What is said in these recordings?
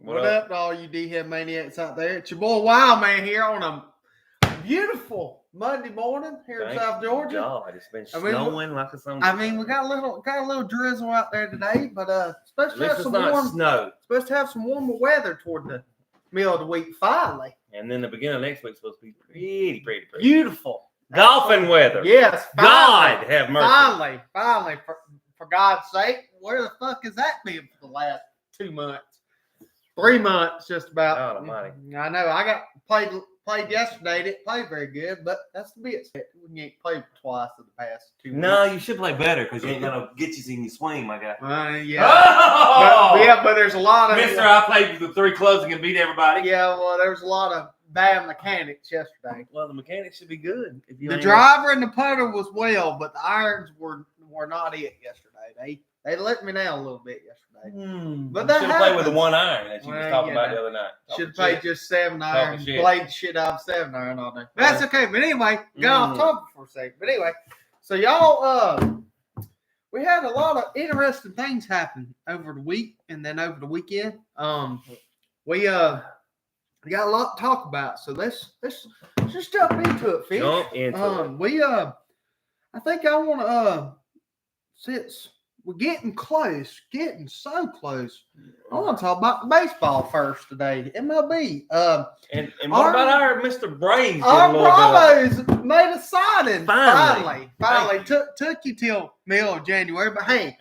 What up to all you D-head maniacs out there? It's your boy Wild Man here on a beautiful Monday morning here in South Georgia. God, it's been snowing like a summer. We got a little drizzle out there today, but supposed to have some warmer weather toward the middle of the week finally. And then the beginning of next week is supposed to be pretty beautiful. Golfing weather. Yes, finally. God have mercy. Finally, for God's sake, where the fuck has that been for the last 2 months? 3 months, just about. God almighty. I know. I got played yesterday. Didn't play very good, but that's the bit. We ain't played twice in the past 2 months. No, you should play better because you ain't gonna get you in your swing, my guy. Yeah. Oh! But there's a lot of Mister. I played with the 3 clubs and can beat everybody. Yeah, well, there's a lot of bad mechanics yesterday. Well, the mechanics should be good. If you the driver and the putter was well, but the irons were not it yesterday. They let me down a little bit yesterday. But that should have played with the 1 iron that you was talking about the other night. Should have played just 7 iron. Played the shit out of 7 iron all day. That's okay. But anyway, got off topic for a second. But anyway, so y'all, we had a lot of interesting things happen over the week and then over the weekend. We got a lot to talk about. So let's just jump into it, Fish. Jump into it. I think I want to since we're getting so close. I want to talk about the baseball first today. MLB. And what about our Mr. Braves? Our Bravos made a signing. Finally. Took you till middle of January, but hey,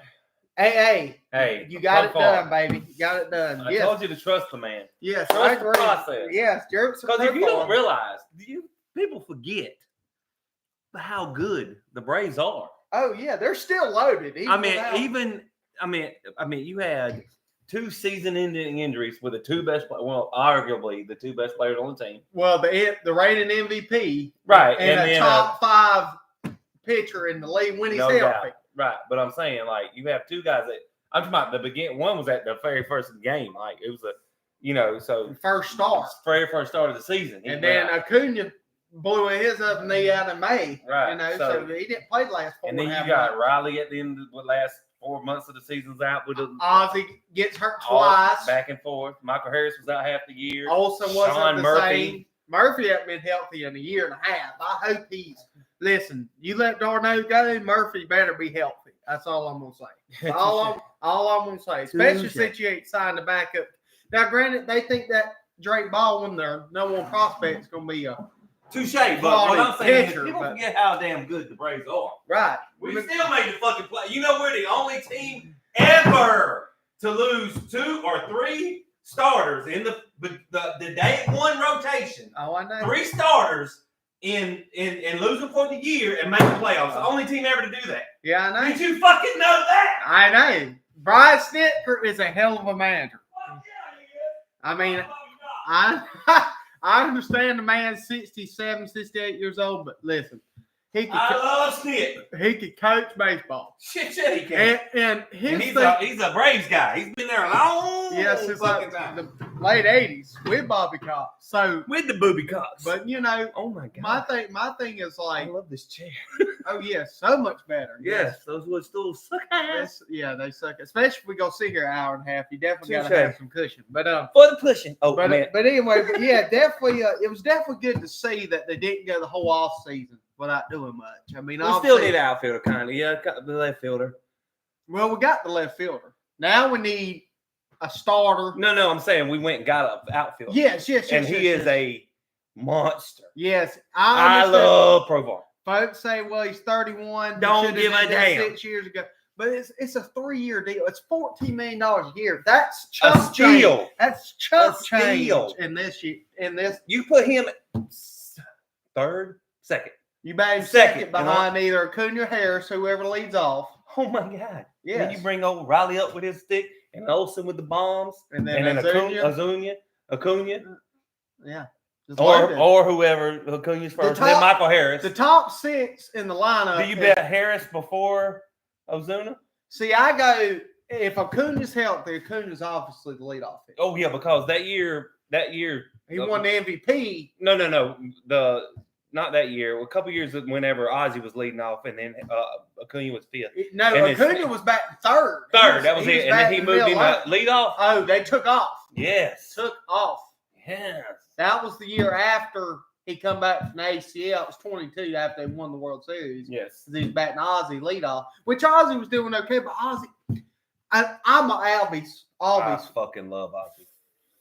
you got it done, baby. You got it done. I told you to trust the man. Yes, trust the process. Yes, because if you don't realize, people forget how good the Braves are. Oh yeah, they're still loaded. You had 2 season-ending injuries with the 2 best, arguably the 2 best players on the team. Well, the reigning MVP, right, and a top 5 pitcher in the league when he's healthy. Doubt. Right, but I'm saying you have 2 guys that I'm talking about the beginning. One was at the very first game, it was very first start of the season, and then Acuna blew his up knee out in May. Right. So he didn't play the last 4 and then you got Riley at the end of the last 4 months of the season's out with Ozzie gets hurt twice. Back and forth. Michael Harris was out half the year. Olsen wasn't the same. Murphy hasn't been healthy in a year and a half. I hope listen, you let Darno go, Murphy better be healthy. That's all I'm gonna say. all I'm gonna say. Especially since you ain't signed the backup. Now granted, they think that Drake Baldwin, their number 1 prospect, is gonna be a touche, but what I'm saying is people forget how damn good the Braves are. Right. We still made the fucking play. You know, we're the only team ever to lose 2 or 3 starters in the day 1 rotation. Oh, I know. 3 starters in losing for the year and make the playoffs. The only team ever to do that. Yeah, I know. Did you fucking know that? I know. Brian Snitker is a hell of a manager. I mean, I understand the man's 67, 68 years old, but listen, I love Snit. He could coach baseball. Shit, he can. And he's a Braves guy. He's been there a long since time. The late 80s with Bobby Cox. So with the booby Cox. But oh my God. My thing is I love this chair. Oh yeah, so much better. Yes, those wood stools suck ass. Yeah, they suck. Especially if we go sit here an hour and a half. You definitely gotta have some cushion. But for the pushing. Oh but, man. But anyway, definitely it was definitely good to see that they didn't go the whole off season without doing much. I mean, we still need an outfielder, kind of. Yeah, the left fielder. Well, we got the left fielder. Now we need a starter. No, I'm saying we went and got an outfielder. Yes. And he is a monster. Yes, I love Provar. Folks say, well, he's 31. Don't give a damn. 6 years ago. But it's a 3-year deal. It's $14 million a year. That's a steal. Change. That's chump change in this year. You put him 3rd, 2nd. You bat him second behind either Acuna or Harris, whoever leads off. Oh my God! Yeah. Then you bring old Riley up with his stick, and Olsen with the bombs, and then Acuna. Yeah. Or whoever Acuna's first, and then Michael Harris. The top 6 in the lineup. Do you bet Harris before Ozuna? See, I go if Acuna's healthy. Acuna's obviously the leadoff hitter. Oh yeah, because that year he won the MVP. No. not that year. A couple years whenever Ozzy was leading off, and then Acuna was fifth. No, Acuna was back third. That was it. And then he moved him to lead off. Oh, they took off. Yes. Took off. Yes. That was the year after he come back from the ACL. It was 22 after they won the World Series. Yes. He was batting Ozzy leadoff, which Ozzy was doing okay, but Ozzy, I'm an Albies. I fucking love Ozzy.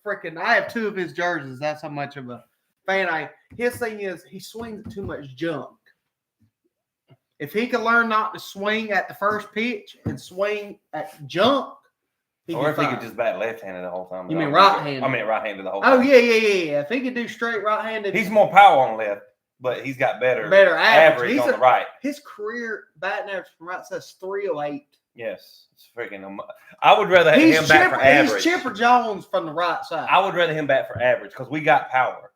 Freaking, I have 2 of his jerseys. That's how much of a fan I am. His thing is he swings too much junk. If he can learn not to swing at the first pitch and swing at junk, or if he could just bat left-handed the whole time. You mean right-handed? I mean right-handed the whole time. Oh, yeah. If he could do straight right-handed. He's more power on left, but he's got better average on the right. His career batting average from right says 308. Yes. It's freaking. I would rather have him bat for average. He's Chipper Jones from the right side. I would rather him bat for average because we got power.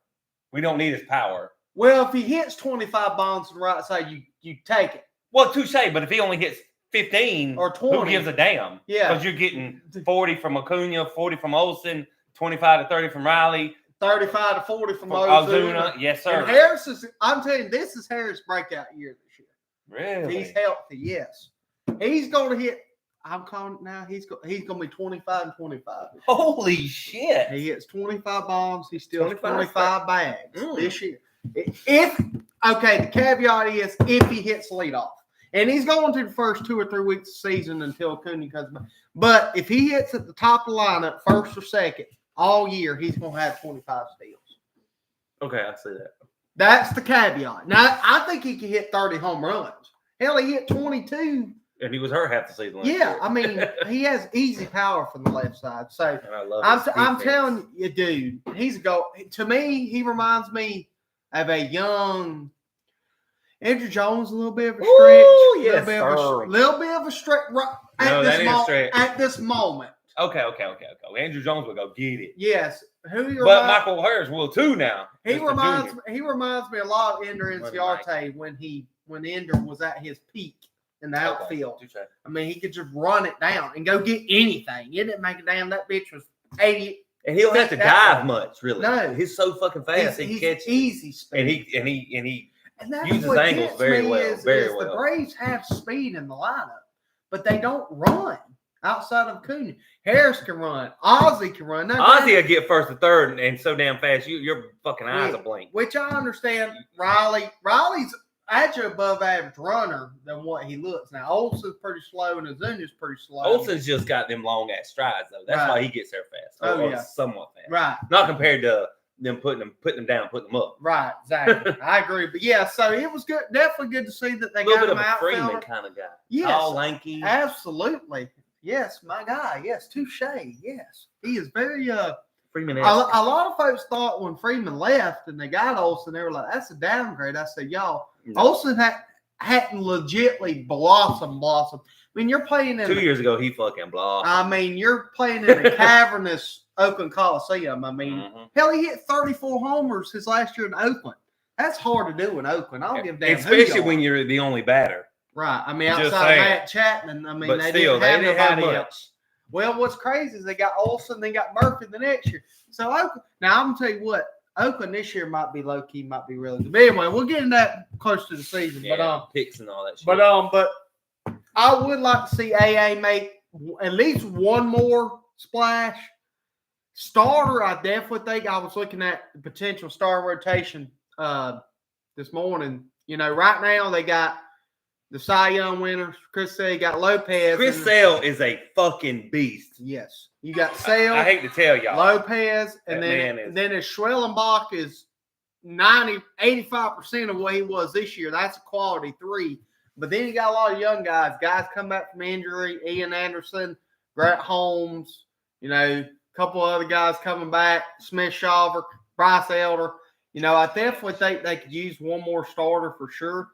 We don't need his power. Well, if he hits 25 bombs on the right side, you take it. Well, touche, but if he only hits 15 or 20, who gives a damn? Yeah. Because you're getting 40 from Acuna, 40 from Olsen, 25 to 30 from Riley. 35 to 40 from Ozuna. Yes, sir. And Harris I'm telling you, this is Harris' breakout year this year. Really? He's healthy, yes. He's going to hit, I'm calling it now, he's going to be 25 and 25. Holy shit. He hits 25 bombs. He steals 25 bags this year. The caveat is if he hits leadoff. And he's going to the first 2 or 3 weeks of the season until Acuna comes back. But if he hits at the top of the lineup, first or second, all year, he's going to have 25 steals. Okay, I see that. That's the caveat. Now, I think he can hit 30 home runs. Hell, he hit 22. And he was hurt half the season. Yeah, I mean, he has easy power from the left side. So and I love I'm telling you, dude, he's a go. To me, he reminds me of a young Andrew Jones, a little bit of a stretch. Ooh, yes, little bit of a stretch at this moment. Okay. Andrew Jones will go get it. Yes. But Michael Harris will too now. He reminds me a lot of Ender Inciarte when Ender was at his peak in the outfield. I mean, he could just run it down and go get anything. It didn't make a damn. That bitch was 80. And he don't have to dive much, really. No. He's so fucking fast. He catches easy speed. And that's uses what angles very well. The Braves have speed in the lineup, but they don't run outside of Acuna. Harris can run. Ozzy can run. Ozzy will get first or third and so damn fast, your fucking eyes will blink. Which I understand. Riley's actually above average runner than what he looks. Now, Olsen's pretty slow and Azuna's pretty slow. Olsen's just got them long ass strides, though. That's why he gets there fast. Or somewhat fast. Right. Not compared to them putting them down, putting them up. Right, exactly. I agree. But yeah, so it was good. Definitely good to see that they got him out. A little bit of a Freeman kind of guy. Yes. Tall, lanky. Absolutely. Yes, my guy. Yes, touche. Yes. He is very Freeman. A lot of folks thought when Freeman left and they got Olsen, they were like, that's a downgrade. I said, y'all, Olsen hadn't legitly blossomed. I mean, you're playing in 2 years ago, he fucking blossomed. I mean, you're playing in a cavernous Oakland Coliseum. I mean, hell, he hit 34 homers his last year in Oakland. That's hard to do in Oakland. I don't give a damn. Especially when you're the only batter. Right. I mean, outside of Matt Chapman, I mean, they didn't have nobody else. Well, what's crazy is they got Olsen, they got Murphy the next year. So Oakland, now I'm gonna tell you what, Oakland this year might be low key, might be really good. But anyway, we'll get into that close to the season. Yeah, picks and all that shit. But I would like to see AA make at least one more splash. Starter, I definitely think I was looking at the potential star rotation this morning. You know, right now they got the Cy Young winner, Chris Sale, got Lopez. Chris Sale is a fucking beast. Yes. You got Sale. I hate to tell y'all. Lopez, and then his Schwellenbach is 85% of what he was this year. That's a quality 3. But then you got a lot of young guys. Guys come back from injury. Ian Anderson, Grant Holmes, you know, a couple other guys coming back. Smith Shawver, Bryce Elder. You know, I definitely think they could use one more starter for sure.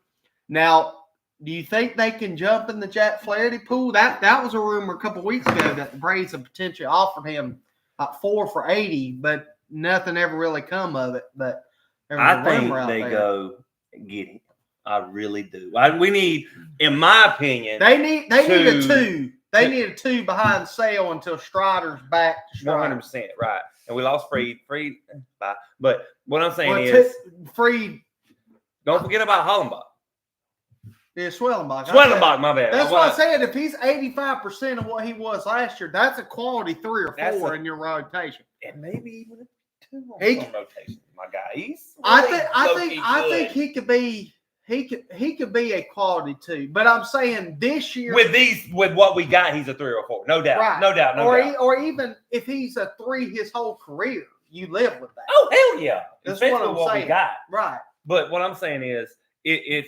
Now, do you think they can jump in the Jack Flaherty pool? That was a rumor a couple of weeks ago that the Braves have potentially offered him 4 for $80, but nothing ever really come of it. But I think they go get him. I really do. We need, in my opinion, they need a 2. They need a 2 behind Sale until Strider's back. 100%, right. And we lost Freed. Bye. But what I'm saying is, Freed Don't forget about Hollenbach. Yeah, Swellenbach. Swellenbach, my bad. That's what I said. If he's 85% of what he was last year, that's a quality 3 or 4 in your rotation. And maybe even 2 rotation. My guy, he's. Really I think he could be. He could be a quality 2. But I'm saying this year with what we got, he's a 3 or 4. No doubt. Right. No doubt. Or even if he's a 3 his whole career, you live with that. Oh hell yeah! That's especially what we got. Right. But what I'm saying is, if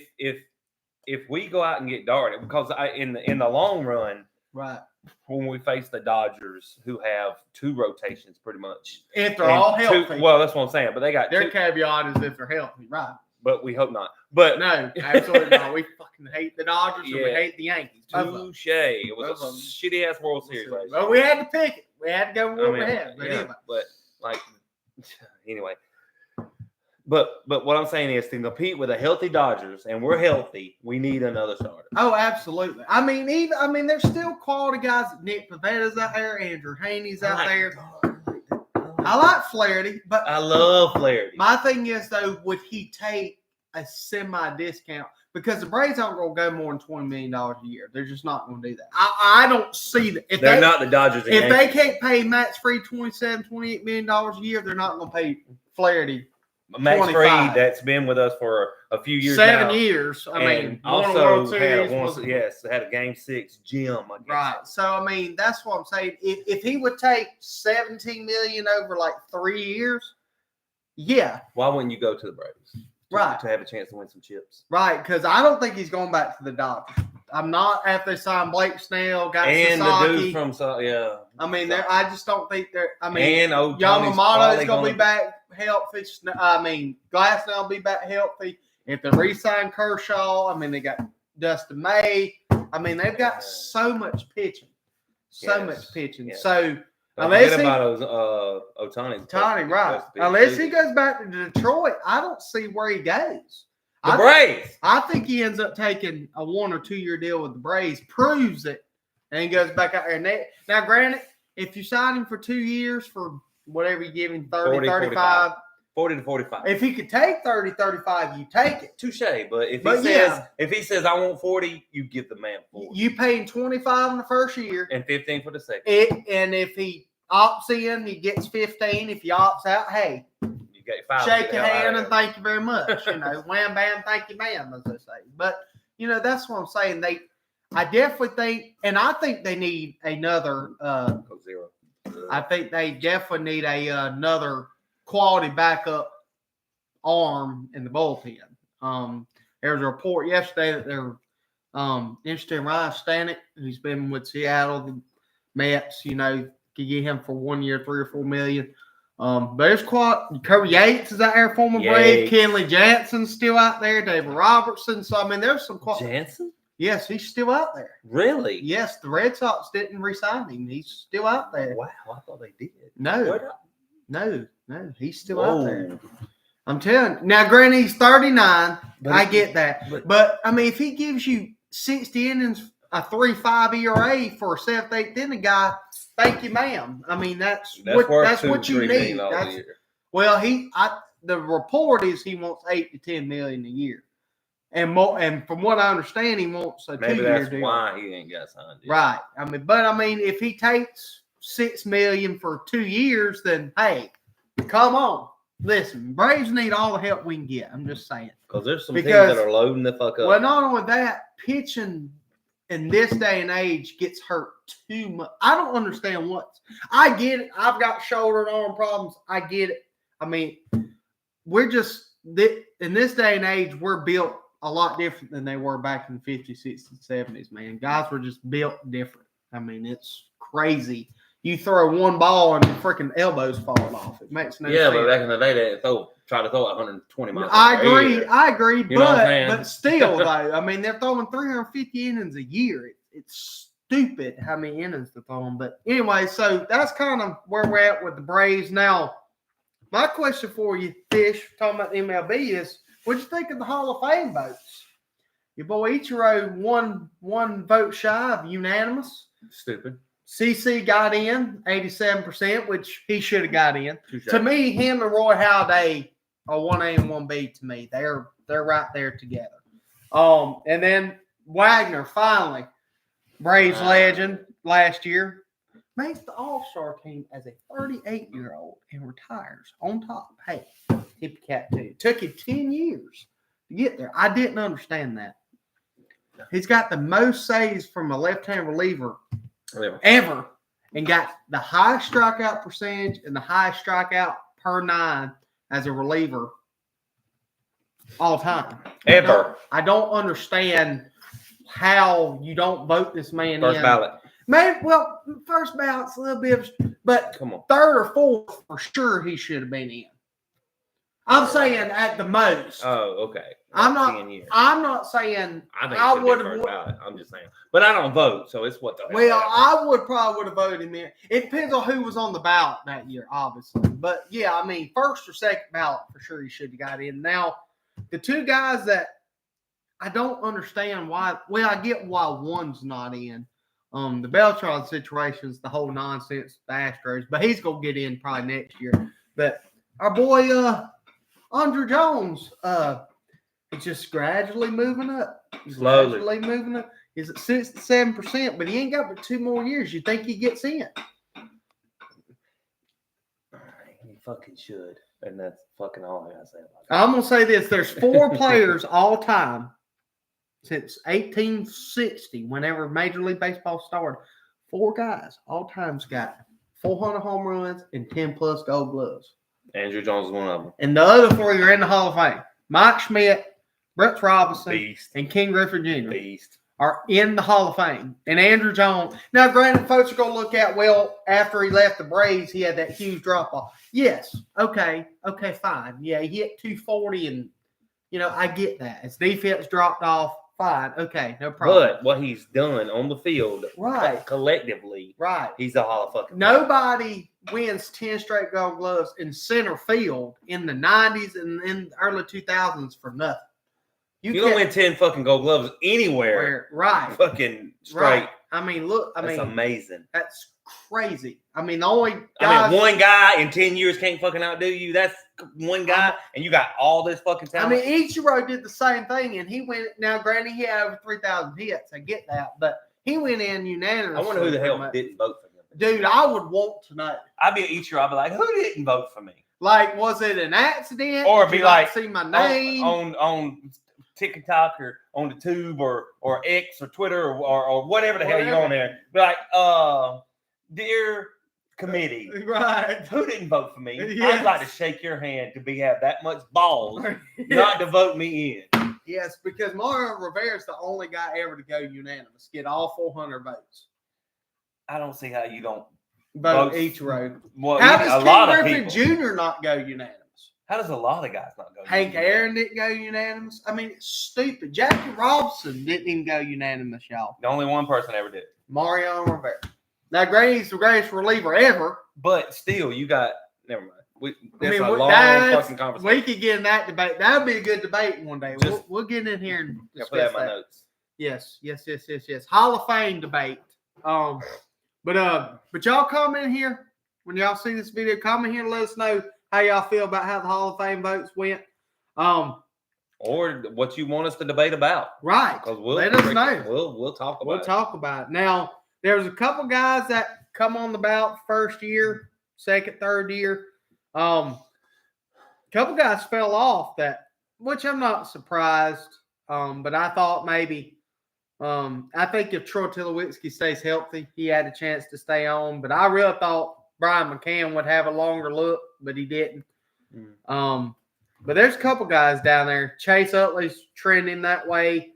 we go out and get Darden, because in the long run, right, when we face the Dodgers, who have 2 rotations pretty much, if they're all healthy. Well, that's what I'm saying. But they got their caveat is if they're healthy, right? But we hope not. But no, absolutely not. We fucking hate the Dodgers and we hate the Yankees. Touche. It was a shitty ass World Series. But we had to pick it. We had to go with what we had. But anyway. But like anyway. But what I'm saying is to compete with a healthy Dodgers, and we're healthy, we need another starter. Oh, absolutely. I mean, there's still quality guys. Nick Pavetta's out there, Andrew Haney's out there. I like Flaherty, but I love Flaherty. My thing is though, would he take a semi-discount? Because the Braves aren't going to go more than $20 million a year. They're just not going to do that. I don't see that. If they're not the Dodgers. If they can't pay Max Fried $27-28 million a year, they're not going to pay Flaherty. Max Fried, that's been with us for a few years 7 years. I mean, also had a Game 6 gym. Right. So I mean, that's what I'm saying. If he would take $17 million over like 3 years, yeah. Why wouldn't you go to the Braves? Right. To have a chance to win some chips. Right, because I don't think he's going back to the Dodgers. I'm not after they signed Blake Snell, got and Sasaki. The dude from I mean, I just don't think they're. I mean, and Yamamoto is going to be back healthy. I mean, Glasnow will be back healthy. If they re-sign Kershaw, I mean, they got Dustin May. I mean, they've got so much pitching, much pitching. Yes. So unless Ohtani, right? Unless he goes back to Detroit, I don't see where he goes. The Braves. I think he ends up taking a 1 or 2 year deal with the Braves, proves it, and he goes back out there. Now, granted, if you sign him for 2 years for whatever you give him, 30, 35. 40 to 45. If he could take 30, 35, you take it. Touche. But if he says I want 40, you give the man 40. You pay him 25 in the first year. And 15 for the second. And if he opts in, he gets 15. If he opts out, hey. Shake your hand and thank you very much. Wham, bam, thank you, ma'am, as they say. But, that's what I'm saying. I definitely think, and I think they need another. I think they definitely need another quality backup arm in the bullpen. There was a report yesterday that they're interested in Ryan Stanek, who's been with Seattle, the Mets. Could get him for 1 year, $3 or $4 million. But there's quite Kirby Yates is out there, former Brave. Kenley Jansen's still out there. David Robertson. So I mean, there's some Jansen. Yes, he's still out there. Really? Yes, the Red Sox didn't re-sign him. He's still out there. Wow, I thought they did. No, he's still out there. I'm telling you. Now, granted, he's 39. I get that. But I mean, if he gives you 60 innings, a 3.5 ERA for a 7th, 8th inning guy, thank you, ma'am. I mean, that's what you need. The report is he wants $8 to $10 million a year, and from what I understand, he wants a 2 year deal. Maybe that's why he ain't got signed yet. Right. I mean, if he takes $6 million for 2 years, then hey, come on. Listen, Braves need all the help we can get. I'm just saying. Because there's some teams that are loading the fuck up. Well, not only that, pitching in this day and age gets hurt too much. I don't understand I get it. I've got shoulder and arm problems. I get it. I mean, we're just in this day and age, we're built a lot different than they were back in the 50s, 60s, 70s, man. Guys were just built different. I mean, it's crazy. You throw one ball and your freaking elbows falling off. It makes no sense. Yeah, but back in the day, they try to throw 120 miles. I agree. But still, though, I mean, they're throwing 350 innings a year. It's stupid how many innings they're throwing. But anyway, so that's kind of where we're at with the Braves. Now, my question for you, Fish, talking about the MLB is, what'd you think of the Hall of Fame votes? Your boy Ichiro one vote shy of unanimous. Stupid. CC got in 87%, which he should have got in. To me, him and Roy Halladay are 1A and 1B to me. They're they're right there together. And then Wagner finally, Braves legend last year, makes the All-Star team as a 38-year-old and retires on top. Hey, tip cat too. It took him 10 years to get there. I didn't understand that. He's got the most saves from a left-hand reliever ever, and got the highest strikeout percentage and the highest strikeout per 9 as a reliever all time. Ever. I don't understand how you don't vote this man First in. ballot. Maybe, well, first ballot's a little bit, but Come on. third or fourth for sure he should have been in. I'm saying at the most. Oh, okay. I'm not 10 years. I'm not saying I think I it would should be have. first ballot. I'm just saying. But I don't vote, so it's what the hell. Well, I would have voted him in. It depends on who was on the ballot that year, obviously. But yeah, I mean, first or second ballot for sure he should have got in. Now, the two guys that I don't understand why. Well, I get why one's not in. The Beltran situation's the whole nonsense, the Astros, but he's gonna get in probably next year. But our boy Andrew Jones, he's just gradually moving up. Slowly. Gradually moving up. He's at 67%, but he ain't got but 2 more years. You think he gets in? He fucking should. And that's fucking all I gotta say about it. I'm gonna say this: there's 4 players all time since 1860, whenever Major League Baseball started. 4 guys all time's got 400 home runs and 10 plus Gold Gloves. Andrew Jones is one of them. And the other 3 are in the Hall of Fame. Mike Schmidt, Brett Robinson, Beast. and King Griffin Jr. Beast. Are in the Hall of Fame. And Andrew Jones. Now, granted, folks are going to look at, well, after he left the Braves, he had that huge drop-off. Yes. Okay, fine. Yeah, he hit 240, and, I get that. His defense dropped off. Fine. Okay, no problem. But what he's done on the field, Right. collectively, Right. he's a Hall of fucking Nobody wins 10 straight Gold Gloves in center field in the 90s and in the early 2000s for nothing. You don't win 10 fucking Gold Gloves anywhere. Right. Fucking straight. Right. I mean, look. That's amazing. That's crazy. I mean, the only guys, one guy in 10 years can't fucking outdo you. That's one guy, and you got all this fucking talent. I mean, Ichiro did the same thing, and he went. Now, granted, he had over 3,000 hits. I get that, but he went in unanimously. I wonder who the hell didn't vote for him. Dude, I would want to know. I'd be an Ichiro. I'd be like, who didn't vote for me? Like, was it an accident? Or be like, see my name on TikTok or on the tube or X or Twitter or whatever the hell you're on there. Be like, dear committee, right? Who didn't vote for me? Yes. I'd like to shake your hand to have that much balls not to vote me in. Yes, because Mario Rivera is the only guy ever to go unanimous, get all 400 votes. I don't see how you don't vote each road. Well, how does a lot of King people. Griffin Jr. not go unanimous? How does a lot of guys not go? Hank Aaron didn't go unanimous. I mean, it's stupid. Jackie Robinson didn't even go unanimous, y'all. The only one person ever did. Mario Rivera. Now, he's the greatest reliever ever. But still, you got never mind. That's a long fucking conversation. We could get in that debate. That would be a good debate one day. We'll get in here and discuss put that in my notes. Yes. Hall of Fame debate. But y'all comment here when y'all see this video. Comment here and let us know how y'all feel about how the Hall of Fame votes went. Or what you want us to debate about. Right. Because let us know. We'll talk about it. We'll talk about it. Now, there's a couple guys that come on the ballot first year, second, third year. A couple guys fell off which I'm not surprised. But I thought maybe I think if Troy Tulowitzki stays healthy, he had a chance to stay on. But I really thought Brian McCann would have a longer look, but he didn't. But there's a couple guys down there. Chase Utley's trending that way.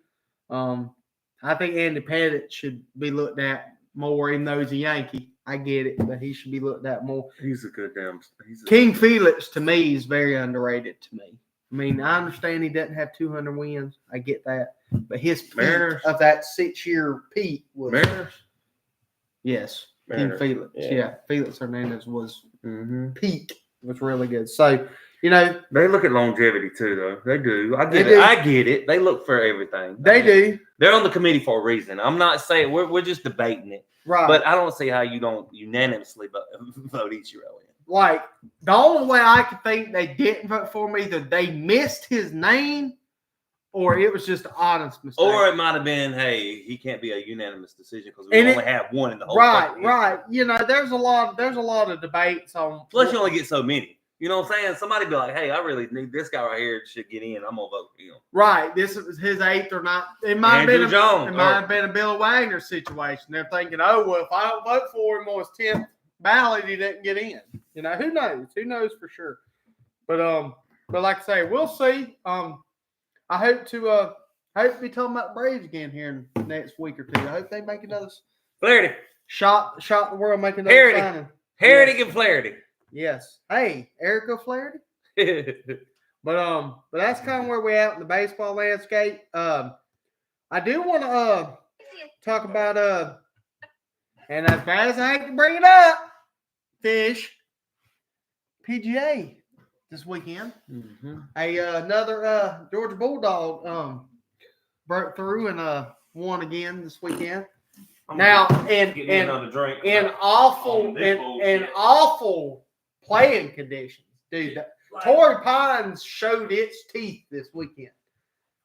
I think Andy Pettitte should be looked at more, even though he's a Yankee. I get it, but he should be looked at more. He's a good damn. King Felix, to me, is very underrated to me. I mean, I understand he doesn't have 200 wins. I get that. But his peak of that 6-year peak was Mariners. Yes. Mariners. King Felix. Yeah. Felix Hernandez was peak. Was really good. So, they look at longevity too, though. They do. I get it. They look for everything. They do. They're on the committee for a reason. I'm not saying we're just debating it. Right. But I don't see how you don't unanimously vote Ichiro in. Like, the only way I could think they didn't vote for him, either they missed his name or it was just an honest mistake. Or it might have been, hey, he can't be a unanimous decision because we only have one in the whole. Right. You know, there's a lot of debates on. Plus, you only get so many. You know what I'm saying? Somebody be like, hey, I really need this guy right here should get in. I'm gonna vote for him. Right. This was his 8th or 9th. It might have been a Bill Wagner situation. They're thinking, oh well, if I don't vote for him on his 10th ballot, he didn't get in. You know, who knows? Who knows for sure? But like I say, we'll see. I hope to be talking about Braves again here in the next week or two. I hope they make another Flaherty. Shot the world, make another signing. Heritage and Flaherty. Yes. Hey, Erica Flaherty. But that's kind of where we're at in the baseball landscape. I do want to talk about and as bad as I hate to bring it up, Fish PGA this weekend. Mm-hmm. Another Georgia Bulldog broke through and won again this weekend. Now in awful playing conditions, dude. Torrey Pines showed its teeth this weekend.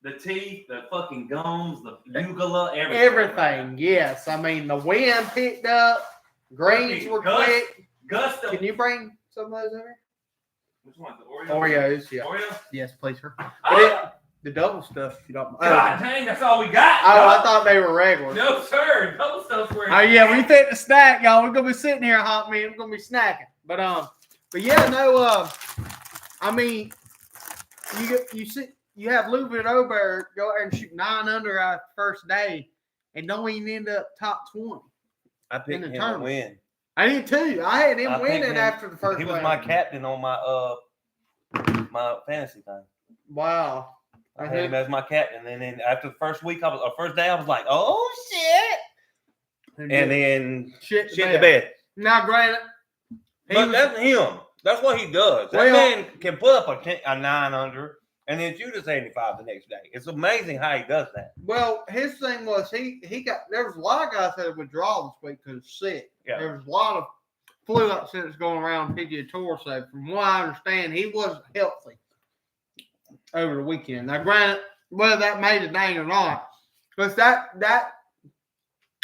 The teeth, the fucking gums, the uvula, everything. Everything, yes. I mean, the wind picked up. Greens were quick. Can you bring some of those over? Which one? The Oreos, yeah. Oreos? Yes, please, sir. The double stuff, if you don't mind. God dang, that's all we got. Oh, I thought they were regular. No, sir. Double stuff's where. Oh, yeah, we take the snack, y'all. We're going to be sitting here a hot minute. We're going to be snacking. But yeah, no, I mean, you have Ludwig Oberg go out and shoot 9 under our first day and don't even end up top 20. I picked him to win. I did too. I had him winning after the first. He was my captain on my fantasy team. Wow. I had him as my captain, and then after the first week, first day, I was like, "Oh shit!" And then shit the bed. Now, granted, that's him. That's what he does. That man can put up a 9 under, and then shoot a 75 the next day. It's amazing how he does that. Well, his thing was he got. There was a lot of guys that had withdrawal this week because sick. Yeah. There was a lot of flu upsets going around PGA Tour. So, from what I understand, he wasn't healthy over the weekend. Now, granted, whether that made a dang or not, because that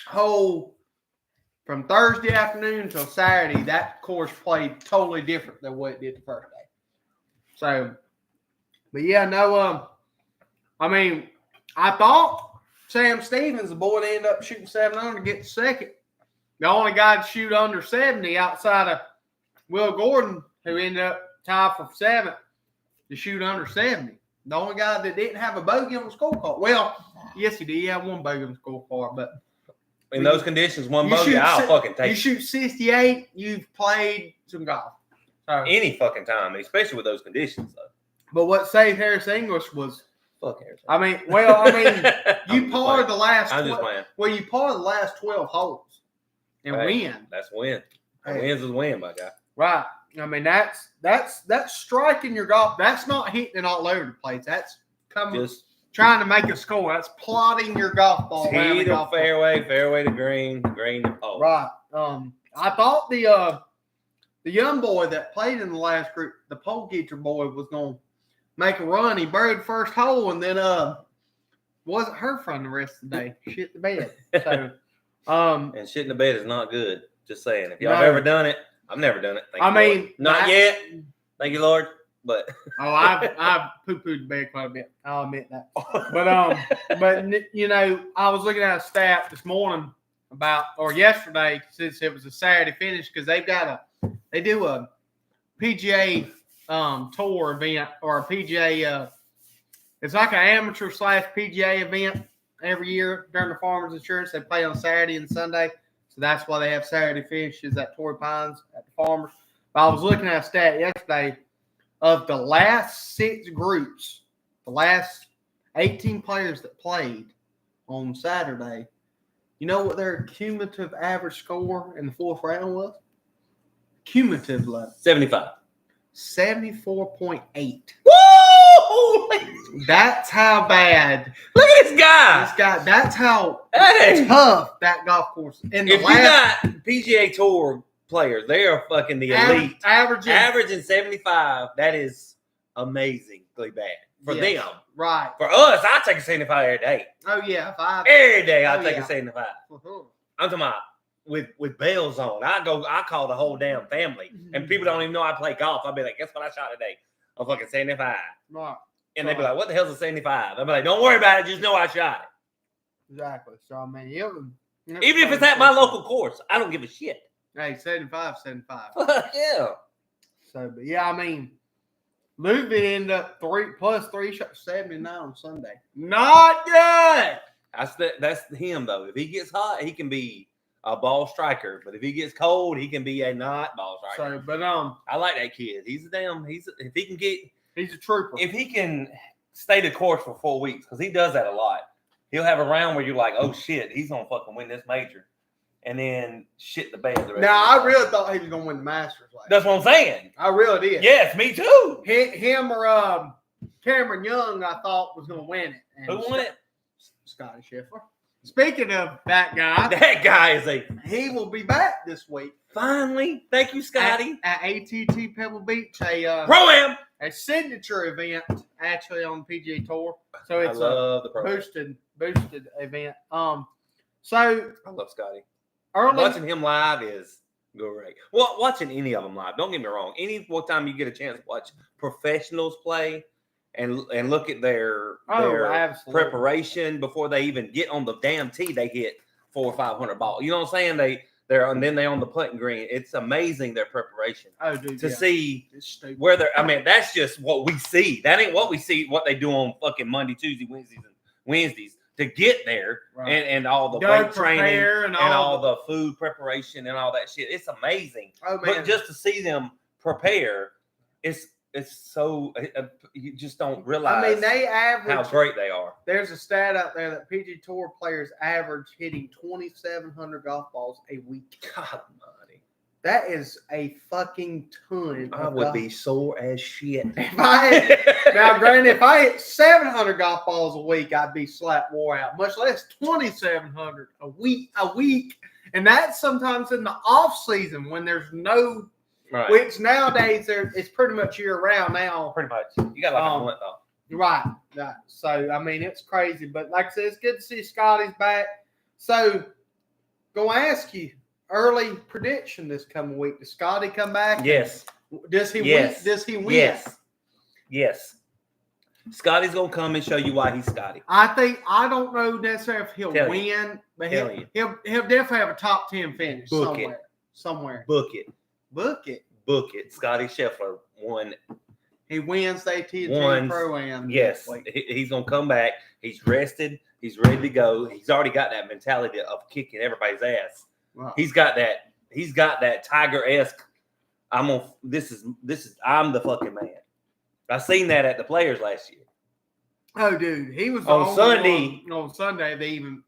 whole from Thursday afternoon until Saturday, that course played totally different than what it did the first day. So, but yeah, no, I mean, I thought Sam Stevens, the boy that ended up shooting 7 under, to get second. The only guy to shoot under 70 outside of Will Gordon, who ended up tied for 7th, to shoot under 70. The only guy that didn't have a bogey on the scorecard. Well, yes, he did. He had one bogey on the scorecard, but in those conditions, one bogey, I'll fucking take it. You shoot 68, you've played some golf. So, any fucking time, especially with those conditions, though. But what saved Harris English was, fuck Harris. I mean, you parred the last. You parred the last 12 holes and win. That's win. Wins is win, my guy. Right. I mean, that's striking your golf. That's not hitting it all over the place. That's just trying to make a score. That's plotting your golf ball. Tee to fairway, fairway to green, green to pole. Right. I thought the young boy that played in the last group, the pole catcher boy, was going to make a run. He buried the first hole and then wasn't heard from the rest of the day. Shit the bed. So and shit in the bed is not good. Just saying. If y'all have ever done it, I've never done it. Not yet. Thank you, Lord. But I've poo-pooed the bed quite a bit. I'll admit that. But I was looking at a stat this morning yesterday, since it was a Saturday finish, because they do a PGA tour event, or a PGA. It's like an amateur / PGA event every year during the Farmers Insurance. They play on Saturday and Sunday. So that's why they have Saturday finishes at Torrey Pines at the Farmers. But I was looking at a stat yesterday of the last 6 groups, the last 18 players that played on Saturday. You know what their cumulative average score in the 4th round was? Cumulative level. 75. 74.8. Woo! That's how bad. Look at this guy. That's how tough that golf course is. You got PGA Tour players, they are fucking the elite. Averaging 75. That is amazingly bad for Yes. them. Right. For us, I take a 75 every day. Oh yeah. Every day I Oh, take yeah. a 75. Uh-huh. I'm talking about with bells on. I call the whole damn family. And people don't even know I play golf. I'll be like, guess what I shot today? A fucking 75. Right. And they'd be like, what the hell's a 75? I'll be like, don't worry about it, just know I shot it. Exactly. So I mean, Even if it's at my local course, I don't give a shit. Hey, 75. Fuck yeah. So, but yeah, I mean, Louisville ended up 3+3 shots, 79 on Sunday. Not good. That's him though. If he gets hot, he can be a ball striker. But if he gets cold, he can be a not ball striker. So, but I like that kid. He's he's a trooper. If he can stay the course for 4 weeks, because he does that a lot. He'll have a round where you're like, oh shit, he's gonna fucking win this major, and then shit the bed. Now I really thought he was gonna win the Masters. That's what I'm saying. I really did. Yes, me too. Him or Cameron Young, I thought was gonna win it. And Who won it? Scotty Scheffler. Speaking of that guy, That guy is he will be back this week. Finally. Thank you, Scotty. At ATT Pebble Beach, Pro-Am. a signature event actually on the PGA Tour. So it's love the Pro-Am. boosted event. So I love Scotty. Watching him live is great. Well, watching any of them live, don't get me wrong. Any time you get a chance to watch professionals play and look at their preparation before they even get on the damn tee, they hit 400 or 500 balls. You know what I'm saying? They're on the putting green. It's amazing their preparation. Oh, dude, to see where they're. I mean, that's just what we see. That ain't what we see. What they do on fucking Monday, Tuesday, Wednesdays to get there, right. and all the weight training and all the food preparation and all that shit. It's amazing. Oh man! But just to see them prepare, it's so you just don't realize. I mean, they average how great they are. There's a stat out there that PGA Tour players average hitting 2,700 golf balls a week. God almighty. That is a fucking ton. I would be sore as shit. Now, granted, if I hit 700 golf balls a week, I'd be slap wore out. Much less 2,700 a week, and that's sometimes in the off season when there's no. Right. Which nowadays it's pretty much year round now. Pretty much. You got like a month though. Right. So I mean, it's crazy, but like I said, it's good to see Scotty's back. So, go ask you early prediction this coming week. Does Scotty come back? Yes. Does he win? Does he win? Yes. Scotty's gonna come and show you why he's Scotty. I don't know necessarily if he'll win, but he'll definitely have a top 10 finish somewhere. Book it. Scotty Scheffler won. He wins the AT&T Pro-Am. Yes, he's gonna come back. He's rested. He's ready to go. He's already got that mentality of kicking everybody's ass. Wow. He's got that Tiger-esque. I'm the fucking man. I seen that at the Players last year. Oh, dude, he was on Sunday. On Sunday, they even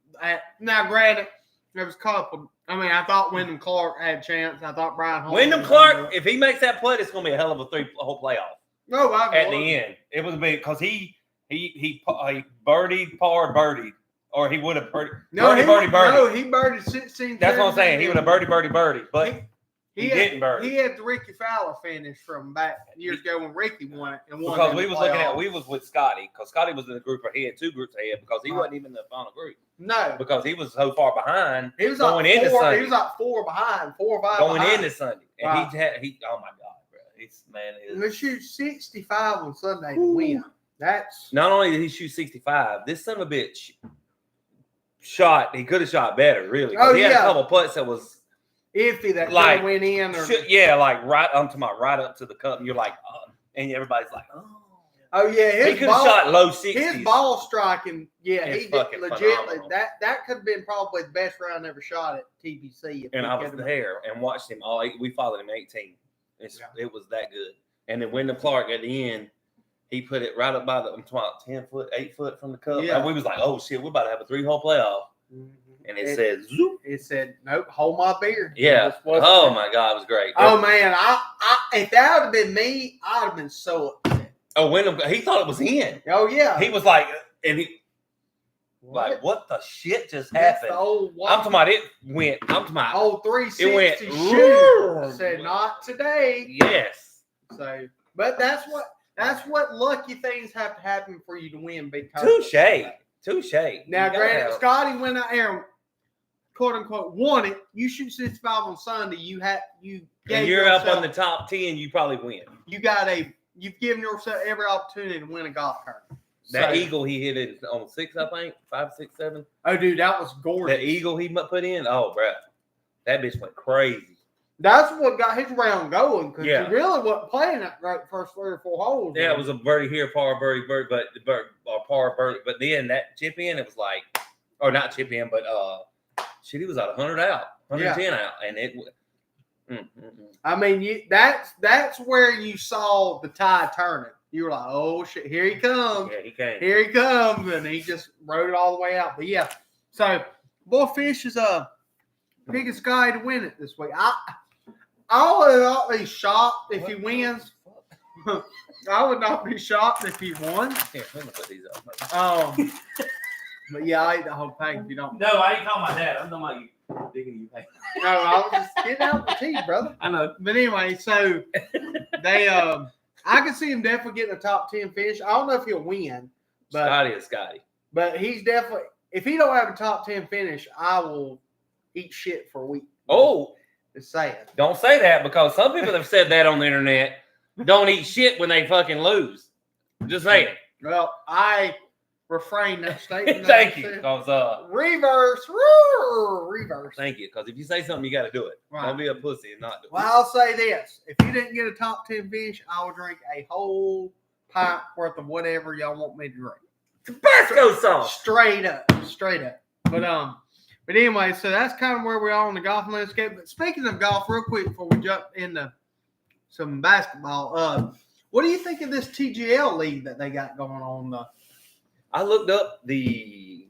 now. Granted, there was a couple. I mean, I thought Wyndham Clark had a chance. I thought Brian Holmes. Wyndham Clark, if he makes that putt, it's going to be a hell of a whole playoff. No, at the end, it would be because he birdied, birdied, or he would have birdied. No, he birdied 16. That's what I'm saying. He would have birdied, but he didn't birdie. He had the Ricky Fowler finish from back years ago when Ricky won it. Because we was with Scotty, because Scotty was in the group ahead, 2 groups ahead, because he wasn't even in the final group. No, because he was so far behind. He was going into Sunday. He was like 4 behind, 4 or 5 going behind. into Sunday, and he. Oh my God, bro! He shoot 65 on Sunday to win. That's not only did he shoot 65. This son of a bitch shot. He could have shot better, really. He had a couple putts that was iffy that like went in. Like right. I'm talking about right up to the cup. And you're like, and everybody's like, oh. Oh yeah, he could have shot low 60s. His ball striking, he did legitimately. Phenomenal. That could have been probably the best round ever shot at TBC. And I was there and watched him all. We followed him 18. It was that good. And then Wyndham Clark at the end, he put it right up by the 10 foot, 8 foot from the cup. Yeah. And we was like, oh shit, we're about to have a 3-hole playoff. Mm-hmm. And it said, zoop. It said, nope, hold my beer. Yeah. Oh my God, it was great. Oh man, I if that would have been me, I'd have been so upset. Oh, Wyndham, he thought it was in. Oh yeah. He was like, what the shit just happened? I'm talking about it went. I'm talking about old 360 it went. shoot. Said not today. Yes. So, but that's what That's what lucky things have to happen for you to win big Touche. tournaments. Now, granted, Scotty went out there and quote unquote won it. You shoot 65 on Sunday. And you're up on the top 10. You probably win. You've given yourself every opportunity to win a golf tournament. That eagle he hit it on 6, I think 5, 6, 7. Oh, dude, that was gorgeous. That eagle he put in. Oh, bro, that bitch went crazy. That's what got his round going because he really wasn't playing that great first 3 or 4 holes. Yeah, it was a birdie here, par birdie, par birdie. But then that chip in, it was like, or not chip in, but shit, he was at 100 out, 110 out, and it. I mean, that's where you saw the tide turning. You were like, oh shit, here he comes. Yeah, he came. Here he comes, and he just rode it all the way out. But yeah, so Boy Fish is biggest guy to win it this week. I would not be shocked if he wins. I would not be shocked if he won. Here, let me put these up. But yeah, I ate the whole pack if you don't. No, I ain't talking about that. I'm talking about you digging you. No, I was just getting out the tea, brother. I know. But anyway, so they I can see him definitely getting a top 10 finish. I don't know if he'll win, but Scotty is Scotty. But he's definitely, if he don't have a top 10 finish, I will eat shit for a week. Oh, just saying. Don't say that because some people have said that on the internet. Don't eat shit when they fucking lose. Just saying. Well, I refrain that statement. Thank you. Because reverse. Thank you. Because if you say something, you got to do it. Right. Don't be a pussy and not do it. Well, I'll say this: if you didn't get a top 10 finish, I will drink a whole pint worth of whatever y'all want me to drink. Tabasco sauce. Straight up. But anyway, so that's kind of where we are on the golf landscape. But speaking of golf, real quick before we jump into some basketball, what do you think of this TGL league that they got going on? I looked up the.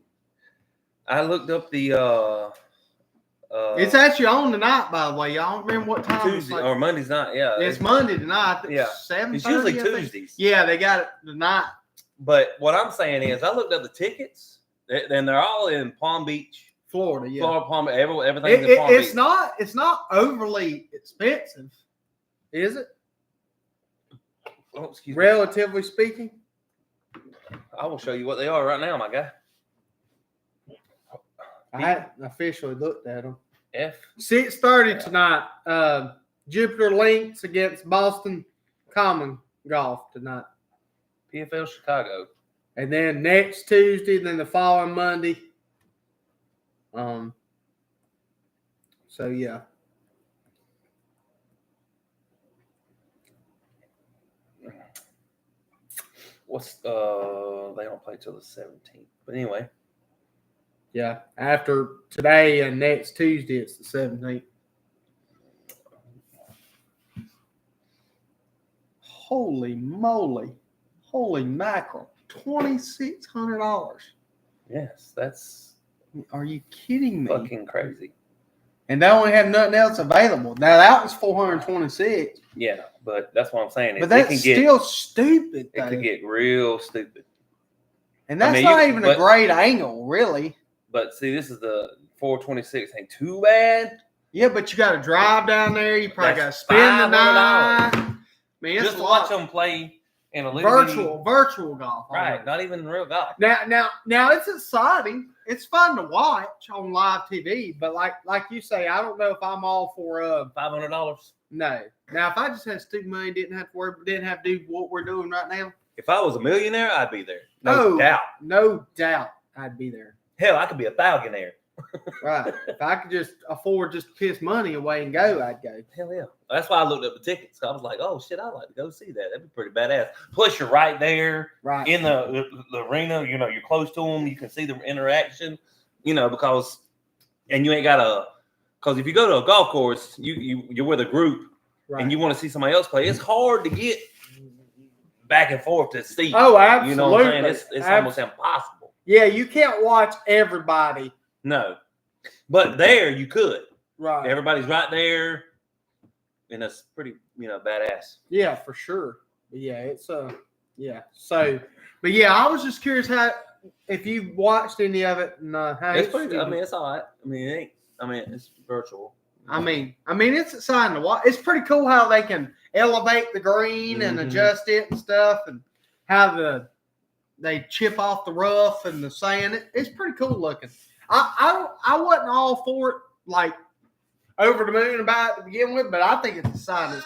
It's actually on tonight, by the way. Y'all don't remember what time Tuesday or Monday's night. Yeah, it's Monday tonight. Yeah, 7:30. It's usually Tuesdays. Yeah, they got it tonight. But what I'm saying is, I looked up the tickets, and they're all in Palm Beach, Florida. Yeah, Florida, Palm Beach. Everything's in Palm Beach. It's not overly expensive, is it? Oh, excuse Relatively speaking. I will show you what they are right now, my guy. I hadn't officially looked at them. 6:30 tonight. Jupiter Lynx against Boston Common Golf tonight. PFL Chicago. And then next Tuesday, then the following Monday. So yeah. They don't play till the 17th. But anyway. Yeah. After today and next Tuesday, it's the 17th. Holy moly. Holy mackerel. $2,600. Yes, that's. Are you kidding me? Fucking crazy. And they only have nothing else available. Now that was $426. Yeah, but that's what I'm saying. But that's still stupid. It could get real stupid. And that's not even a great angle, really. But see, this is the 426. Ain't too bad. Yeah, but you got to drive down there. You probably got to spend the night. Man, just to watch them play in a little virtual golf. Right, not even real golf. Now it's exciting. It's fun to watch on live TV, but like you say, I don't know if I'm all for $500. No. Now if I just had stupid money, didn't have to do what we're doing right now. If I was a millionaire, I'd be there. No doubt. No doubt, I'd be there. Hell, I could be a thousandaire. Right. If I could just afford just to piss money away and go, I'd go. Hell yeah. That's why I looked up the tickets. I was like, oh shit, I'd like to go see that. That'd be pretty badass. Plus, you're right there, right in the arena. You know, you're close to them. You can see the interaction. You know, because you ain't got because if you go to a golf course, you're with a group, right, and you want to see somebody else play. It's hard to get back and forth to see. Oh, absolutely. You know what I'm saying? It's almost impossible. Yeah, you can't watch everybody. No, but there you could. Right. Everybody's right there, and it's pretty, badass. Yeah, for sure. But yeah, it's yeah. So, but yeah, I was just curious if you watched any of it and how it's pretty. I mean, it's all right. I mean, it's virtual. I mean, it's exciting to watch. It's pretty cool how they can elevate the green and adjust it and stuff, and how they chip off the rough and the sand. It's pretty cool looking. I wasn't all for it, like over the moon about it to begin with, but I think it's exciting.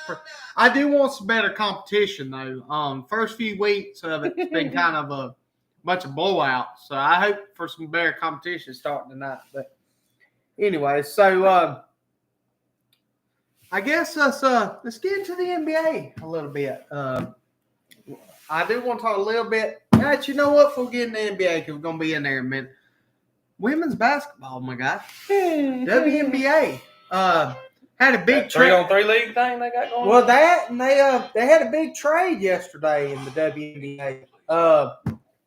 I do want some better competition though. First few weeks of it's been kind of a bunch of blowouts, so I hope for some better competition starting tonight. But anyway, so I guess let's get into the NBA a little bit. I do want to talk a little bit. You know what? We'll get in the NBA because we're gonna be in there in a minute. Women's basketball, my guy. WNBA had a big 3-on-3 league thing they got going. Well, that and they had a big trade yesterday in the WNBA.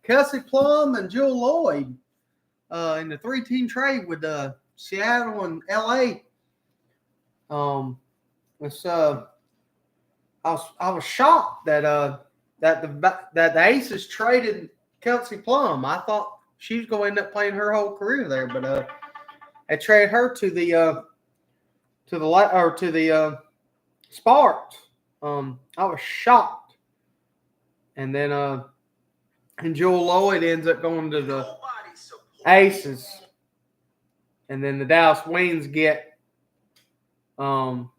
Kelsey Plum and Jewel Lloyd in the 3-team trade with Seattle and LA. I was shocked that the Aces traded Kelsey Plum. I thought she was going to end up playing her whole career there, but they traded her to the Sparks. I was shocked, and then and Joel Lloyd ends up going to the Aces, and then the Dallas Wings get not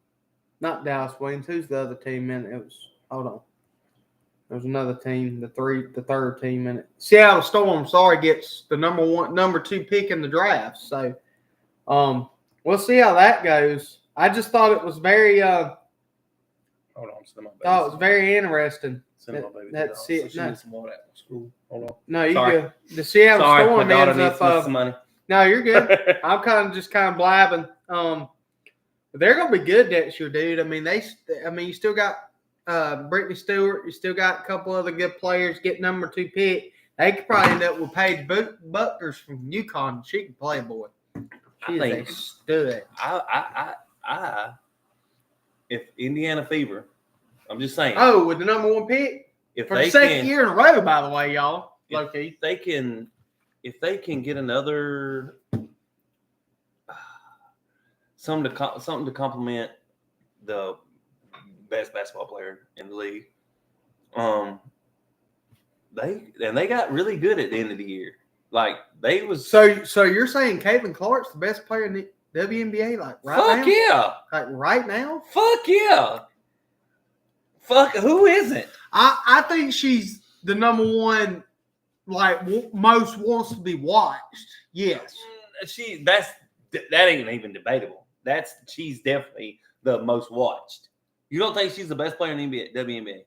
Dallas Wings. Who's the other team in it? Hold on. There's another team, the third team in it. Seattle Storm, gets the number 2 pick in the draft. So we'll see how that goes. I just thought it was very hold on, it was very interesting. That's it. No. Hold on. No, you go. The Seattle Storm ends up money. No, you're good. I'm kind of blabbing. They're gonna be good next year, dude. I mean, you still got Brittany Stewart. You still got a couple other good players. Get number 2 pick. They could probably end up with Paige Buckers from UConn. She can play, boy. She's a stud. If Indiana Fever, I'm just saying. Oh, with the number 1 pick for the second year in a row, by the way, y'all. If they can get another something to complement the best basketball player in the league. They got really good at the end of the year. Like they was. So you're saying Caitlin Clark's the best player in the WNBA? Like right now? Fuck yeah! Like right now? Fuck yeah! Fuck, who isn't? I think she's the number 1. Like most wants to be watched. Yes, that ain't even debatable. She's definitely the most watched. You don't think she's the best player in the WNBA?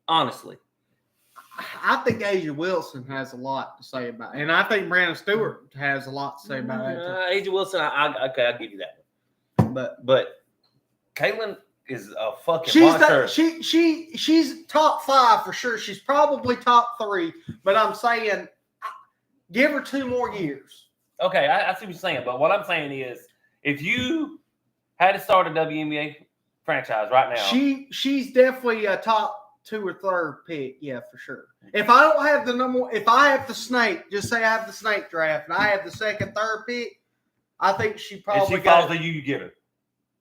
Honestly. I think Asia Wilson has a lot to say about it. And I think Brandon Stewart has a lot to say about it. Asia Wilson, I'll give you that one. But Caitlin is a fucking monster. She's top 5 for sure. She's probably top 3. But I'm saying give her 2 more years. Okay, I see what you're saying. But what I'm saying is if you had to start a WNBA franchise right now. She's definitely a top 2 or 3rd pick, yeah, for sure. If I don't have if I have the snake, just say I have the snake draft, and I have the 2nd, 3rd pick, I think she probably. If she falls to you, you get her.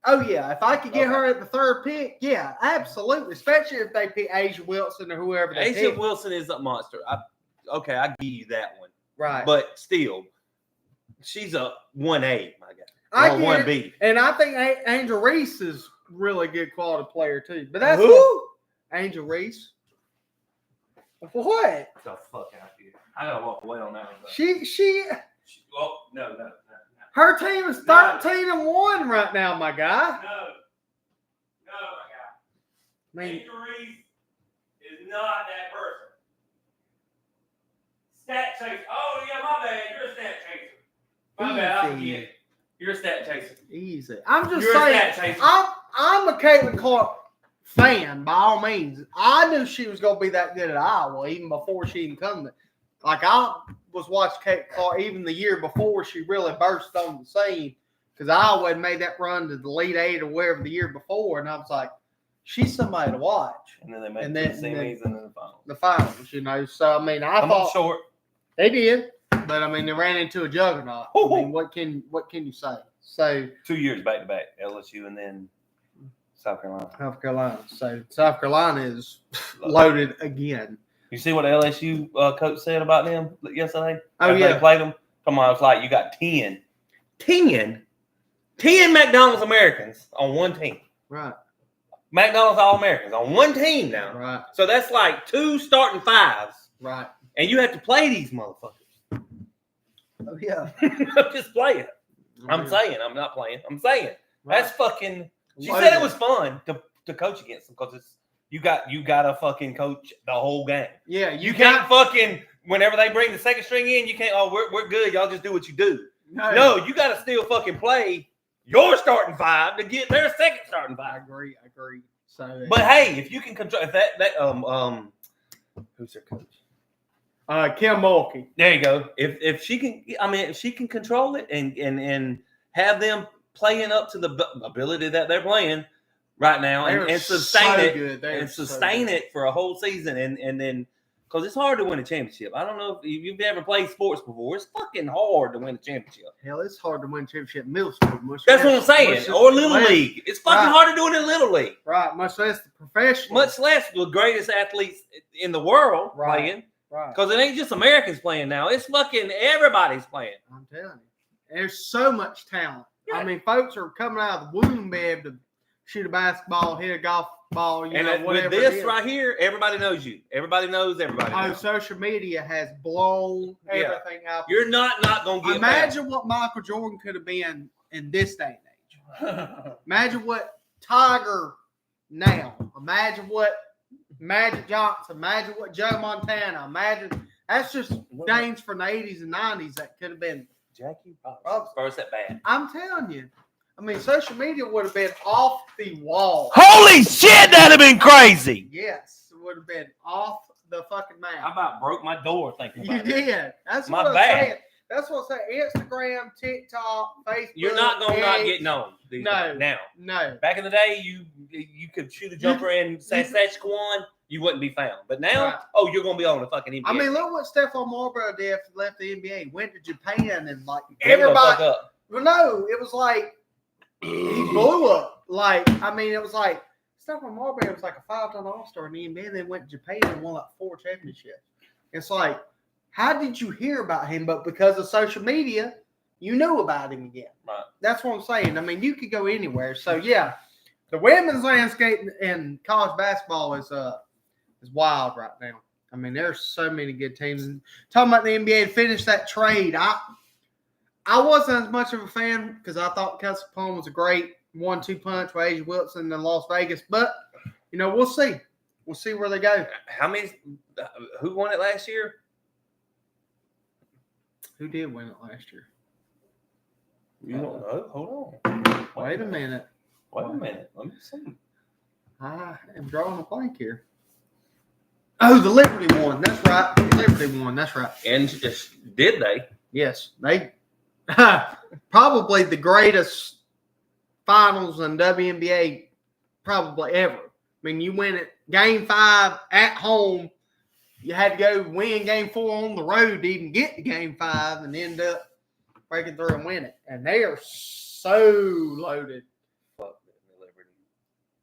Oh yeah, if I could get her at the 3rd pick, yeah, absolutely. Especially if they pick Asia Wilson or whoever they pick. Asia Wilson is a monster. I give you that one. Right, but still, she's a 1A, my guy. I or 1B, and I think Angel Reese is really good quality player too. But that's who? Angel Reese. For what? Get the fuck out here. I gotta walk away on that one. She oh, no. Her team is 13-1 right now, my guy. No, my guy. Angel Reese is not that person. Stat chaser. Oh yeah, my bad. You're a stat chaser. My bad. I forget. You're a stat chaser. Easy. I'm just saying. I'm a Caitlin Clark fan by all means. I knew she was going to be that good at Iowa even before she even come there. Like I was watching Caitlin Clark even the year before she really burst on the scene because Iowa had made that run to the Elite 8 or wherever the year before, and I was like, she's somebody to watch. And then they made the semis and then the finals. The finals, you know. So I mean, I thought short. They did. But I mean, they ran into a juggernaut. I mean, what can you say? So 2 years back to back, LSU and then South Carolina. So South Carolina is loaded again. You see what the LSU coach said about them yesterday? Oh, After they played them? Come on, it's like you got 10 McDonald's Americans on one team. Right. McDonald's All-Americans on one team now. Right. So that's like 2 starting 5s. Right. And you have to play these motherfuckers. Oh, yeah. I'm just playing. I'm saying. I'm not playing. I'm saying. Right. That's fucking... She said it was fun to coach against them because it's you got to fucking coach the whole game. Yeah. You can't fucking... Whenever they bring the second string in, you can't... Oh, we're good. Y'all just do what you do. No, you got to still fucking play your starting 5 to get their second starting 5. I agree. So, but hey, if you can control if that who's their coach? Kim Mulkey. There you go. If she can, if she can control it and have them playing up to the ability that they're playing right now and sustain it for a whole season and then. Because it's hard to win a championship. I don't know if you've ever played sports before. It's fucking hard to win a championship. Hell, it's hard to win a championship in middle school. That's what I'm saying. Or Little League. It's fucking hard to do it in Little League. Right. Much less the professional. Much less the greatest athletes in the world playing. Right. Because it ain't just Americans playing now. It's fucking everybody's playing. I'm telling you. There's so much talent. Yeah. I mean, folks are coming out of the womb bed to shoot a basketball, hit a golf ball, whatever. With this right here, everybody knows you. Everybody knows everybody. Oh, social media has blown everything out. You're not going to get Imagine what Michael Jordan could have been in this day and age. Imagine what Tiger now. Imagine what Magic Johnson. Imagine what Joe Montana. Imagine that's just names from the 80s and 90s that could have been Jackie Robinson. First at bat. I'm telling you. I mean, social media would have been off the wall. Holy shit, that'd have been crazy. Yes, it would have been off the fucking map. I about broke my door thinking about it. You did. That's my what bad. I'm saying. That's what I'm saying. Instagram, TikTok, Facebook. You're not gonna not get known. No. Now. No. Back in the day, you could shoot a jumper in Saskatchewan, you wouldn't be found. But now, you're gonna be on the fucking NBA. I mean, look what Stephon Marbury did after he left the NBA. Went to Japan and like everybody. Well, no, it was like. He blew up. It was like Stephon Marbury was like a 5-time All-Star in the NBA, then went to Japan and won like 4 championships. It's like, how did you hear about him? But because of social media, you knew about him again. Right. That's what I'm saying. I mean, you could go anywhere. So yeah, the women's landscape in college basketball is wild right now. I mean, there's so many good teams. And talking about the NBA to finish that trade, I wasn't as much of a fan because I thought Kelsey Plum was a great 1-2 punch with Asia Wilson in Las Vegas. But, we'll see. We'll see where they go. Who won it last year? Who did win it last year? You don't know? Hold on. Wait a minute. Let me see. I am drawing a blank here. Oh, the Liberty won. That's right. The Liberty won. That's right. And did they? Yes. They probably the greatest finals in WNBA probably ever. I mean, you win it game 5 at home. You had to go win game 4 on the road to even get to game 5 and end up breaking through and win it. And they are so loaded. Fuck Liberty.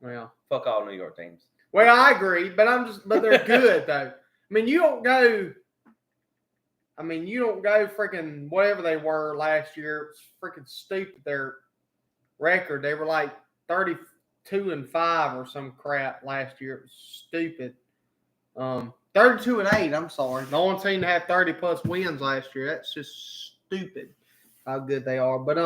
Well, fuck all New York teams. Well, I agree, but they're good though. I mean, you don't go freaking whatever they were last year. It's freaking stupid. Their record, they were like 32-5 or some crap last year. It was stupid. 32-8. I'm sorry. The only team to have 30+ wins last year. That's just stupid. How good they are. But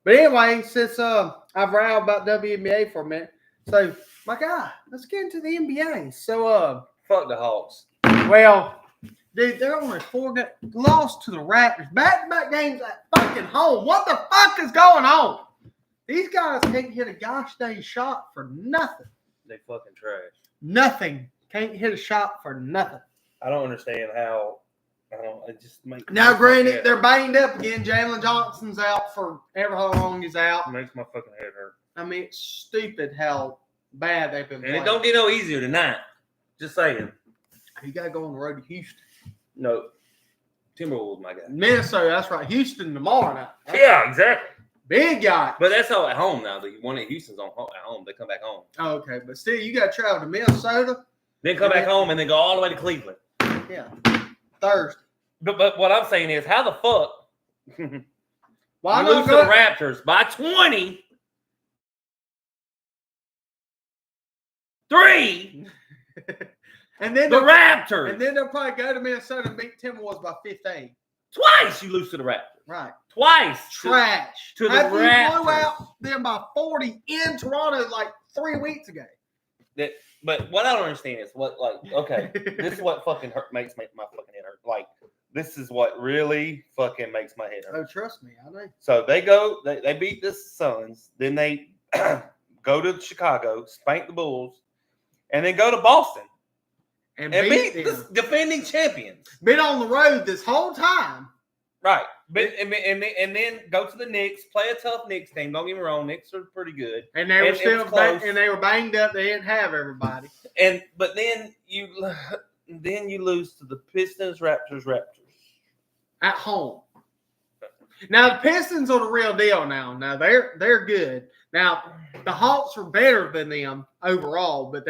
anyway, since I've riled about WNBA for a minute, so my God, let's get into the NBA. So fuck the Hawks. Well. Dude, they're only 4 lost to the Raptors. Back-to-back games at fucking home. What the fuck is going on? These guys can't hit a gosh dang shot for nothing. They fucking trash. Nothing. Can't hit a shot for nothing. I don't understand how. It just makes. Now, granted, they're banged up again. Jalen Johnson's out for ever how long he's out. It makes my fucking head hurt. I mean, it's stupid how bad they've been playing. And it don't get no easier tonight. Just saying. You got to go on the road to Houston. No. Timberwolves, my guy. Minnesota, that's right. Houston tomorrow night. Yeah, exactly. Big yacht. But that's all at home now. The one in Houston's at home. They come back home. Oh, okay, but still, you got to travel to Minnesota. Then come back home and then go all the way to Cleveland. Yeah, Thursday. But what I'm saying is, how the fuck Why you not lose to the Raptors by 20? 3. And then the Raptors. And then they'll probably go to Minnesota and beat Timberwolves by 15. Twice you lose to the Raptors. Right. Twice. Trash. To the Raptors. You blew out them by 40 in Toronto like 3 weeks ago. But what I don't understand is okay, this is what fucking makes my fucking head hurt. Like, this is what really fucking makes my head hurt. Oh, trust me, I know. So they beat the Suns, then they go to Chicago, spank the Bulls, and then go to Boston and beat the defending champions. Been on the road this whole time. Right. But and then go to the Knicks, play a tough Knicks team. Don't get me wrong, Knicks are pretty good. And they were still and they were banged up. They didn't have everybody. But then you lose to the Pistons, Raptors. At home. Now the Pistons are the real deal now. Now they're good. Now the Hawks are better than them overall, but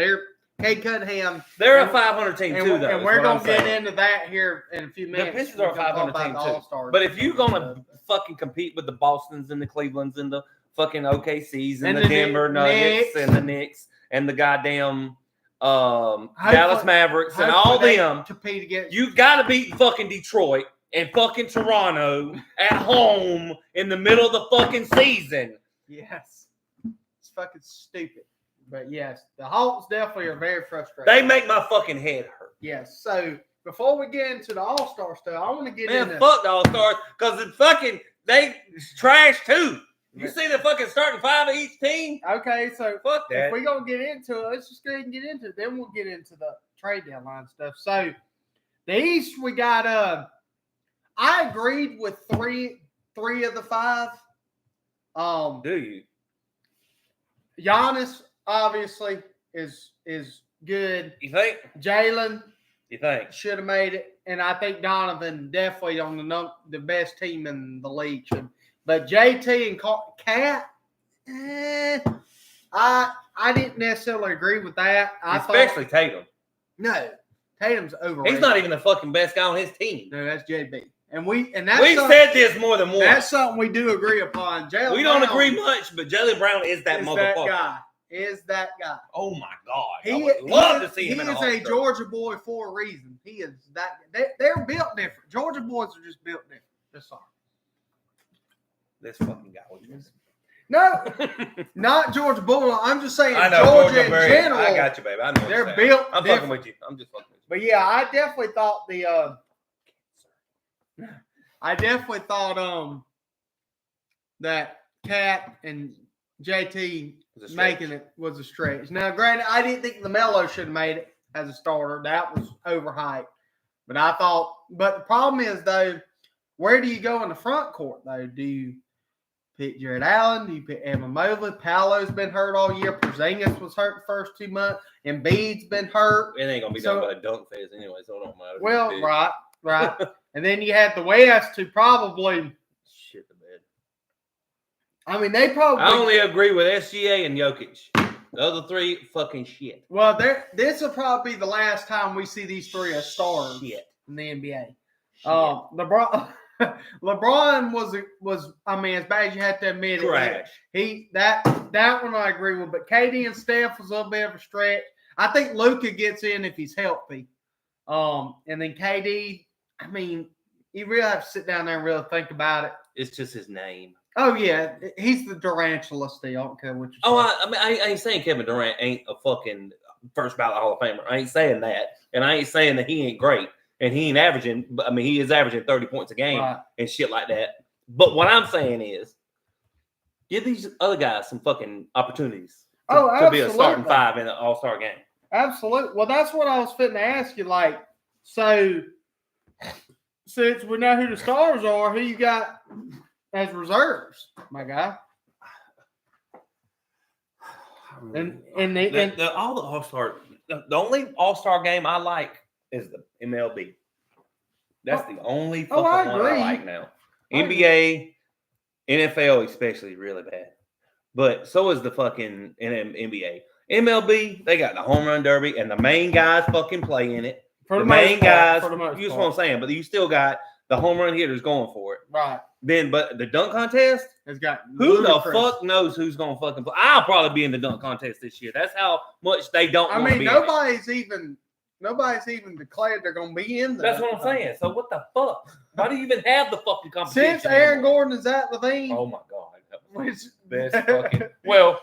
Cade Cunningham. They're a 500 team too, though. And we're gonna get into that here in a few minutes. The Pistons are a 500 team too. But if you're gonna fucking compete with the Bostons and the Clevelands and the fucking OKCs and the Denver Nuggets and the Knicks and the goddamn Dallas Mavericks and all them, compete against you got to beat fucking Detroit and fucking Toronto at home in the middle of the fucking season. Yes, it's fucking stupid. But yes, the Hawks definitely are very frustrated. They make my fucking head hurt. Yes. So before we get into the All-Star stuff, I want to get into fuck the All-Stars because they trash too. You see the fucking starting 5 of each team? Okay, so fuck that. If we're gonna get into it, let's just go ahead and get into it. Then we'll get into the trade deadline stuff. So the East, we got I agreed with three of the 5. Do you? Giannis obviously is good. You think? Jalen, you think should have made it, and I think Donovan definitely on the best team in the league. But JT and Cat, I didn't necessarily agree with that. Especially Tatum. No, Tatum's overrated. He's not even the fucking best guy on his team. No, that's JB. We've said this more than once. That's something we do agree upon. Jaylen we don't agree much, but Jaylen Brown is that motherfucker. Is that guy. Oh my God. I would love to see him in a He is a Georgia boy for a reason. He is that. They're built different. Georgia boys are just built different. Just sorry. This fucking guy was just. No, not Georgia Bulldog. I'm just saying I know, Georgia in general. I got you, baby. I know they're built. I'm fucking with you. I'm just fucking with you. But yeah, I definitely thought that Cat and JT making it was a stretch. Now, granted, I didn't think LaMelo should have made it as a starter. That was overhyped. But the problem is, though, where do you go in the front court, though? Do you pick Jared Allen? Do you pick Evan Mobley? Paolo's been hurt all year. Porzingis was hurt the first 2 months. Embiid's been hurt. It ain't going to be done by a dunk fest anyway, so it don't matter. Well, right. And then you had the West who probably shit the bed. I mean, they probably. I only agree with SGA and Jokic. The other 3 fucking shit. Well, this will probably be the last time we see these 3 as stars in the NBA. LeBron was I mean, as bad as you have to admit trash. That one I agree with, but KD and Steph was a little bit of a stretch. I think Luka gets in if he's healthy. And then KD, I mean, you really have to sit down there and really think about it. It's just his name. Oh yeah, he's the Durantula still. I don't care what you say. I ain't saying Kevin Durant ain't a fucking first ballot Hall of Famer. I ain't saying that, and I ain't saying that he ain't great. And he ain't averaging, but I mean, he is averaging 30 points a game and shit like that. But what I'm saying is, give these other guys some fucking opportunities to be a starting 5 in an All-Star game. Absolutely. Well, that's what I was fitting to ask you. Like, so since we know who the stars are, who you got as reserves, my guy? And all the All-Star, the only All-Star game I like is the MLB. That's the only fucking one I like now. NBA, NFL especially really bad. But so is the fucking NBA. MLB, they got the home run derby, and the main guys fucking play in it. The main guys, you just what I'm saying, but you still got the home run hitters going for it. Right. Then, but the dunk contest has got who the fuck knows who's gonna fucking play? I'll probably be in the dunk contest this year. That's how much they don't. I mean, nobody's even declared they're gonna be in there. That's what I'm saying. So what the fuck? Why do you even have the fucking competition? Since Aaron Gordon and Zach LaVine. Oh my god, that was best fucking. Well,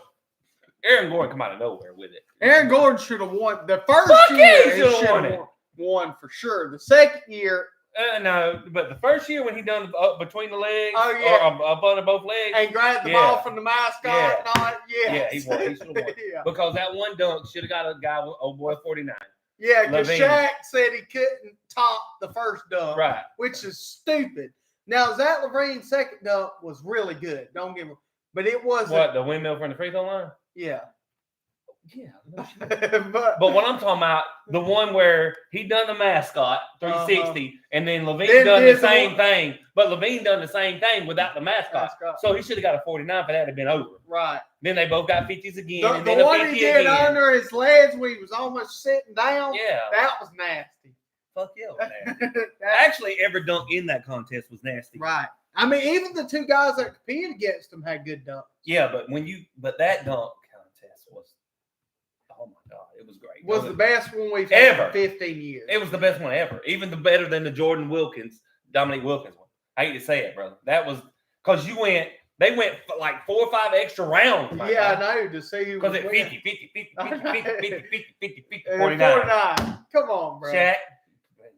Aaron Gordon come out of nowhere with it. Aaron Gordon should have won the first year. He should have won for sure. The second year. No, but the first year when he done between the legs, or up under both legs, and grabbed the ball from the mascot, he should have won. Because that one dunk should have got a guy with old boy 49. Yeah, because Shaq said he couldn't top the first dunk, right? Which is stupid. Now Zach LaVine's second dunk was really good. Don't get me, but it wasn't what the windmill from the free throw line. Yeah. Yeah, no but what I'm talking about, the one where he done the mascot 360, and then LaVine done the same thing, but LaVine done the same thing without the mascot. So he should have got a 49 for that to have been over. Right. Then they both got 50s again. The, and then the one he did under his legs when he was almost sitting down. Yeah, that was nasty. Fuck yeah. Actually, every dunk in that contest was nasty. Right. I mean, even the two guys that competed against him had good dunks. Yeah, but that dunk contest was. Oh my god, it was great. Was the best one we've had in 15 years. It was the best one ever. Even better than the Dominique Wilkins one. I hate to say it, brother. That was because they went like 4 or 5 extra rounds. Yeah, I know, to see who was because it 50, 49. 49. Come on, bro. Shaq.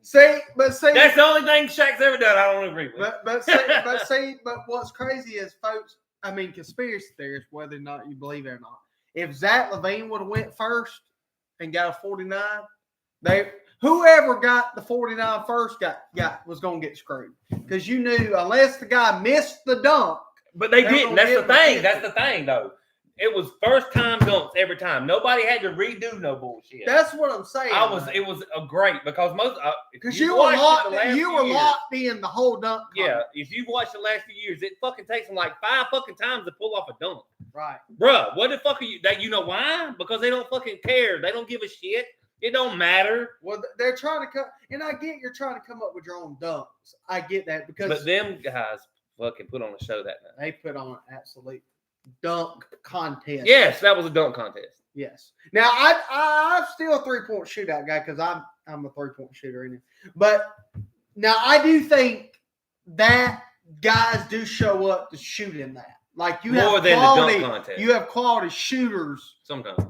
See, that's the only thing Shaq's ever done. I don't agree with. But what's crazy is, folks. I mean, conspiracy theorists, whether or not you believe it or not. If Zach LaVine would have went first and got a 49, whoever got the 49 first was going to get screwed, because you knew unless the guy missed the dunk. But they didn't. That's the thing. That's the thing, though. It was first time dunks every time. Nobody had to redo no bullshit. That's what I'm saying. It was great because because you were locked in the whole dunk. Yeah, if you've watched the last few years, it fucking takes them like 5 fucking times to pull off a dunk. Right, bruh. What the fuck are you? That you know why? Because they don't fucking care. They don't give a shit. It don't matter. Well, they're trying to come, and I get you're trying to come up with your own dunks. I get that but them guys fucking put on a show that night. They put on an absolute dunk contest. Yes, that was a dunk contest. Yes. Now I'm still a 3-point shootout guy because I'm a 3-point shooter in it. But now I do think that guys do show up to shoot in that. Like you more have than quality, the dunk contest. You have quality shooters sometimes.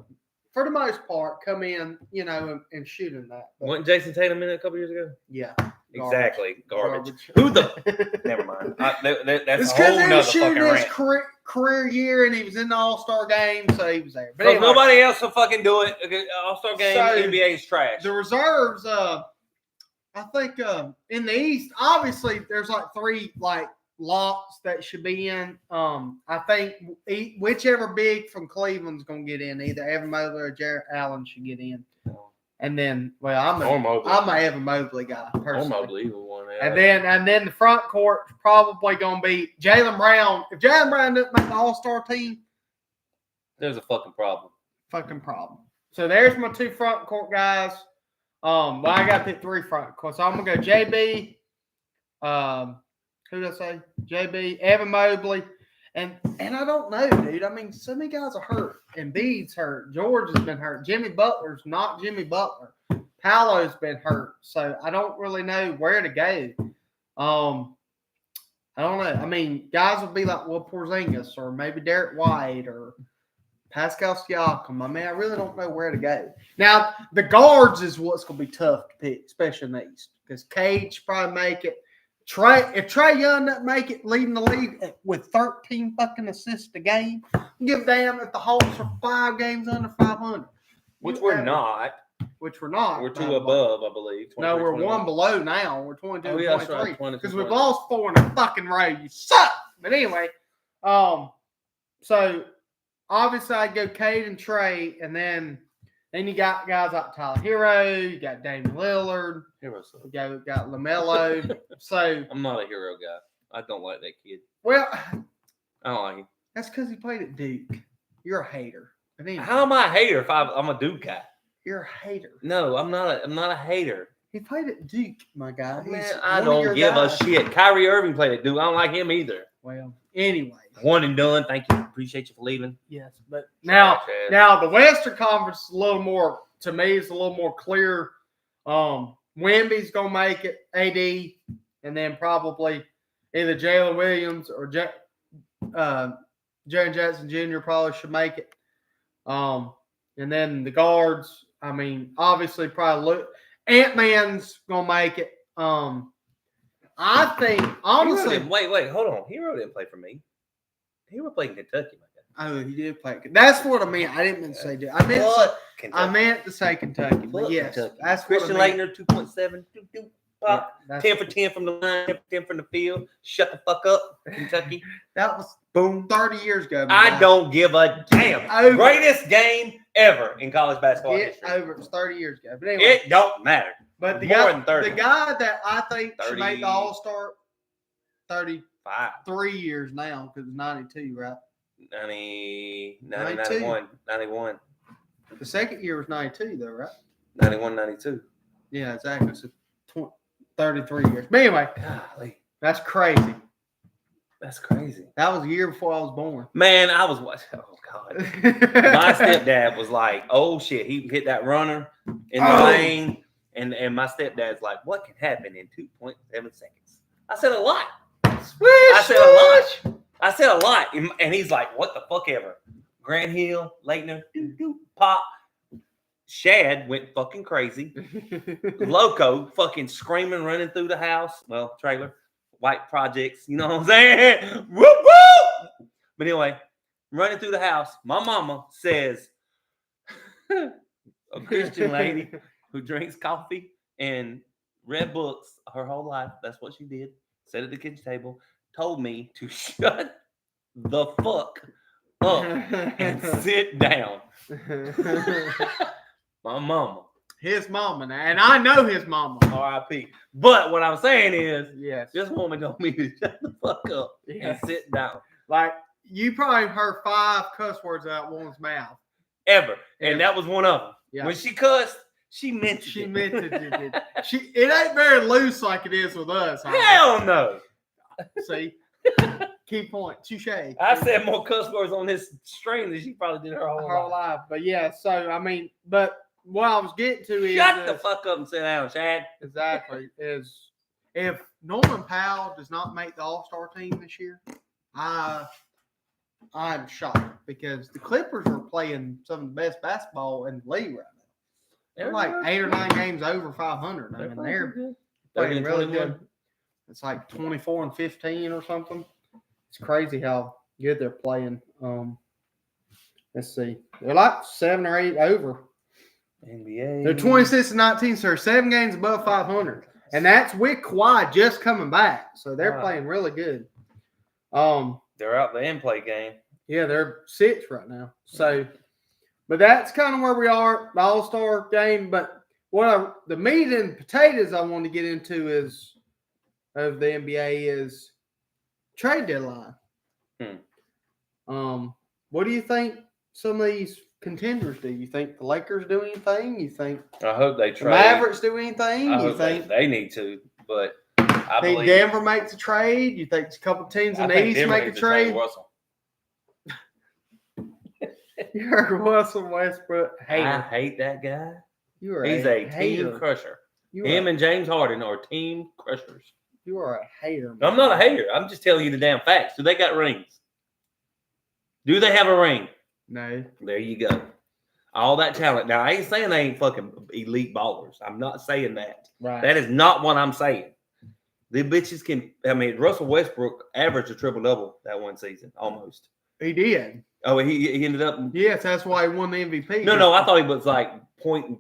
For the most part, come in, and shoot in that. But, wasn't Jason Tatum in it a couple years ago? Yeah. Exactly. Garbage. Who the? Never mind. That's it's a whole nother fucking rant. Career year, and he was in the All-Star game, so he was there. But anyway, nobody else will fucking do it. All-Star game, NBA is trash. The reserves, I think, in the East, obviously, there's like 3 locks that should be in. I think whichever big from Cleveland's going to get in, either Evan Mobley or Jarrett Allen should get in. And then, I'm an Evan Mobley guy personally. Or Mobley, who won that. And then the front court's probably going to be Jaylen Brown. If Jaylen Brown doesn't make the All-Star team, there's a fucking problem. So there's my 2 front court guys. Well, I got the 3 front courts. So I'm gonna go JB. Who did I say? JB, Evan Mobley, and I don't know, dude. I mean, so many guys are hurt. Embiid's hurt. George has been hurt. Jimmy Butler's not Jimmy Butler. Paolo's been hurt. So I don't really know where to go. I don't know. I mean, guys will be like Porzingis or maybe Derek White or Pascal Siakam. I mean, I really don't know where to go. Now, the guards is what's going to be tough to pick, especially in the East, because Cade should probably make it. If Trae Young doesn't make it, leading the league with 13 fucking assists a game, give a damn if the Hawks are 5 games under 500. Which we're not. We're 2 above, I believe. No, we're 1 below now. We're 22 and 23. Right, because we've lost 4 in a fucking row. You suck. But anyway, so obviously I go Cade and Trae, and then you got guys like Tyler Hero, you got Damian Lillard, you got LaMelo. So I'm not a Hero guy. I don't like that kid. Well, I don't like him. That's because he played at Duke. You're a hater. But anyway, How am I a hater if I'm a Duke guy? you're a hater. No, I'm not. I'm not a hater. He played at Duke, my guy. Man, He's I one of don't your give guys. a shit. Kyrie Irving played at Duke. I don't like him either. Well, anyway. One and done. Thank you. Appreciate you for leaving. Yes, but now the Western Conference is a little more, to me, it's a little more clear. Wemby's gonna make it, AD, and then probably either Jalen Williams or Jaren Jackson Jr. probably should make it. And then the guards, I mean, obviously probably Ant-Man's gonna make it. I think honestly. Wait, hold on. Hero didn't play for me. Hero played in Kentucky, my guy. Oh, he did play. That's what I meant. I didn't mean to say that. I meant to say Kentucky. But yes, Kentucky. that's Christian what I meant. Laettner, 2.7. Pop. Yeah, 10 for 10 from the line, 10 for 10 from the field. Shut the fuck up, Kentucky. That was boom 30 years ago. I don't give a damn. Over. Greatest game ever in college basketball Get history. over. It was 30 years ago. But anyway, It don't matter. but the More guy, than 30. the guy that I think should 30. make the All-Star, 33 5. years now because it's 92, right? 90, 92. 91. The second year was 92, though, right? 91, 92. Yeah, exactly. So 33 years. But anyway, Golly, that's crazy. that's crazy. That was a year before I was born. Man, I was watching. Oh, God. My stepdad was like, oh, shit. He hit that runner in the lane. And my stepdad's like, what can happen in 2.7 seconds? I said a lot. I said a lot. And he's like, what the fuck ever. Grant Hill, Laettner, pop. Shad went fucking crazy. Loco fucking screaming, running through the house. Well, trailer, white projects, you know what I'm saying? Whoop, whoop! But anyway, running through the house, my mama says, a Christian lady who drinks coffee and read books her whole life, that's what she did, sat at the kitchen table, told me to shut the fuck up and sit down. My mama. His mama now. And I know his mama. R.I.P. But what I'm saying is, yes, this woman told me to shut the fuck up and sit down. Like, you probably heard 5 cuss words out woman's mouth. Ever. And that was one of them. Yeah. When she cussed, she meant it. She meant it. It ain't very loose like it is with us. Hell no. See? Key point. Touche. I said more cuss words on this stream than she probably did her whole life. But yeah, so, I mean, but what I was getting to is... Shut the fuck up and sit down, Chad. Exactly. Is if Norman Powell does not make the All-Star team this year, I'm shocked because the Clippers are playing some of the best basketball in the league right now. They're like 8 or 9 games over 500. I mean, they're playing really good. It's like 24-15 or something. It's crazy how good they're playing. Let's see. They're like 7 or 8 over. NBA. They're 26-19, so they're 7 games above 500. And that's with Kawhi just coming back. So they're playing really good. They're out the in-play game. Yeah, they're 6 right now. So, but that's kind of where we are, the All-Star game. But the meat and potatoes I want to get into is of the NBA is trade deadline. What do you think some of these contenders do? You think the Lakers do anything? You think I hope they trade. The Mavericks do anything? I You hope think they need to, but I think believe Denver makes a trade? You think a couple teams in the East make a trade? You're Russell Westbrook hater. I hate that guy. He's a hater. team crusher. Him and James Harden are team crushers. You are a hater. I'm not a hater. I'm just telling you the damn facts. Do they got rings? Do they have a ring? No. There you go. All that talent. Now, I ain't saying they ain't fucking elite ballers. I'm not saying that. Right. That is not what I'm saying. The bitches can. I mean, Russell Westbrook averaged a triple-double that one season, almost. He did. Oh, he ended up. Yes, that's why he won the MVP. No, I thought he was like .3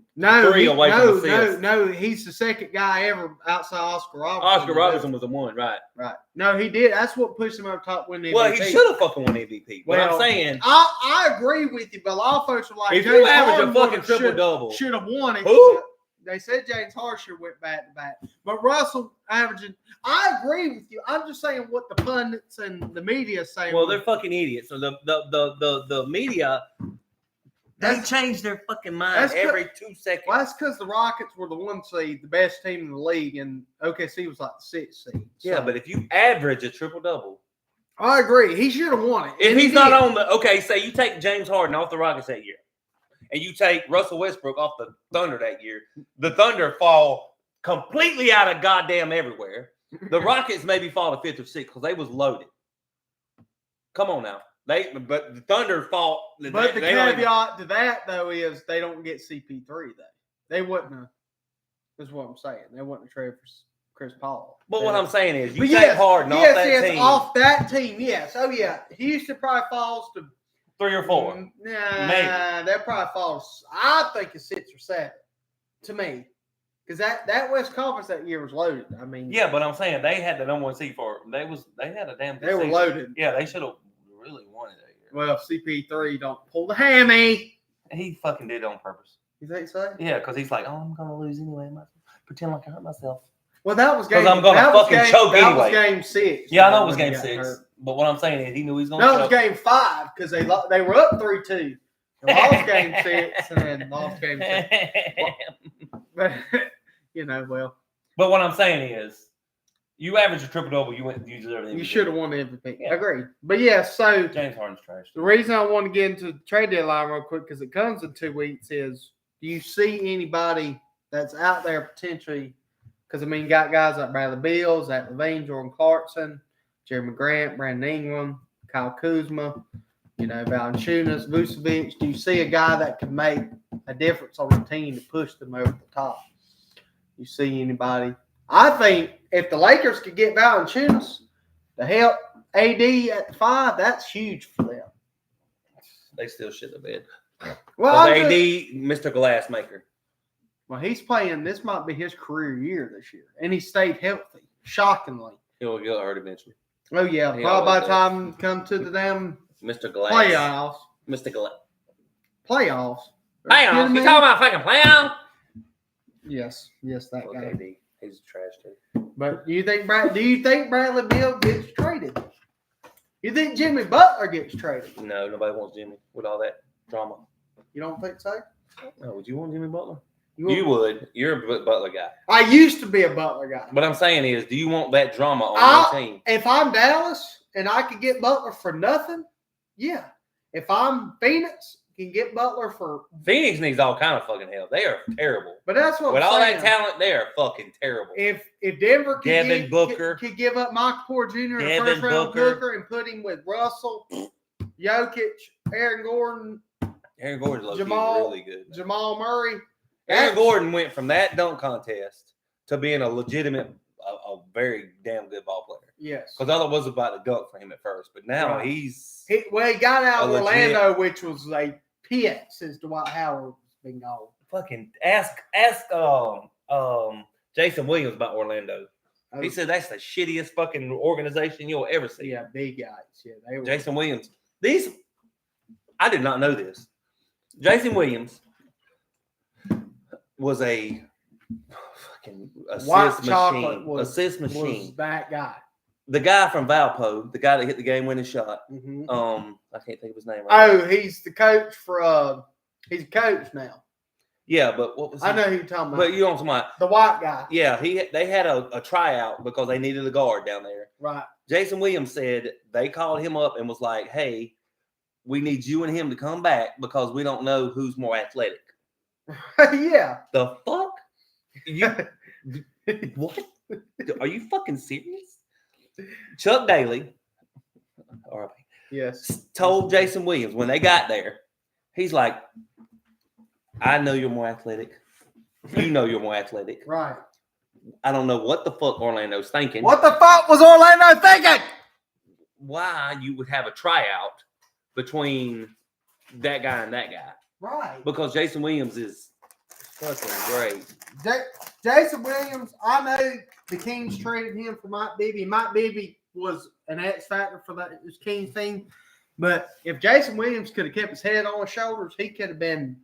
away from assist. No, he's the second guy ever outside Oscar Robertson. Oscar Robertson was the one, right? Right. No, he did. That's what pushed him up top winning the MVP. Well, he should have fucking won MVP. What I'm saying. I agree with you, but a lot of folks are like, if you average a fucking triple-double. should have won it. Who? They said James Harsher went back to back, but Russell averaging. I agree with you. I'm just saying what the pundits and the media say. Well, they're fucking idiots. So the media. They change their fucking mind every 2 seconds. Well, that's because the Rockets were the 1 seed, the best team in the league, and OKC was like the 6th seed. So. Yeah, but if you average a triple-double. I agree. He should have won it. If he's not on the – okay, say you take James Harden off the Rockets that year, and you take Russell Westbrook off the Thunder that year, the Thunder fall completely out of goddamn everywhere. The Rockets maybe fall to 5th or 6th because they was loaded. Come on now. But the Thunder fought. But the caveat to that, though, is they don't get CP3, though. They wouldn't have. That's what I'm saying. They wouldn't have traded for Chris Paul. But what I'm saying is, you take Harden off that team. Off that team, yes. Oh, yeah. Houston probably falls to 3 or 4. Nah, maybe. That probably falls. I think it's 6 or 7 to me. Because that West Conference that year was loaded. I mean. Yeah, but I'm saying they had the number 1 seed for it. They had a damn good They were season. loaded. Yeah, they should have really wanted that year. Well, if CP3 don't pull the hammy. He fucking did it on purpose. You think so? Yeah, because he's like, I'm going to lose anyway. Pretend like I hurt myself. Well, that was game. Because I'm going to fucking choke anyway. That was game 6. Yeah, I know it was game 6. But what I'm saying is he knew he was going to choke. That was game 5 because they were up 3-2. They lost game 6 and then lost game 7. But, well. But what I'm saying is, you average a triple-double, you deserve it. You should have won the MVP. Yeah. Agreed. But yeah, so James Harden's trash. The reason I want to get into the trade deadline real quick, because it comes in 2 weeks, is do you see anybody that's out there potentially? Because, you got guys like Bradley Beal, Zach LaVine, Jordan Clarkson, Jeremy Grant, Brandon Ingram, Kyle Kuzma, Valanciunas, Vucevic. Do you see a guy that can make a difference on the team to push them over the top? You see anybody? I think if the Lakers could get Valanciunas to help AD at the 5, that's huge for them. They still shit the bed. Well, AD, Mr. Glassmaker. Well, he's playing. This might be his career year this year, and he stayed healthy. Shockingly, He'll get hurt eventually. Oh yeah, probably by the time come to the damn Mr. Glass playoffs. Mr. Glass Playoffs. Playoffs. You talking about fucking playoffs? Yes, that guy. AD. He's trash too. But do you think Bradley Beal gets traded? You think Jimmy Butler gets traded? No, nobody wants Jimmy with all that drama. You don't think so? No, would you want Jimmy Butler? You would. You're a Butler guy. I used to be a Butler guy. What I'm saying is, do you want that drama on your team? If I'm Dallas and I could get Butler for nothing, yeah. If I'm Phoenix, can get Butler for. Phoenix needs all kind of fucking help. They are terrible. But that's what with I'm all saying. that talent, they are fucking terrible. If Denver could give up Michael Porter Jr. in Devin first round Booker. Booker and put him with Russell, Jokic, Aaron Gordon, Gordon's really good. Jamal Murray. Aaron Gordon went from that dunk contest to being a legitimate, a very damn good ball player. Yes. Because all it was about the dunk for him at first. But now he got out of Orlando, which was a pit since Dwight Howard's been gone. Fucking ask Jason Williams about Orlando. He said that's the shittiest fucking organization you'll ever see. Yeah, big guys. Yeah, they were. Jason Williams. I did not know this. Jason Williams was a fucking assist machine. Was that guy. The guy from Valpo, the guy that hit the game-winning shot. Mm-hmm. I can't think of his name. Right now. He's the coach for. He's a coach now. Yeah, but what was? I know who you're talking about. But you know what I'm talking about? The white guy. Yeah, they had a tryout because they needed a guard down there. Right. Jason Williams said they called him up and was like, "Hey, we need you and him to come back because we don't know who's more athletic." Yeah. The fuck? What? Are you fucking serious? Chuck Daly, yes, told Jason Williams when they got there, he's like, I know you're more athletic. You know you're more athletic. Right. I don't know what the fuck Orlando's thinking. What the fuck was Orlando thinking? Why you would have a tryout between that guy and that guy. Right. Because Jason Williams is fucking great. Jason Williams, I know the Kings traded him for Mike Bibby. Mike Bibby was an X factor for that Kings team. But if Jason Williams could have kept his head on his shoulders, he could have been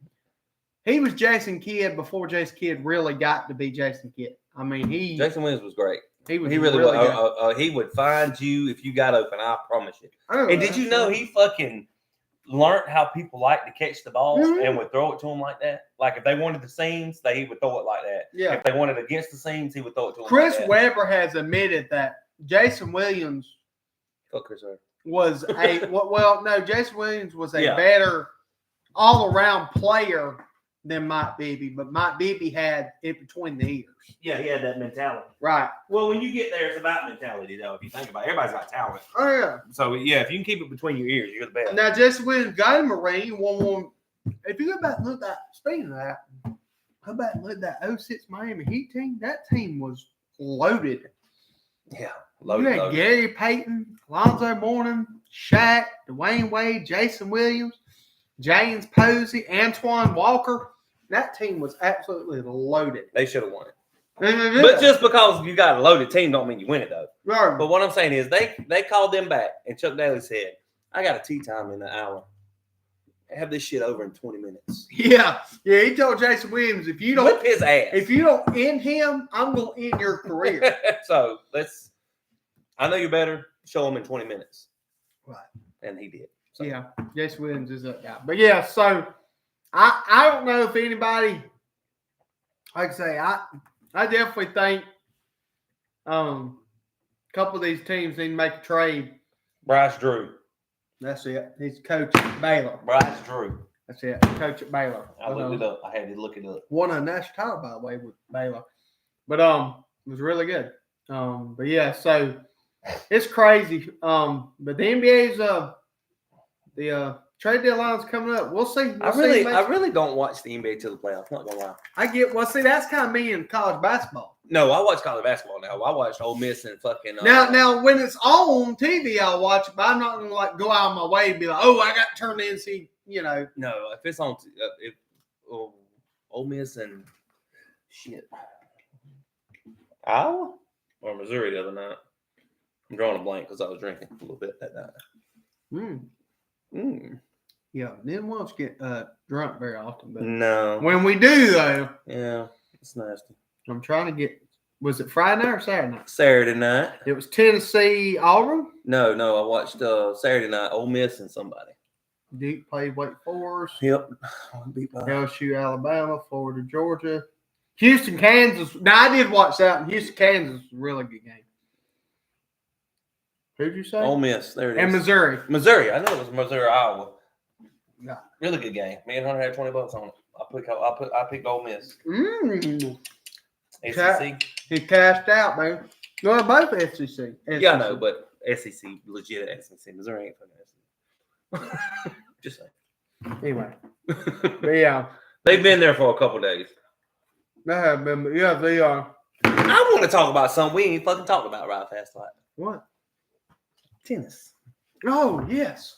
he was Jason Kidd before Jason Kidd really got to be Jason Kidd. I mean, Jason Williams was great. He really was. He would find you if you got open. I promise you. And did you know he fucking learned how people like to catch the ball and would throw it to them like that? Like if they wanted the seams, he would throw it like that. Yeah. If they wanted against the seams, he would throw it to them. Chris like that. Webber has admitted that Jason Williams was Jason Williams was a better all-around player than Mike Bibby, but Mike Bibby had it between the ears. Yeah, he had that mentality. Right. Well, when you get there, it's about mentality, though. If you think about it, everybody's got talent. Oh yeah. So yeah, if you can keep it between your ears, you're the best. Now Jason Williams got him a ring. If you go back and look at that, speaking of that, go back and look at that 06 Miami Heat team. That team was loaded. Yeah, loaded. You had Gary Payton, Alonzo Mourning, Shaq, Dwayne Wade, Jason Williams, James Posey, Antoine Walker. That team was absolutely loaded. They should have won it. But just because you got a loaded team don't mean you win it, though. Right. But what I'm saying is they called them back, and Chuck Daly said, I got a tea time in an hour. Have this shit over in 20 minutes. Yeah. He told Jason Williams, if you don't whip his ass. If you don't end him, I'm going to end your career. So I know you're better. Show him in 20 minutes. Right. And he did. So. Yeah. Jason Williams is that guy. But yeah, so I don't know if anybody, like I say, I definitely think a couple of these teams need to make a trade. Bryce Drew. That's it. He's coach at Baylor. Bryce Drew. That's it. Coach at Baylor. I looked it up. I had to look it up. Won a national title, by the way, with Baylor. But it was really good. But yeah, so it's crazy. But the NBA's the trade deadline's coming up. We'll see. I really don't watch the NBA till the playoffs. Not gonna lie. See, that's kind of me in college basketball. No, I watch college basketball now. I watch Ole Miss and fucking. Now, when it's on TV, I'll watch it, but I'm not gonna go out of my way and be like, "Oh, I got to turn in and see." No, if it's on, Ole Miss and shit, Iowa or Missouri the other night. I'm drawing a blank because I was drinking a little bit that night. Yeah, didn't want to get drunk very often, but no, when we do though, yeah, it's nasty. I'm trying to get. Was it Friday night or Saturday night? Saturday night. It was Tennessee Auburn. No, I watched Saturday night Ole Miss and somebody. Duke played Wake Forest. Yep. LSU Alabama, Florida Georgia, Houston Kansas. Now I did watch that one. Houston Kansas was a really good game. Who'd you say? Ole Miss. There it is. And Missouri. Missouri. I know it was Missouri Iowa. Yeah. Really good game. Me and Hunter had $20 on it. I picked Ole Miss. SEC. He cashed out, man. No, both SEC. Yeah, I know, but SEC, legit SEC. Missouri ain't fucking SEC. Just saying. Anyway. But yeah. They've been there for a couple days. They have been, but yeah, they are. I want to talk about something we ain't fucking talked about right fast like. What? Tennis. Oh, yes.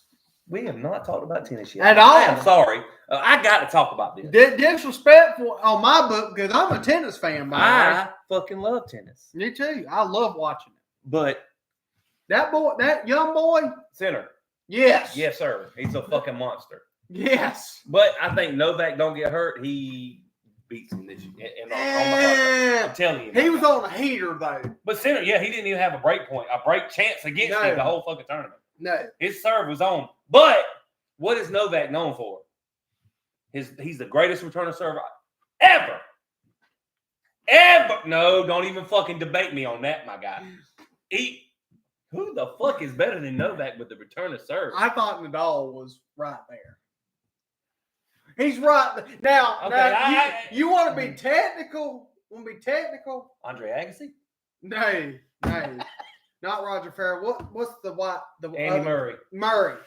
We have not talked about tennis yet. At all. I'm sorry. I got to talk about this. Disrespectful on my book because I'm a tennis fan, by the way. I fucking love tennis. Me too. I love watching it. But that young boy. Sinner. Yes. Yes, sir. He's a fucking monster. Yes. But I think Novak don't get hurt. He beats him this year. I'm telling you. He was on a heater, though. But Sinner, yeah, he didn't even have a break chance against him the whole fucking tournament. No. His serve was on. But what is Novak known for? He's the greatest returner server ever. Ever. No, don't even fucking debate me on that, my guy. Who the fuck is better than Novak with the returner serve? I thought Nadal was right there. He's right now. Okay, now you want to be technical? Want to be technical? Andre Agassi? No, not Roger Federer. What's the white? Andy Murray. Murray.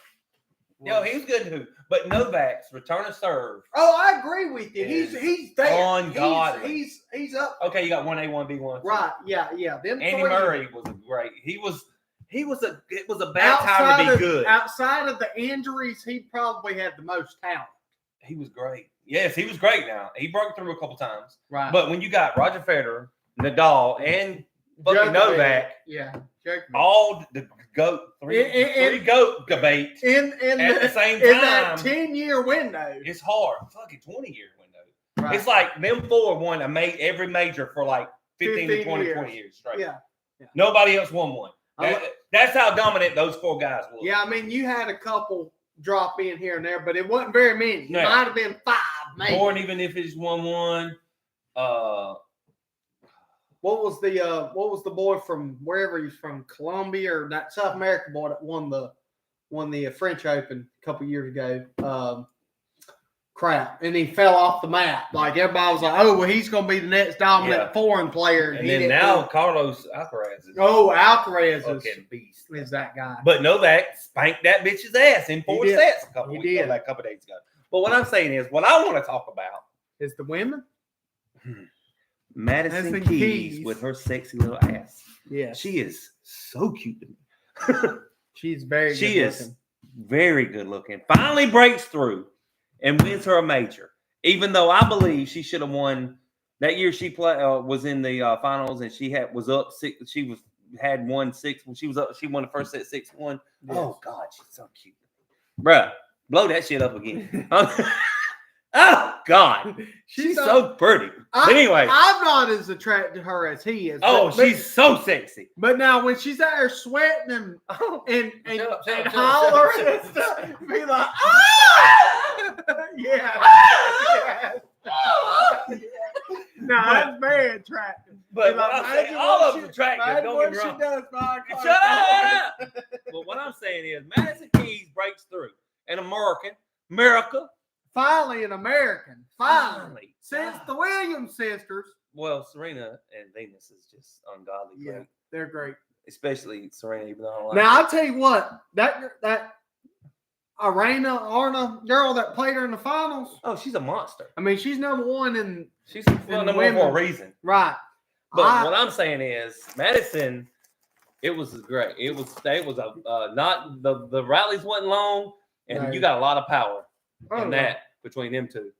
Yo, he was good too. But Novak's returner serve. Oh, I agree with you. He's there. Ungodly. He's up. Okay, you got 1A, 1B, 1C. Right. Yeah. Andy Murray was great. It was a bad time to be good. Outside of the injuries, he probably had the most talent. He was great. Yes, he was great now. He broke through a couple times. Right. But when you got Roger Federer, Nadal, and fucking Novak, all the GOAT, three GOAT debate in at the same time. In that 10-year window. It's hard. Fucking 20-year window. Right. It's like them four won every major for like 15 to 20 years straight. Yeah. Nobody else won one. That's how dominant those four guys were. Yeah, I mean, you had a couple drop in here and there, but it wasn't very many. It might have been 5, maybe. Or even if it's 1-1. What was the boy from wherever he's from, Colombia or that South American boy that won the French Open a couple years ago? Crap, and he fell off the map. Like everybody was like, "Oh, well, he's going to be the next dominant foreign player." And then now Carlos Alcaraz is Alcaraz fucking beast. Is that guy? But Novak spanked that bitch's ass in 4 sets a couple days ago. But what I'm saying is, what I want to talk about is the women. Madison Keys with her sexy little ass. Yeah, she is so cute to me. She's very. She is very good looking. Finally breaks through and wins her a major. Even though I believe she should have won that year. She was in the finals and she was up 6. She had won 6 when she was up. She won the first set 6-1. Yes. Oh God, she's so cute, bruh. Blow that shit up again. Oh God, she's so pretty. Anyway, I'm not as attracted to her as he is. She's so sexy. But now when she's out there sweating and hollering and stuff, be like, yeah. No, that's very attractive. But all of them attractive. Don't get me wrong. Shut up. But what I'm saying is, Madison Keys breaks through. An America. Finally, an American. Finally. Since the Williams sisters. Well, Serena and Venus is just ungodly great. They're great. Especially Serena, even though I don't like Now, I'll tell you what. That Arna girl that played her in the finals. Oh, she's a monster. I mean, she's number 1 in. She's number 1 for a reason. Right. But what I'm saying is, Madison, it was great. It was not the rallies wasn't long, and you got a lot of power. That between them two,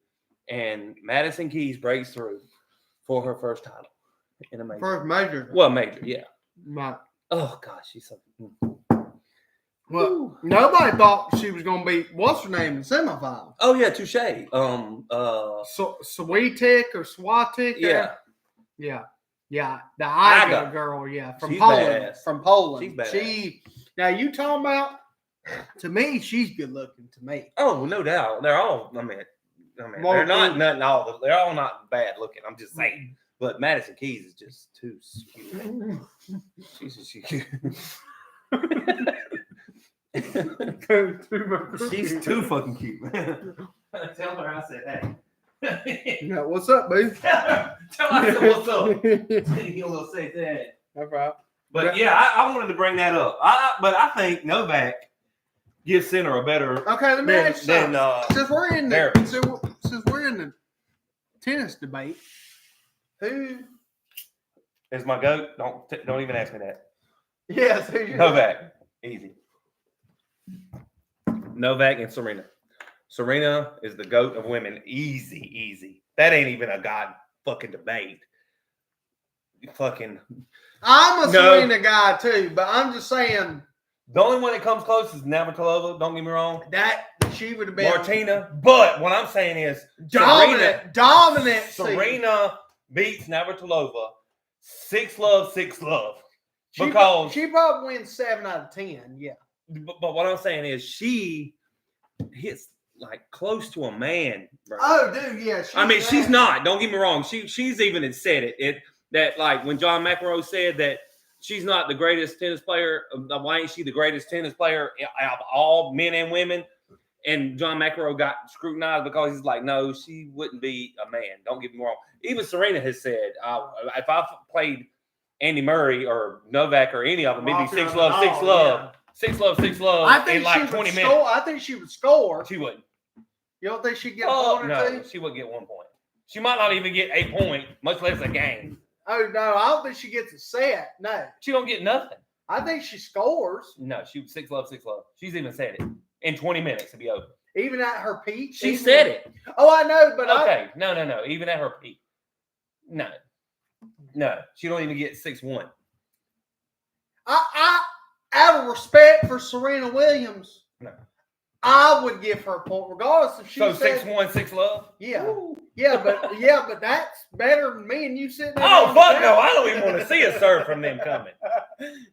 and Madison Keys breaks through for her first title in a major. First major. Well, major, yeah. Right. Oh gosh, she's so. Well, nobody thought she was going to be what's her name in semifinal. Oh yeah, Touche. Swiatek or Swatik. Yeah. Yeah. The Iga girl. Yeah, from Poland. Badass. From Poland. She's badass. Now you talking about? To me, she's good looking. To me. Oh, no doubt. They're all. I mean, they're not nothing. All they're all not bad looking. I'm just saying. But Madison Keys is just too cute. She's just cute. She's too fucking cute, man. Tell her I said hey. Yeah, what's up, baby? Tell her I said what's up. You will say that. That's right. But yeah, I wanted to bring that up. But I think Novak gives Sinner a better. Okay, let me ask you something. Since we're in the tennis debate, who is my GOAT? Don't even ask me that. Yes, who's your Novak. Easy. Novak and Serena. Serena is the GOAT of women. Easy. That ain't even a god fucking debate. I'm a Serena guy too, but I'm just saying. The only one that comes close is Navratilova. Don't get me wrong. That she would have been Martina. But what I'm saying is dominant. Serena beats Navratilova 6-love. Because she probably wins 7 out of 10. Yeah. But what I'm saying is she hits like close to a man, bro. Oh, dude, yeah. She's not. Don't get me wrong. She's even said it. That like when John McEnroe said that she's not the greatest tennis player. Why ain't she the greatest tennis player out of all men and women? And John McEnroe got scrutinized because he's like, no, she wouldn't be a man. Don't get me wrong. Even Serena has said, if I played Andy Murray or Novak or any of them, it'd be 6-love. Yeah. 6-love in like 20 minutes. I think she would score. She wouldn't. You don't think she'd get a point or 2? She wouldn't get 1 point. She might not even get a point, much less a game. Oh, no, I don't think she gets a set. No. She don't get nothing. I think she scores. No, she 6-love. She's even said it. In 20 minutes to be over. Even at her peak? She said it. Oh, I know, but okay. No. Even at her peak. No. She don't even get 6-1. I out of respect for Serena Williams, no. I would give her a point regardless if she said 6-1, 6-love? Yeah. Ooh. Yeah, but that's better than me and you sitting there. Oh fuck no! I don't even want to see a serve from them coming.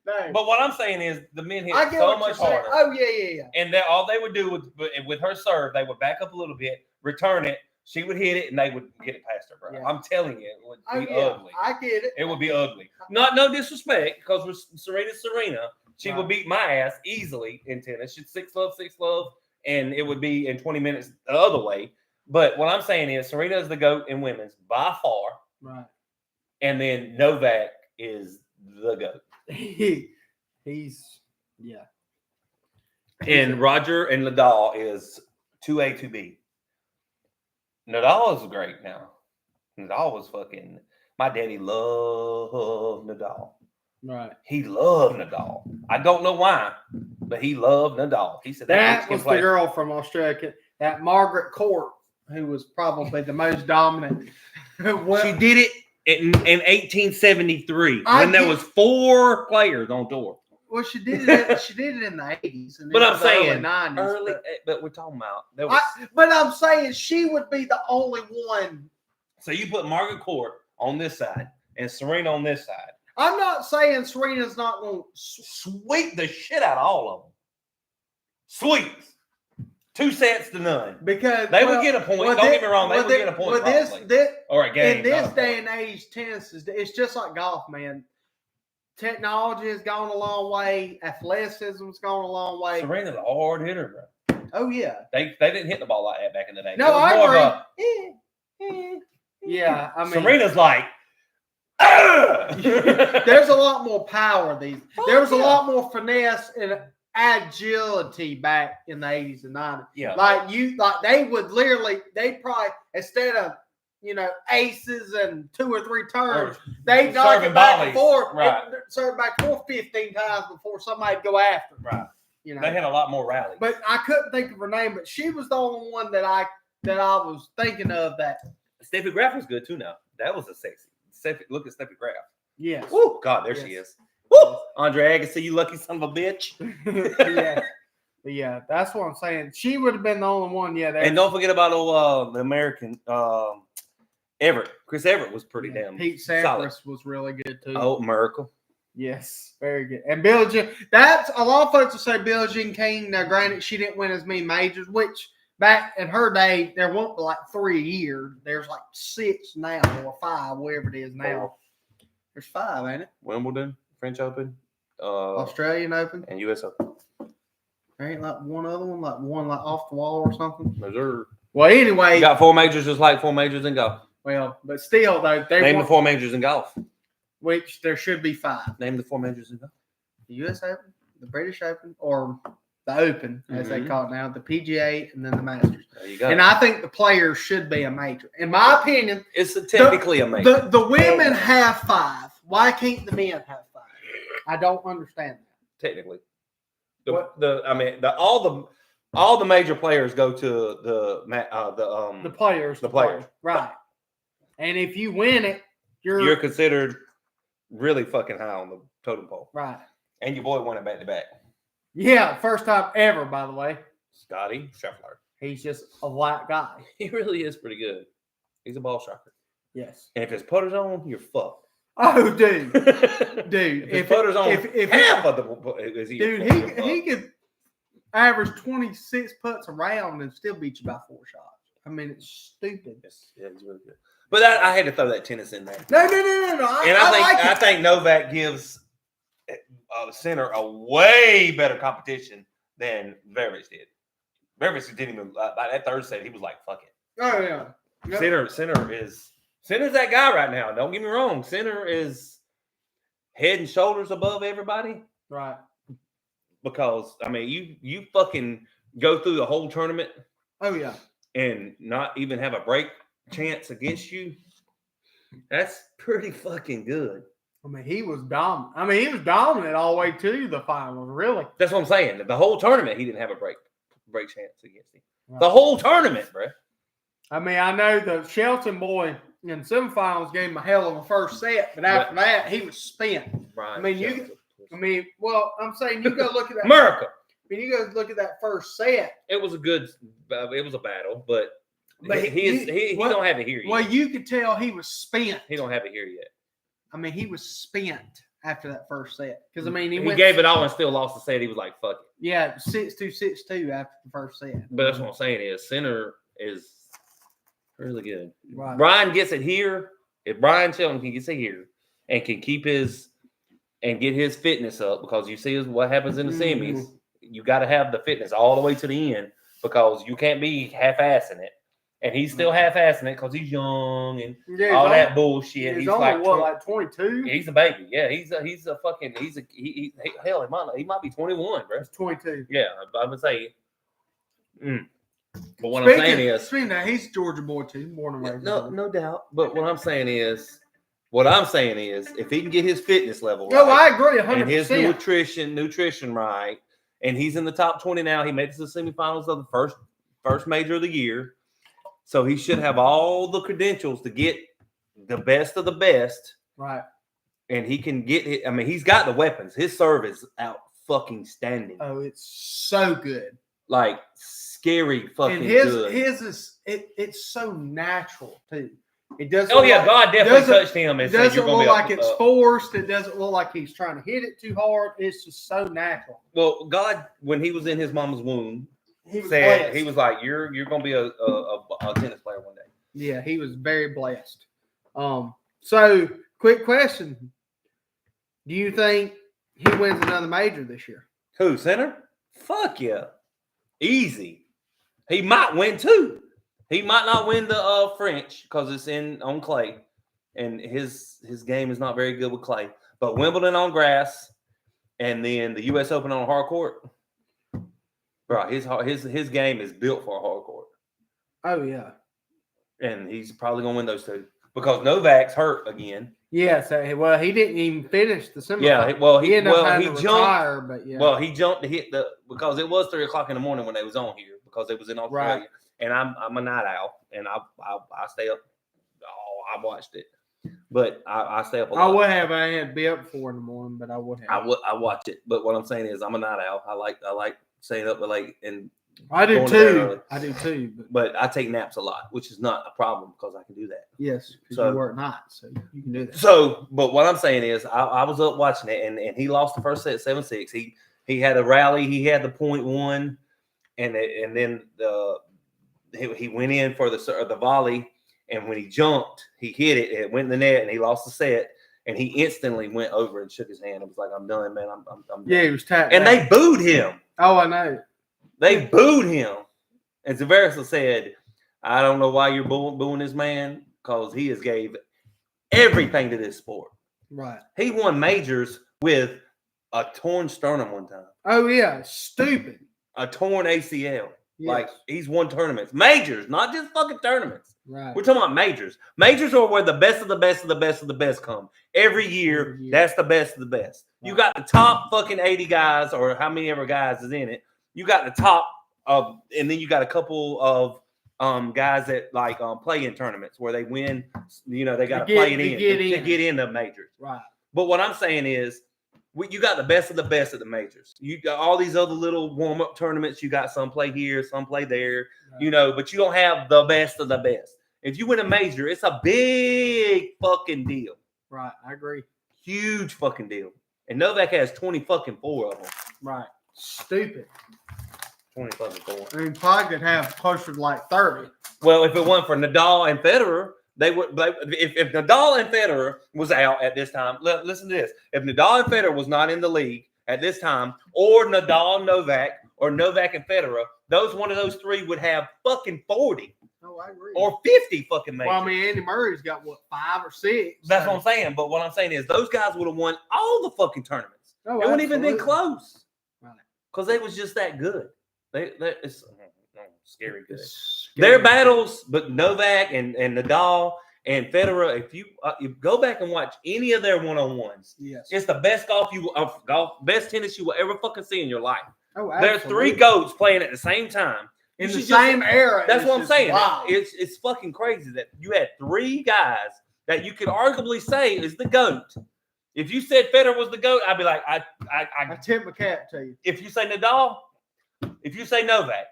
No. But what I'm saying is the men hit I get so what much you're saying. harder. Oh yeah. And that all they would do with her serve, they would back up a little bit, return it. She would hit it, and they would get it past her, bro. Yeah. I'm telling you, it would be ugly. I get it. It would be ugly. No disrespect, because with Serena, she would beat my ass easily in tennis. She's 6-love, and it would be in 20 minutes the other way. But what I'm saying is Serena is the GOAT in women's by far. Right. And then Novak is the GOAT. He's yeah. And Roger and Nadal is 2A, 2B. Nadal is great now. Nadal was fucking. My daddy loved Nadal. Right. He loved Nadal. I don't know why, but he loved Nadal. He said that was the girl from Australia, that Margaret Court, who was probably the most dominant. She did it in 1873 when there was 4 players on tour. Well, she did it. She did it in the 80s, and but I'm saying early 90s. But we're talking about but I'm saying she would be the only one. So you put Margaret Court on this side and Serena on this side. I'm not saying Serena's not going to sweep the shit out of all of them. Sweeps. 2 sets to none. Because they would get a point. Don't get me wrong. They would get a point. All right, in this day and age, tennis it's just like golf, man. Technology has gone a long way. Athleticism's gone a long way. Serena's a hard hitter, bro. Oh yeah. They didn't hit the ball like that back in the day. No, I agree. Yeah, I mean Serena's like. There's a lot more power. There was a lot more finesse and agility back in the 80s and 90s. Yeah. Like they would literally, they probably instead of aces and 2 or 3 turns, they knock it back and forth, right? Serve back and forth 15 times before somebody'd go after them. Right. They had a lot more rallies. But I couldn't think of her name. But she was the only one that I was thinking of. That Steffi Graf was good too. Now that was a sexy. Look at Steffi Graf. Yes. Oh God, there she is. Woo! Andre Agassi, you lucky son of a bitch. Yeah, that's what I'm saying. She would have been the only one. Yeah. And don't forget about the American Everett. Chris Everett was pretty damn Pete Sampras was really good too. Oh, Miracle. Yes, very good. And Billie Jean, that's a lot of folks will say Billie Jean King. Now, granted, she didn't win as many majors, which back in her day, there weren't like 3 a year. There's like 6 now or 5, whatever it is now. There's 5, ain't it? Wimbledon, French Open, Australian Open, and U.S. Open. There ain't like one other one, like one like off the wall or something. Missouri. Well, anyway, you got 4 majors, just like 4 majors in golf. Well, but still, though, name the 4 majors in golf. Which there should be 5. Name the 4 majors in golf. The U.S. Open, the British Open, or the Open, as they call it now, the PGA, and then the Masters. There you go. And I think the players should be a major. In my opinion, it's technically a major. The women have 5. Why can't the men have 5? I don't understand that. Technically, all the major players go to the players. Right. And if you win it, you're considered really fucking high on the totem pole. Right. And your boy won it back to back. Yeah, first time ever, by the way. Scotty Scheffler. He's just a white guy. He really is pretty good. He's a ball striker. Yes. And if his putter's on, you're fucked. Oh, dude. Dude. If his putter's on, if half of the is he. Dude, he could average 26 putts around and still beat you by 4 shots. I mean, it's stupid. Yeah, he's really good. But I had to throw that tennis in there. No. I think Novak gives Sinner a way better competition than Vervich did. Vervich didn't even by that third set. He was like, "Fuck it." Oh yeah. Yep. Sinner's that guy right now. Don't get me wrong. Sinner is head and shoulders above everybody. Right. Because I mean, you fucking go through the whole tournament. Oh yeah. And not even have a break chance against you. That's pretty fucking good. I mean, he was dominant. He was dominant all the way to the finals, really. That's what I'm saying. The whole tournament, he didn't have a break chance against him. Right. The whole tournament, bro. I mean, I know the Shelton boy in semifinals gave him a hell of a first set, but after that, he was spent. Right. I'm saying you go look at that. America. You go look at that first set. It was a battle, but But he don't have it here yet. Well, you could tell he was spent. He don't have it here yet. I mean, he was spent after that first set because he gave it all and still lost the set. He was like, "Fuck it." Yeah, 6-2, 6-2 after the first set. But that's what I'm saying is center is really good. Right. Brian gets it here. If Brian Shelton can get it here and can keep get his fitness up, because you see what happens in the semis, you got to have the fitness all the way to the end because you can't be half-assing it. And he's still half-assing it because he's young and all that bullshit. He's only like 22? He's a baby. Yeah, he might be 21, bro. He's 22. Yeah, I would say. But what I'm saying is, he's a Georgia boy too, born and raised. No doubt. But what I'm saying is, if he can get his fitness level right, I agree 100%. And his nutrition right, and he's in the top 20 now. He made it to the semifinals of the first major of the year. So he should have all the credentials to get the best of the best. Right. And he can get it. I mean, he's got the weapons. His serve is out fucking standing. Oh, it's so good. Like scary fucking and good. His is it's so natural too. It doesn't. Oh yeah, God definitely touched him. It doesn't look like it's forced. It doesn't look like he's trying to hit it too hard. It's just so natural. Well, God, when he was in his mama's womb, he was like, "You're gonna be a tennis player one day." Yeah, he was very blessed. So quick question: do you think he wins another major this year? Who, center? Fuck yeah, easy. He might win two. He might not win the French because it's on clay, and his game is not very good with clay. But Wimbledon on grass, and then the U.S. Open on a hard court. Right, his game is built for a hard court. Oh yeah, and he's probably gonna win those two because Novak's hurt again. Yeah, so he didn't even finish the semifinal. Yeah, he jumped. But yeah, he jumped to hit because it was 3:00 in the morning when they was on here because it was in Australia. Right. And I'm a night owl, and I stay up. Oh, I watched it, but I stay up a lot. I would have. I had to be up 4 in the morning, but I would have. I watch it, but what I'm saying is I'm a night owl. I like staying up late and. I do too. But I take naps a lot, which is not a problem because I can do that. Yes, because you work nights, so you can do that. So, but what I'm saying is, I was up watching it, and he lost the first set 7-6. He had a rally. He had the .1, and then he went in for the volley, and when he jumped, he hit it, and it went in the net, and he lost the set. And he instantly went over and shook his hand. It was like, I'm done, man. I'm done. Yeah, he was tapped. And they booed him. Oh, I know. They booed him. And Zverev said, I don't know why you're booing this man, because he has gave everything to this sport. Right. He won majors with a torn sternum one time. Oh, yeah. Stupid. A torn ACL. Yes. Like, he's won tournaments. Majors, not just fucking tournaments. Right. We're talking about majors. Majors are where the best of the best of the best of the best come. Every year, that's the best of the best. Right. You got the top fucking 80 guys, or how many ever guys is in it. You got the top of, and then you got a couple of guys that like play in tournaments where they win. You know, they got to play it to get in the majors. Right. But what I'm saying is, you got the best of the best at the majors. You got all these other little warm up tournaments. You got some play here, some play there. Right. You know, but you don't have the best of the best. If you win a major, it's a big fucking deal. Right. I agree. Huge fucking deal. And Novak has 24 of them. Right. Stupid. 24. I mean, probably could have closer to like 30. Well, if it wasn't for Nadal and Federer, they would. If Nadal and Federer was out at this time, listen to this. If Nadal and Federer was not in the league at this time, or Nadal, Novak, or Novak and Federer, one of those three would have fucking 40. Oh, I agree. Or 50 fucking majors. Well, I mean, Andy Murray's got, 5 or 6? That's what I'm saying. But what I'm saying is those guys would have won all the fucking tournaments. Oh, it wouldn't even been close. Right. Because they was just that good. It's scary good. Their battles, but Novak and Nadal and Federer, if you go back and watch any of their one-on-ones, yes, it's the best best tennis you will ever fucking see in your life. Oh, there's 3 GOATs playing at the same time. In the same era. That's what I'm saying. Wow. It's fucking crazy that you had 3 guys that you could arguably say is the GOAT. If you said Federer was the GOAT, I'd be like, I tip my cap to you. If you say Nadal, if you say Novak,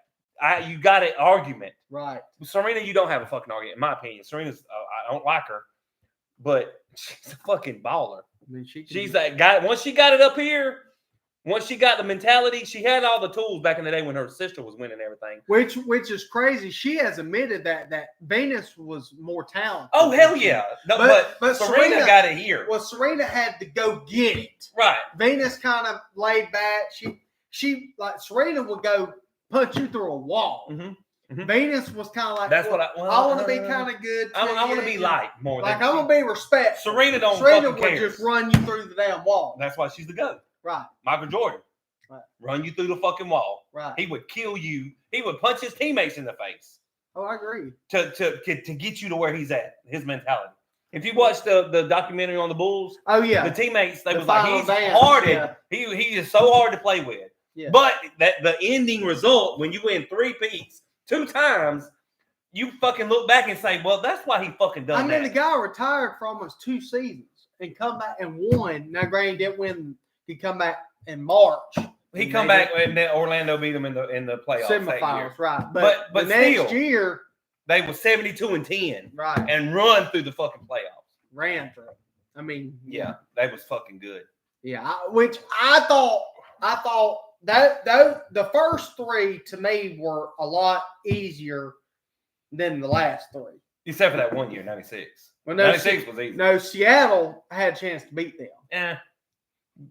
you got an argument. Right. Serena, you don't have a fucking argument, in my opinion. Serena's, I don't like her, but she's a fucking baller. I mean, She's that guy. Once she got it up here, once she got the mentality, she had all the tools back in the day when her sister was winning everything. Which is crazy. She has admitted that Venus was more talented. Oh hell yeah! No, but Serena got it here. Well, Serena had to go get it. Right. Venus kind of laid back. She like Serena would go punch you through a wall. Mm-hmm. Venus was kind of like, that's what I want to be kind of good. I want to be light more. Like I'm gonna be respectful. Serena would just run you through the damn wall. That's why she's the GOAT. Right. Michael Jordan. Right. Run you through the fucking wall. Right. He would kill you. He would punch his teammates in the face. Oh, I agree. To get you to where he's at, his mentality. If you watch the documentary on the Bulls, oh yeah, the teammates, they the was like, he's dance, hard. Yeah. He is so hard to play with. Yeah. But that the ending result, when you win 3 peats 2 times, you fucking look back and say, well, that's why he fucking done that. I mean, the guy retired for almost 2 seasons and come back and won. Now, granted, didn't win. He come back in March. He come back and then Orlando beat him in the playoffs. Semifinals, right? But the next year they were 72-10, right, and run through the fucking playoffs. Ran through. I mean, yeah, they was fucking good. Yeah, which I thought that the first 3 to me were a lot easier than the last 3, except for that one year, 96. Well, 96 was easy. No, Seattle had a chance to beat them.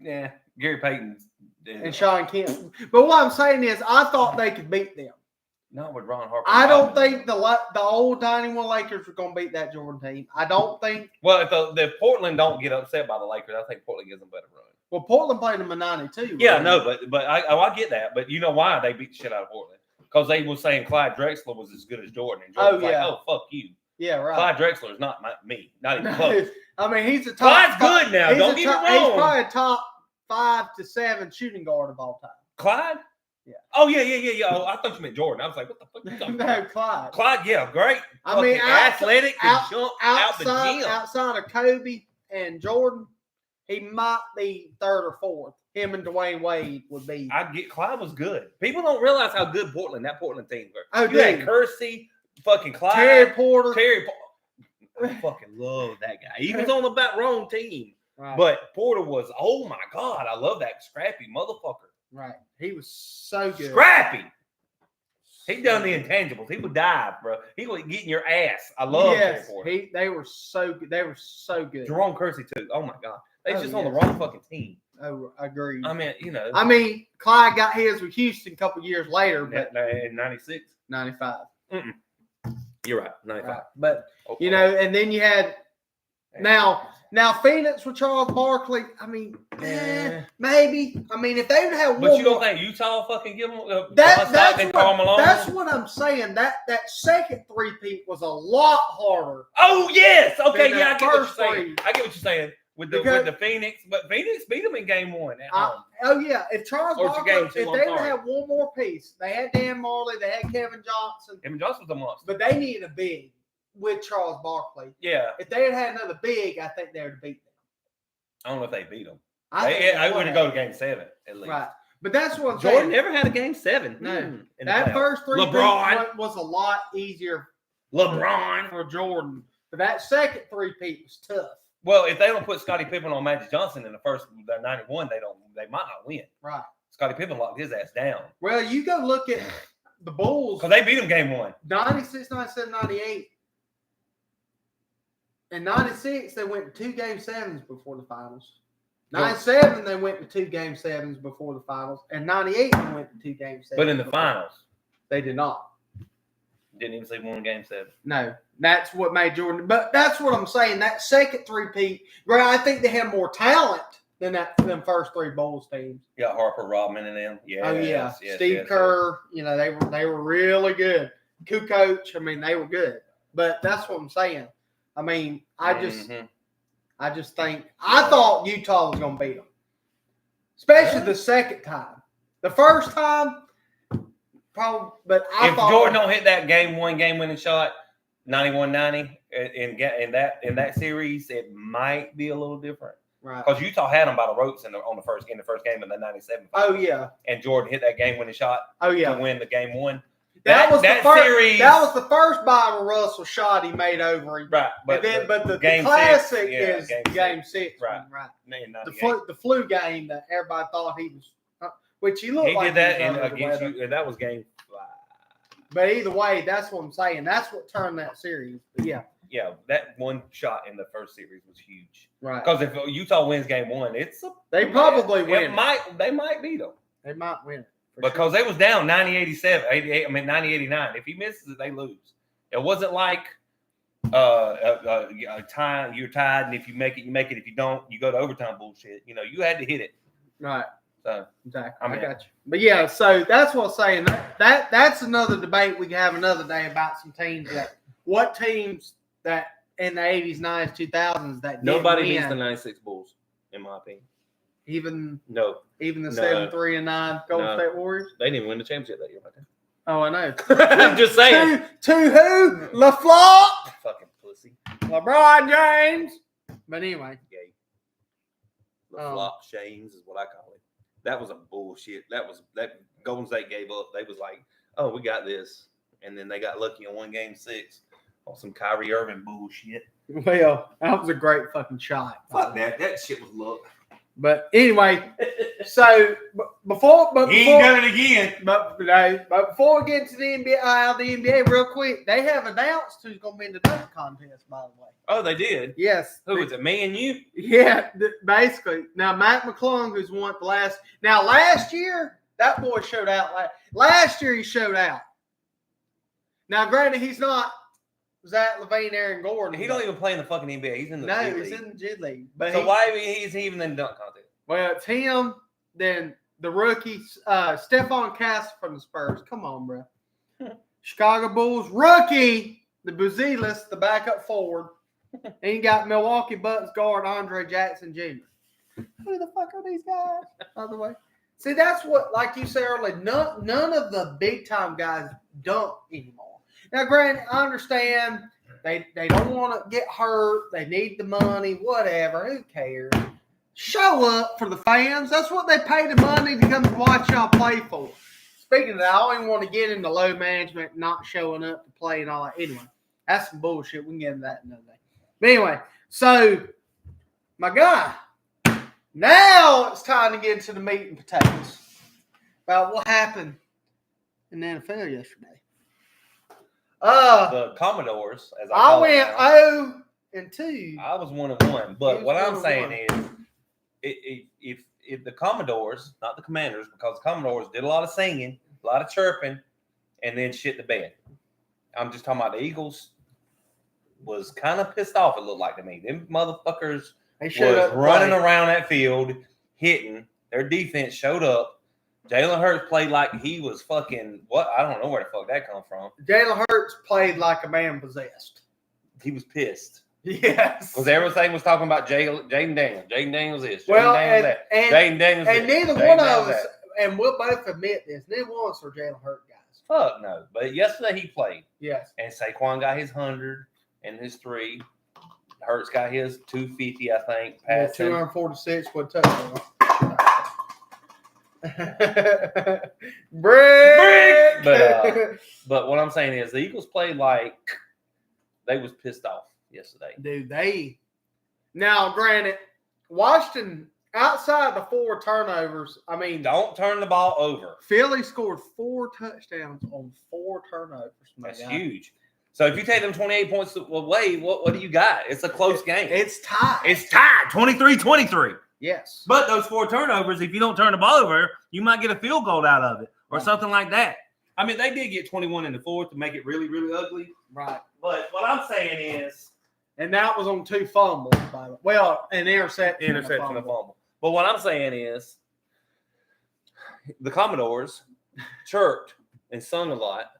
Yeah, Gary Payton and Sean Kemp. But what I'm saying is, I thought they could beat them. Not with Ron Harper. I don't think the old 91 Lakers were going to beat that Jordan team. I don't think. Well, if Portland don't get upset by the Lakers, I think Portland gives them a better run. Well, Portland played them in 92. Yeah, no, but I get that. But you know why they beat the shit out of Portland? Because they were saying Clyde Drexler was as good as Jordan. And Jordan was like, oh, fuck you. Yeah, right. Clyde Drexler is not me. Not even close. I mean, he's a top. Clyde's good now. Don't get me wrong. He's probably a top 5 to 7 shooting guard of all time. Clyde? Yeah. Oh, yeah. Oh, I thought you meant Jordan. I was like, what the fuck are you talking about? No, Clyde. Clyde, yeah, great. I mean, athletic and jump out the gym. Outside of Kobe and Jordan, he might be 3rd or 4th. Him and Dwayne Wade would be. Clyde was good. People don't realize how good that Portland team were. Oh, you had Kersey, fucking Clyde, Terry Porter. I fucking love that guy. He was on the wrong team. Right. But Porter was, oh my God, I love that scrappy motherfucker. Right. He was so good. Scrappy. He done the intangibles. He would dive, bro. He would get in your ass. I love Terry Porter. They were so good. They were so good. Jerome Kersey, too. Oh my God. They just on the wrong fucking team. Oh, I agree. I mean, you know. Clyde got his with Houston a couple years later, but in 96? 95. You're right, 95. Right. But, you know, and then you had now Phoenix with Charles Barkley, I mean, maybe. I mean, if they would have one. But you don't think Utah fucking give them that's what I'm saying. That second 3-peat was a lot harder. Oh, yes. Okay, yeah, I get what you're saying. 3. I get what you're saying. With the Phoenix, but Phoenix beat them in game 1 at home. Oh yeah, if Charles Barkley, if they would have had one more piece, they had Dan Marley, they had Kevin Johnson. Kevin Johnson was a monster, but they needed a big with Charles Barkley. Yeah, if they had another big, I think they would have beat them. I don't know if they beat them. I would go to game 7 at least. Right, but that's what I'm Jordan saying. never had a game 7. No, that first 3 LeBron was a lot easier. LeBron for Jordan, but that second 3-peat was tough. Well, if they don't put Scottie Pippen on Magic Johnson in the first 91, they might not win. Right. Scottie Pippen locked his ass down. Well, you go look at the Bulls. Because they beat him game 1. 96, 97, 98. In 96, they went to 2 game 7s before the finals. 97, they went to 2 game 7s before the finals. And 98, they went to 2 game 7s. But in the finals, they did not. Didn't even see 1 game 7. No, that's what made Jordan. But that's what I'm saying. That second 3-peat, I think they had more talent than them first 3 Bulls teams. Yeah, Harper, Rodman, and them. Yeah. Oh yeah, Steve Kerr. You know they were really good. Kukoc. I mean they were good. But that's what I'm saying. I mean I just think I thought Utah was going to beat them, especially the second time. The first time. Probably, but if Jordan don't hit that game 1 game winning shot, 91-90 in that series, it might be a little different. Right. Because Utah had them by the ropes in the first game in the 97. Oh yeah. And Jordan hit that game winning shot. Oh yeah. To win the game 1. That was that the first series. That was the first Byron Russell shot he made over him. Right, but the game classic 6, yeah, is game six. Right. Right. Man, The flu game that everybody thought he was, which he looked he like did that he was in under the against weather. you, and that was game 5. But either way, that's what I'm saying. That's what turned that series. But yeah. Yeah, that one shot in the first series was huge. Right. Because if Utah wins game 1, they probably win. They might beat them. They might win it. Because they was down 90-87, 88, 90-89. If he misses it, they lose. It wasn't like a tie, you're tied, and if you make it, you make it. If you don't, you go to overtime bullshit. You had to hit it. Right. So exactly. I got you. But yeah, so that's what I'm saying. That's another debate we can have another day about some teams what teams that in the 80s, 90s, 2000s that nobody beats the 96 Bulls, in my opinion. Even the 7-3-9 Golden State Warriors. They didn't even win the championship that year, right there. Oh, I know. I'm just saying. To who? LaFleur. Fucking pussy. LeBron James. But anyway. Gay. LaFleur James is what I call it. That was a bullshit. That Golden State gave up. They was like, oh, we got this. And then they got lucky on one game 6 on some Kyrie Irving bullshit. Well, that was a great fucking shot. Fuck that. That shit was luck. But anyway, so before he ain't done it again. But before we get into the NBA real quick, they have announced who's going to be in the dunk contest. By the way, oh, they did. Yes. Who was it? Me and you? Yeah, basically. Now Mac McClung, who's won the last. Now last year, that boy showed out. Last year he showed out. Now, granted, he's not Zach LaVine, Aaron Gordon. He don't even play in the fucking NBA. He's in the G League. He's in the G League. But so why is he even in the dunk contest? Well, it's him, then the rookie, Stephon Castle from the Spurs. Come on, bro. Chicago Bulls rookie, the Buzelis, the backup forward. And you got Milwaukee Bucks guard Andre Jackson Jr. Who the fuck are these guys, by the way? See, that's what, like you said earlier, none of the big-time guys dunk anymore. Now, granted, I understand they don't want to get hurt. They need the money, whatever. Who cares? Show up for the fans. That's what they pay the money to come watch y'all play for. Speaking of that, I don't even want to get into low management, not showing up to play and all that. Anyway, that's some bullshit. We can get into that another day. But anyway, so, my guy, now it's time to get into the meat and potatoes about what happened in the NFL yesterday. The Commodores, as I went 0-2. I was 1-1, but what I'm saying is, if the Commodores, not the Commanders, because the Commodores did a lot of singing, a lot of chirping, and then shit the bed. I'm just talking about the Eagles was kind of pissed off. It looked like to me. Them motherfuckers was running around that field, hitting. Their defense showed up. Jalen Hurts played like he was fucking what? I don't know where the fuck that come from. Jalen Hurts played like a man possessed. He was pissed. Yes. Because everything was talking about Jaden Daniels. Jaden Daniels this. Well, Jaden Daniels that. Jaden Daniels and neither one of us, and we'll both admit this, neither one of us are Jalen Hurts guys. Fuck no. But yesterday he played. Yes. And Saquon got his 100 and his 3. Hurts got his 250, I think. Yeah, 246 with touchdown. Brick. But what I'm saying is the Eagles played like they was pissed off yesterday. Dude, now granted, Washington outside the 4 turnovers. I mean, don't turn the ball over. Philly scored 4 touchdowns on 4 turnovers. That's huge. So if you take them 28 points away, what do you got? It's a close game. It's tied. It's tied, 23-23. Yes. But those 4 turnovers, if you don't turn the ball over, you might get a field goal out of it or something like that. I mean, they did get 21 in the 4th to make it really, really ugly. Right. But what I'm saying is... And that was on 2 fumbles, by the way. Well, an interception and a fumble. But what I'm saying is the Commodores chirped and sung a lot.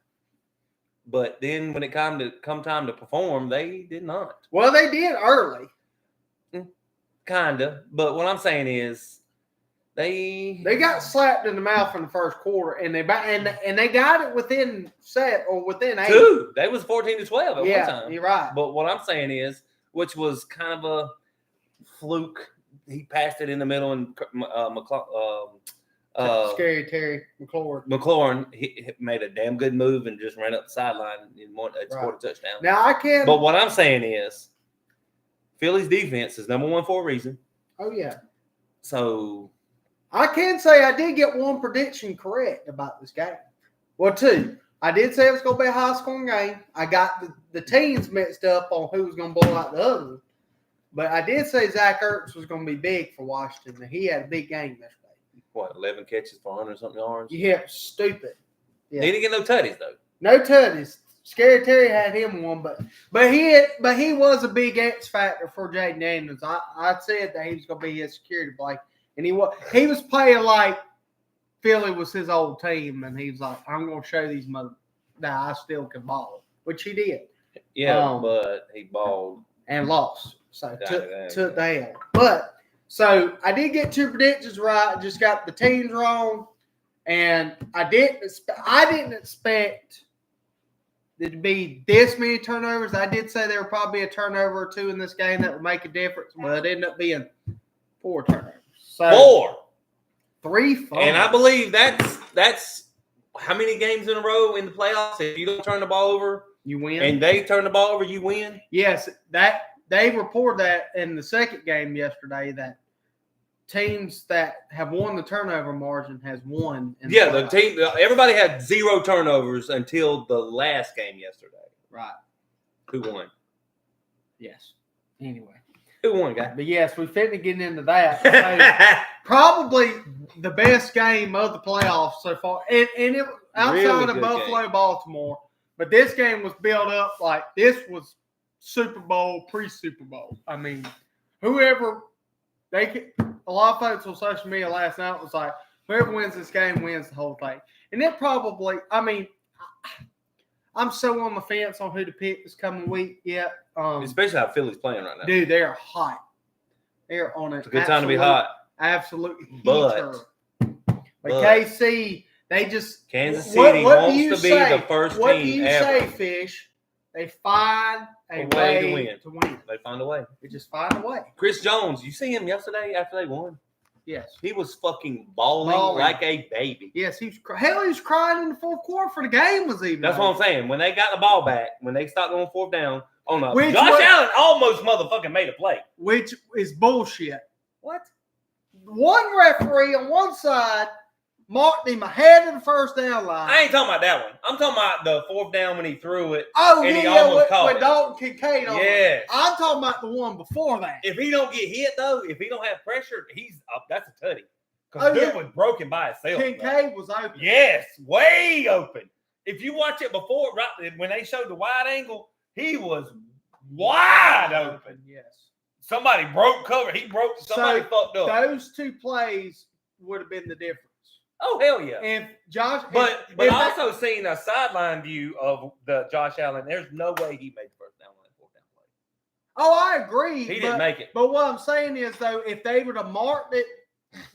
But then when it come time to perform, they did not. Well, they did early. Kinda. But what I'm saying is they got slapped in the mouth in the first quarter, and they got it within 8. 2. They was 14-12 at one time. Yeah, you're right. But what I'm saying is, which was kind of a fluke. He passed it in the middle, and Scary Terry McLaurin. McLaurin he made a damn good move and just ran up the sideline and scored a touchdown. Now I can't. But what I'm saying is, Philly's defense is number one for a reason. Oh yeah. So I can say I did get one prediction correct about this game. Well, two. I did say it was going to be a high-scoring game. I got the teams mixed up on who was going to blow out the other one. But I did say Zach Ertz was going to be big for Washington, and he had a big game yesterday. What, 11 catches for 100-something yards? Yeah, stupid. Yeah. He didn't get no tutties, though. No tutties. Scary Terry had him one, but he was a big X factor for Jaden Daniels. I said that he was going to be his security blanket, and he was playing like Philly was his old team, and he was like, I'm going to show these that I still can ball, which he did. Yeah, but he balled. And lost. So took the L. But, so I did get two predictions right. Just got the teams wrong. And I didn't expect there to be this many turnovers. I did say there would probably be a turnover or two in this game that would make a difference. But it ended up being 4 turnovers. So 4. 3 fumbles. And I believe that's how many games in a row in the playoffs? If you don't turn the ball over, you win. And they turn the ball over, you win. Yes, that they reported that in the second game yesterday that teams that have won the turnover margin has won. The team. Everybody had 0 turnovers until the last game yesterday. Right. Who won? Yes. Anyway. Who won, guy? But yes, we fit to get into that. So, probably the best game of the playoffs so far, and it outside really of Buffalo, game. Baltimore. But this game was built up like this was Super Bowl, pre-Super Bowl. I mean, whoever a lot of folks on social media last night was like, whoever wins this game wins the whole thing. And it probably, I mean, I'm so on the fence on who to pick this coming week yet. Especially how Philly's playing right now. Dude, they're hot. They're on it. It's a good time to be hot. Absolutely. But KC, they just Kansas City wants to be the first what team do you ever. say, Fish? They find a way to win. They find a way. They just find a way. Chris Jones, you see him yesterday after they won? Yes. He was fucking balling like a baby. Yes, he was crying in the fourth quarter for the game was even. That's what I'm saying. When they got the ball back, when they stopped going 4th down, Josh Allen almost motherfucking made a play. Which is bullshit. What? One referee on one side marked him ahead of the first down line. I ain't talking about that one. I'm talking about the 4th down when he threw it. Oh, and he almost caught with it. Dalton Kincaid on Yes. it. I'm talking about the one before that. If he don't get hit, though, if he don't have pressure, he's up. That's a tutty. Because dude was broken by himself. Kincaid was open. Yes, way open. If you watch it before, right when they showed the wide angle, he was wide open. Yes. Somebody broke cover. Somebody fucked up. Those 2 plays would have been the difference. Oh, hell yeah. And Josh, But also seeing a sideline view of the Josh Allen, there's no way he made the first down line, 4th down play. Oh, I agree. He didn't make it. But what I'm saying is, though, if they would have marked it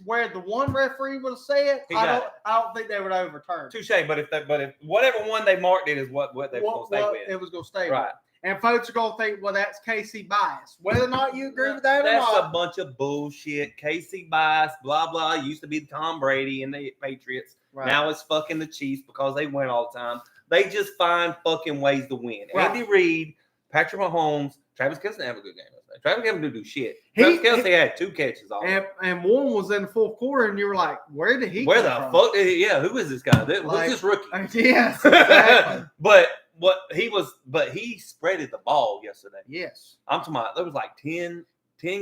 where the one referee would have said, I don't think they would overturn. Touche. But if whatever one they marked it is what they were going to stay with. It was going to stay right. with. And folks are going to think, well, that's KC bias. Whether or not you agree with that or not. That's a not. bunch of bullshit. KC bias, blah, blah. It used to be Tom Brady and the Patriots. Right. Now it's fucking the Chiefs because they win all the time. They just find fucking ways to win. Right. Andy Reid, Patrick Mahomes, Travis Kelce didn't have a good game last night. Travis Kelce didn't do shit. Travis Kelce had 2 catches all and one was in the 4th quarter, and you were like, where did he come from? Fuck? Yeah, who is this guy? Who's this rookie? Yes, exactly. But he spreaded the ball yesterday. Yes. I'm talking about there was like 10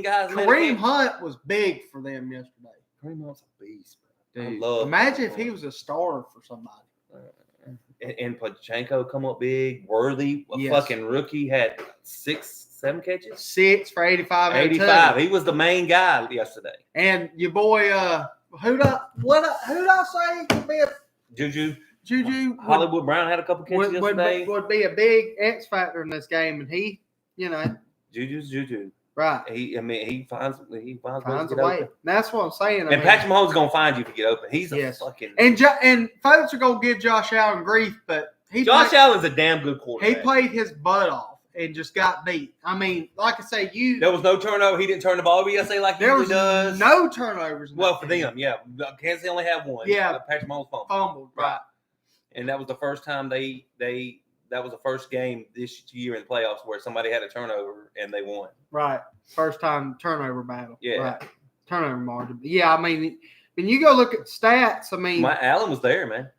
guys. Kareem Hunt was big for them yesterday. Kareem Hunt's a beast, bro. Dude, imagine if he was a starter for somebody. And Pachenko come up big. Worthy, fucking rookie, had 6, 7 catches. 6 for 85. 85. He was the main guy yesterday. And your boy, who'd I say could be a Juju. Hollywood Brown had a couple catches yesterday. Would be a big X factor in this game, and he, Juju's Juju. Right. He finds a way. Open. That's what I'm saying. And Patrick Mahomes is gonna find you if you get open. He's a fucking and folks are gonna give Josh Allen grief, but Josh Allen's a damn good quarterback. He played his butt off, and just got beat. I mean, like I say, there was no turnover. He didn't turn the ball over yesterday like he usually does. No turnovers. Well, for them, yeah. Kansas City only had one. Yeah. Patrick Mahomes fumbled, right. And that was the first time that was the first game this year in the playoffs where somebody had a turnover and they won. Right. First time turnover battle. Yeah. Right. Turnover margin. Yeah, I mean, when you go look at stats, I mean. Allen was there, man.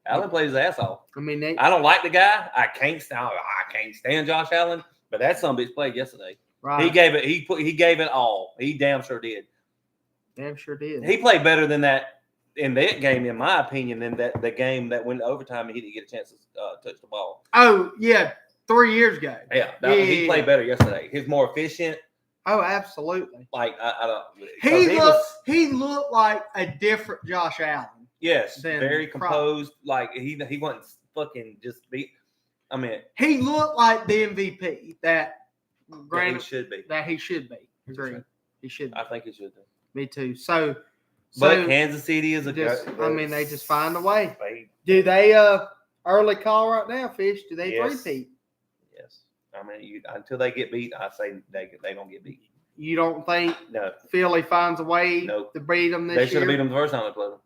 Allen played his ass off. I mean, I don't like the guy. I can't stand Josh Allen, but that son bitch played yesterday. Right. He gave it all. He damn sure did. Damn sure did. He played better than that in that game, in my opinion, than the game that went to overtime and he didn't get a chance to touch the ball. Oh, yeah. 3 years ago. Yeah. He played better yesterday. He's more efficient. Oh, absolutely. Like, I don't. He looked like a different Josh Allen. Yes. Very composed. Like, he wasn't fucking just beat. I mean. He looked like the MVP that he should be. Agreed. He should be. I think he should be. Me too. So but Kansas City is they just find a way. They, do they early call right now, Fish? Do they repeat? Yes. I mean, until they get beat, I say they don't get beat. You don't think Philly finds a way to beat them this year? They should have beat them the first time they played them.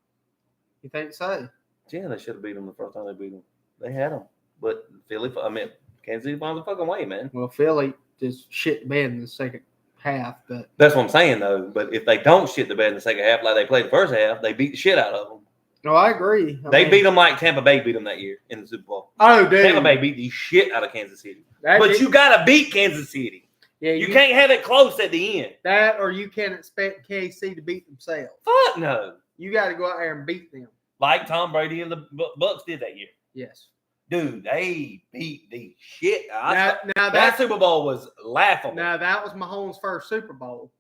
You think so? Yeah, they should have beat them the first time they beat them. They had them. But Kansas City finds a fucking way, man. Well, Philly just shit the bed in the second half. But that's what I'm saying, though. But if they don't shit the bed in the second half like they played the first half, they beat the shit out of them. No, I agree. They beat them like Tampa Bay beat them that year in the Super Bowl. Oh, dude. Tampa Bay beat the shit out of Kansas City. You got to beat Kansas City. Yeah, you can't have it close at the end. That or you can't expect KC to beat themselves. Fuck no. You got to go out there and beat them. Like Tom Brady and the Bucks did that year. Yes. Dude, they beat the shit out. Now that Super Bowl was laughable. Now, that was Mahomes' first Super Bowl.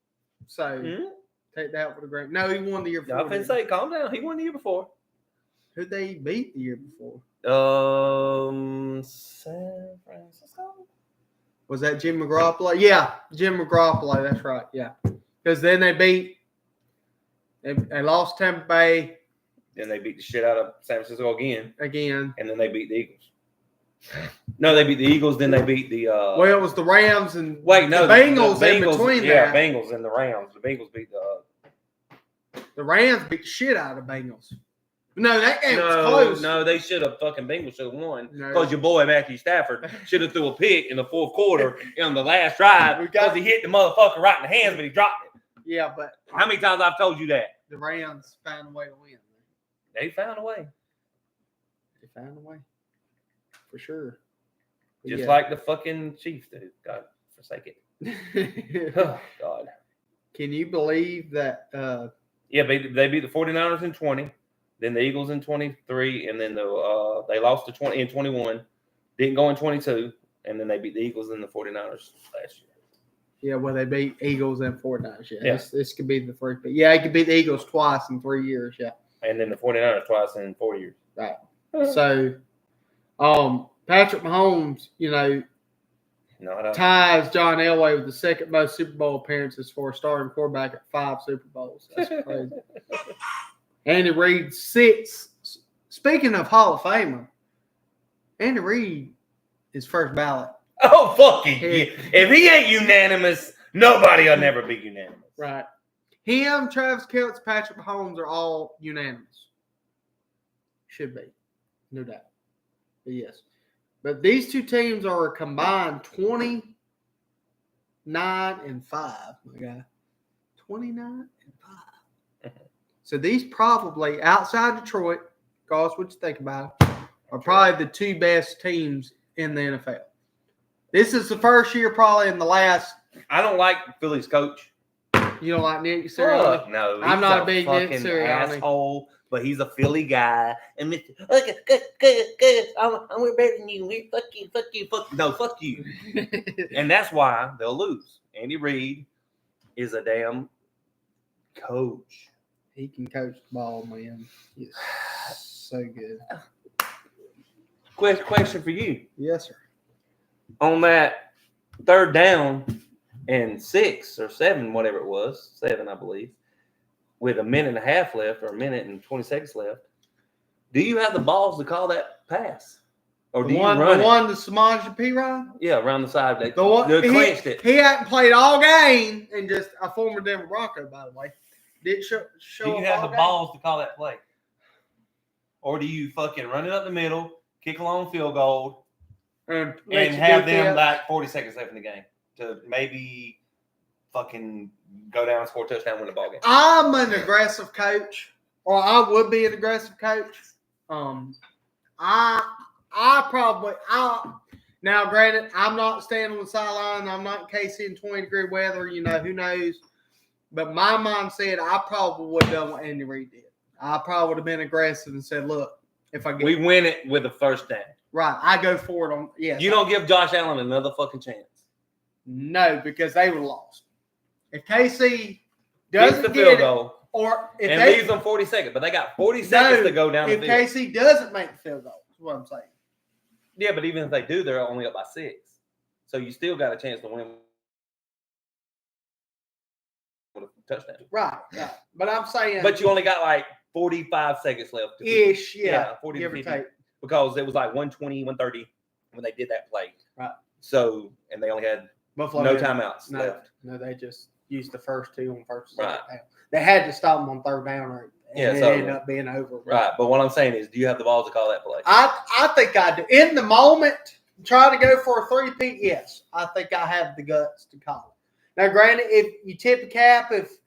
So, take that with a grain. No, he won the year before. I was say, calm down. He won the year before. Who'd they beat the year before? San Francisco? Was that Jim McGroppolo? Yeah, Jim McGroppolo. That's right. Yeah. Because then they lost Tampa Bay. Then they beat the shit out of San Francisco again. And then they beat the Eagles. No, they beat the Eagles. Then they beat the. Well, it was the Rams and the Bengals in between there. Yeah, Bengals and the Rams. The Bengals beat the Rams beat the shit out of the Bengals. No, that game was close. No, they should have Bengals should have won because your boy Matthew Stafford should have threw a pick in the fourth quarter on the last drive because he hit the motherfucker right in the hands, but he dropped it. Yeah, but how many times I've told you that? The Rams found a way to win. They found a way. They found a way. For sure. But just like the fucking Chiefs did. God forsake it. Oh, God. Can you believe that? Yeah, they beat the 49ers in 20, then the Eagles in 23, and then they lost to 20 in 21, didn't go in 22, and then they beat the Eagles and the 49ers last year. Yeah, well, they beat Eagles and 49ers. Yeah. This could be the first. But yeah, it could beat the Eagles twice in 3 years. Yeah. And then the 49ers twice in 4 years. Right. So, Patrick Mahomes, ties John Elway with the second most Super Bowl appearances for a starting quarterback at 5 Super Bowls. That's crazy. Andy Reid 6. Speaking of Hall of Famer, Andy Reid is first ballot. Oh, fucking yeah. If he ain't unanimous, nobody will never be unanimous. Right. Him, Travis Kelce, Patrick Mahomes are all unanimous. Should be. No doubt. But yes. But these two teams are a combined 29-5, my guy. 29-5. So these probably, outside Detroit, guys, what you think about it, are probably the two best teams in the NFL. This is the first year probably in the last. I don't like Philly's coach. You don't like Nick Sirianni? No, I'm not a big Nick Sirianni asshole, but he's a Philly guy. And Mr. Okay, good. I'm better than you. Fuck you. No, fuck you. And that's why they'll lose. Andy Reid is a damn coach. He can coach the ball, man. He's so good. Question for you. Yes, sir. On that third down and 6 or 7, whatever it was, 7, I believe, with a minute and a half left or a minute and 20 seconds left, do you have the balls to call that pass? Or The do you one, run the it? one, the Samaj P run? Yeah, around the side. They He clinched it. He hadn't played all game, and just a former Denver Bronco, by the way. Didn't show Do you up have all the game. balls to call that play? Or do you fucking run it up the middle, kick a long field goal, and have them like 40 seconds left in the game to maybe fucking go down and score a touchdown, win the ball game? I'm an aggressive coach, or I would be an aggressive coach. Now, granted, I'm not standing on the sideline. I'm not in KC in 20-degree weather. Who knows? But my mindset, I probably would have done what Andy Reid did. I probably would have been aggressive and said, "Look, if I get we win it with a first down." Right, I go for it on. Yes, you don't give Josh Allen another fucking chance. No, because they would have lost. If KC doesn't the get field it, goal, or if and they leaves them 40 seconds, but they got 40 seconds to go down the if field. KC doesn't make the field goal, is what I'm saying. Yeah, but even if they do, they're only up by 6. So you still got a chance to win with a touchdown. Right. But I'm saying. But you only got like 45 seconds left. Ish, yeah. 40 give to or 50. take. Because it was like 120, 130 when they did that play. Right. So, and they only had Buffalo no timeouts left. No, they just used the first 2 on first and Right. second down. They had to stop them on third down, it ended up being over. Right. But what I'm saying is, do you have the balls to call that play? I think I do. In the moment, trying to go for a 3-peat, yes. I think I have the guts to call it. Now, granted, if you tip the cap, if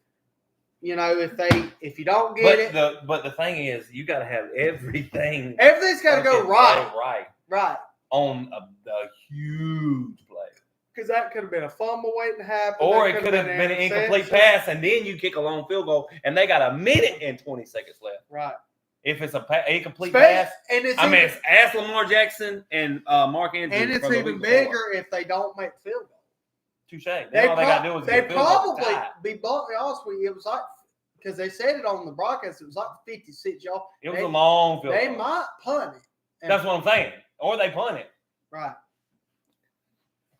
you don't get it. But the thing is, you got to have everything. Everything's got to go right. Right. On a huge play. Because that could have been a fumble waiting to happen. Or it could have been an incomplete pass, and then you kick a long field goal, and they got a minute and 20 seconds left. Right. If it's an incomplete pass, it's ask Lamar Jackson and Mark Andrews. And it's even bigger if they don't make the field goal. Touche. All they got to do is get a field goal. They probably, be bluntly honest with you, it was like, because they said it on the broadcast, it was like 56 y'all. It was a long field goal. They might punt it. That's what I'm saying. Or they punt it. Right.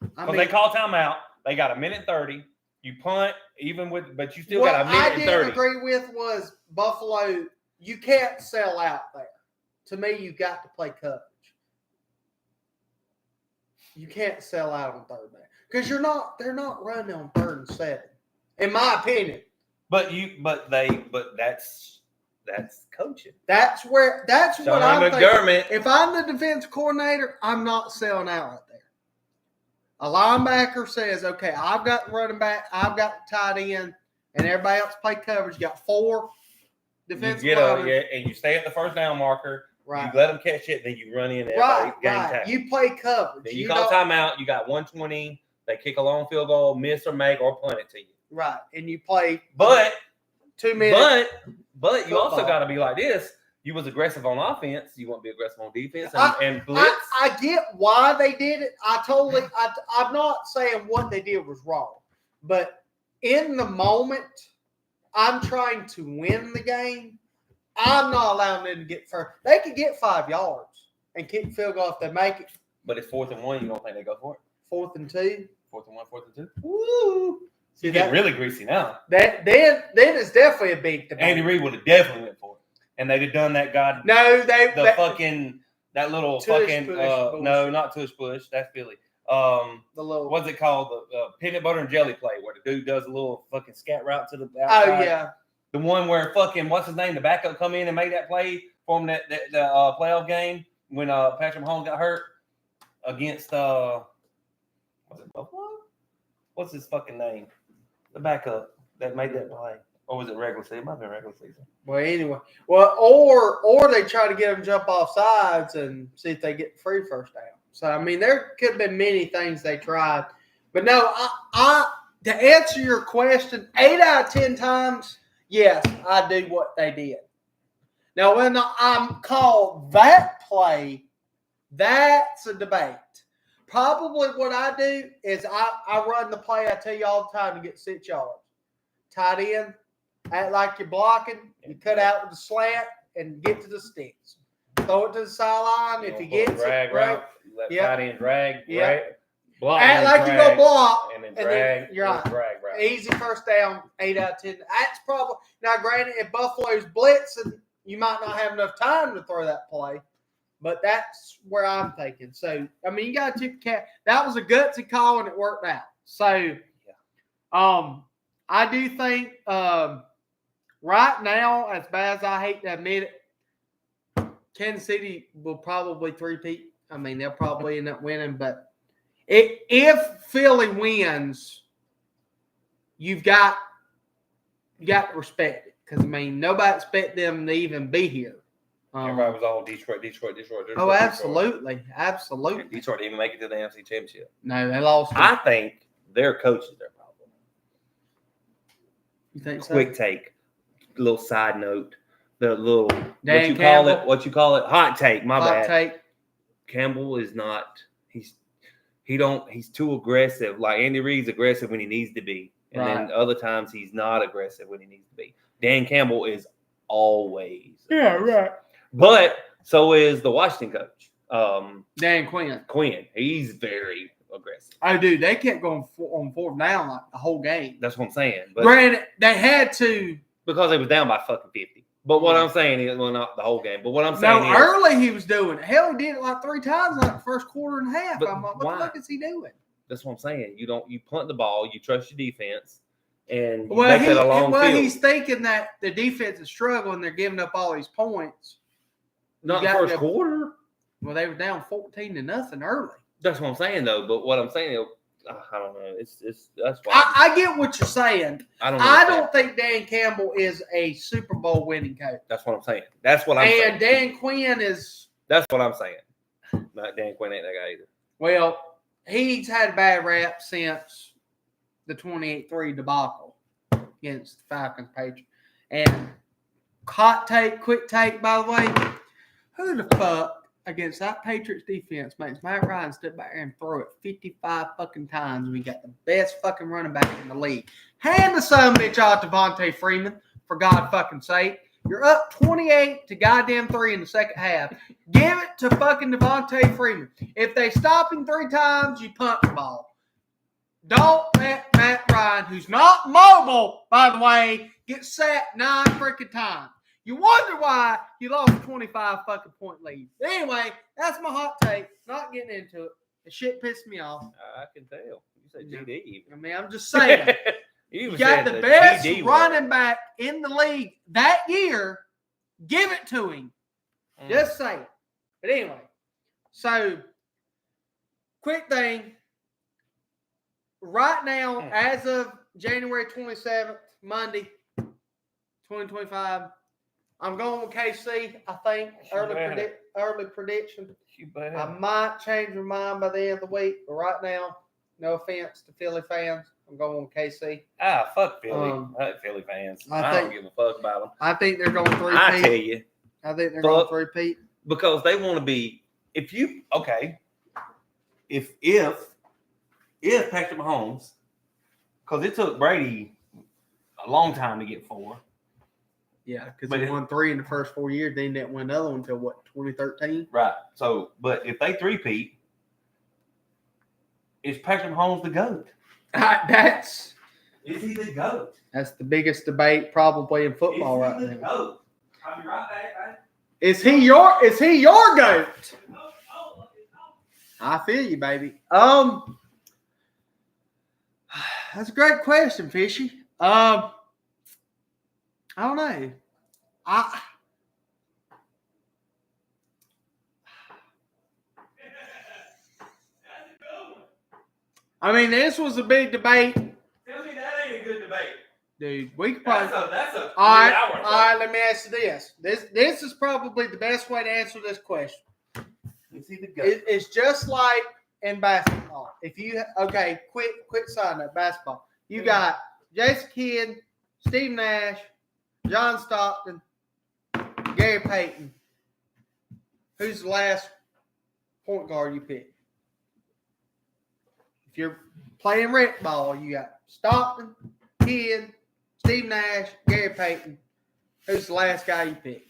Because they call timeout. They got a minute 30. You punt, but you still got a minute and 30. What I didn't agree with was Buffalo, you can't sell out there. To me, you got to play coverage. You can't sell out on third down. Because they're not running on 3rd and 7, in my opinion. But that's coaching. That's what I'm McDermott. thinking. If I'm the defense coordinator, I'm not selling out right there. A linebacker says, okay, I've got the running back, I've got the tight end, and everybody else play coverage. You got 4 defensive linemen. And you stay at the first down marker. Right. You let them catch it, then you run in. Right. Tackle. You play coverage. Then you call timeout. You got 120. They kick a long field goal, miss or make, or punt it to you. Right. And you play 2 minutes. But you also got to be like this. You was aggressive on offense. You want to be aggressive on defense and blitz. I get why they did it. I'm not saying what they did was wrong. But in the moment, I'm trying to win the game. I'm not allowing them to get first. They could get 5 yards and kick field goal if they make it. But it's 4th and 1. You don't think they go for it? 4th and 2. 4th and 1, 4th and 2. Woo! You get really greasy now. Then it's definitely a big debate. Andy Reid would have definitely went for it. And they'd have done that God. No, that little tush fucking push no, not tush push. That's Philly. The little what's it called? The peanut butter and jelly play where the dude does a little fucking scat route to the outside. Oh yeah. The one where fucking what's his name? The backup come in and made that play for him that playoff game when Patrick Mahomes got hurt against was it Buffalo? What's his fucking name? The backup that made that play. Or was it regular season? It might have been regular season. Well, anyway. Well, or they try to get them jump off sides and see if they get free first down. So, I mean, there could have been many things they tried. But no, I to answer your question, 8 out of 10 times, yes, I do what they did. Now, when I'm called that play, that's a debate. Probably what I do is I run the play I tell you all the time to get 6 yards. Tight end, act like you're blocking. You cut out with the slant and get to the sticks. Throw it to the sideline. If he gets it, right. Let tight end drag, right. Block. Act like you're going to block. And then drag. You're right. Drag. Easy first down, 8 out of 10. That's probably – now, granted, if Buffalo's blitzing, you might not have enough time to throw that play. But that's where I'm thinking. So, I mean, you got to tip the cap. That was a gutsy call, and it worked out. So, I do think right now, as bad as I hate to admit it, Kansas City will probably three-peat. I mean, they'll probably end up winning. But if Philly wins, you got to respect it. Because, I mean, nobody expect them to even be here. Everybody was all Detroit. Oh, absolutely. Absolutely. And Detroit didn't even make it to the NFC Championship. No, they lost. I think their coach is their problem. You think so? Quick take. Little side note. The little Dan what you call it? Hot take. My bad. Hot take. Campbell is not. He's too aggressive. Like Andy Reid's aggressive when he needs to be, and then other times he's not aggressive when he needs to be. Dan Campbell is always aggressive. Right. But so is the Washington coach, Dan Quinn. He's very aggressive. Oh, dude, they kept going on fourth down like the whole game. That's what I'm saying. But granted, they had to because they was down by fucking 50. But what I'm saying is, well, not the whole game. But what I'm saying is, early he was doing it. Hell, he did it like 3 times, like the first quarter and a half. I'm like, what the fuck is he doing? That's what I'm saying. You punt the ball, you trust your defense, and you make it a long field. He's thinking that the defense is struggling. They're giving up all these points. Not the first quarter. Well, they were down 14-0 early. That's what I'm saying, though. But what I'm saying, I don't know. That's why I get what you're saying. I don't think Dan Campbell is a Super Bowl winning coach. That's what I'm saying. That's what I'm saying. And Dan Quinn is. That's what I'm saying. Not Dan Quinn ain't that guy either. Well, he's had a bad rap since the 28-3 debacle against the Falcons Patriots. And quick take, by the way. Who the fuck against that Patriots defense makes Matt Ryan step back there and throw it 55 fucking times and we got the best fucking running back in the league? Hand the son of a bitch out to Devontae Freeman, for God fucking sake. You're up 28 to goddamn 3 in the second half. Give it to fucking Devontae Freeman. If they stop him 3 times, you punt the ball. Don't let Matt Ryan, who's not mobile, by the way, get sacked 9 freaking times. You wonder why you lost a 25 fucking point lead. Anyway, that's my hot take. Not getting into it. The shit pissed me off. I can tell. You said GD. I mean, I'm just saying. You got the best running back in the league that year. Give it to him. Just say it. But anyway, so quick thing. Right now, as of January 27th, Monday, 2025, I'm going with KC, I think. Early prediction. I might change my mind by the end of the week, but right now, no offense to Philly fans, I'm going with KC. Fuck Philly. I hate Philly fans. I don't give a fuck about them. I think they're going 3-peat. I tell you. I think they're going 3-peat. Because they want to be, if Patrick Mahomes, because it took Brady a long time to get 4. Yeah, because he won 3 in the first 4 years. Then he didn't win another one until, 2013? Right. So, but if they 3-peat, is Patrick Mahomes the GOAT? Is he the GOAT? That's the biggest debate probably in football right now. Is he the GOAT? I'll be right back. Is he your GOAT? I feel you, baby. That's a great question, Fishy. I don't know. I mean, this was a big debate. Tell me that ain't a good debate. Dude, we could probably. That's a all right, let me ask you this. This is probably the best way to answer this question. It's just like in basketball. Quick side note, basketball. You got Jason Kidd, Steve Nash, John Stockton, Gary Payton. Who's the last point guard you pick? If you're playing rec ball, you got Stockton, Kidd, Steve Nash, Gary Payton. Who's the last guy you pick?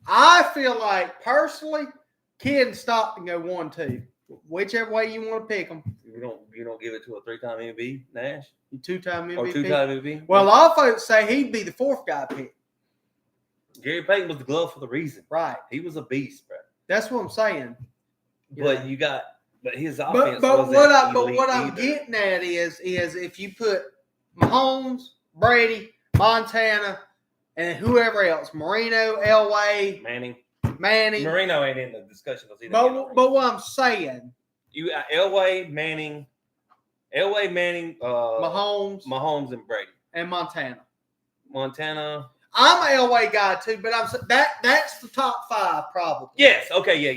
I feel like, personally, Kidd and Stockton go 1-2. Whichever way you want to pick them. You don't give it to a 3-time MVP, Nash? 2-time MVP? Or 2-time MVP? Well, a lot of folks say he'd be the 4th guy picked. Gary Payton was the glove for the reason. Right. He was a beast, bro. That's what I'm saying. But his offense but wasn't what I'm either. getting at is if you put Mahomes, Brady, Montana, and whoever else, Marino, Elway, Manning. Marino ain't in the discussion. But what I'm saying, you Elway, Manning, Mahomes, and Brady, and Montana. I'm an Elway guy too, but that's the top 5 probably. Yes. Okay. Yeah.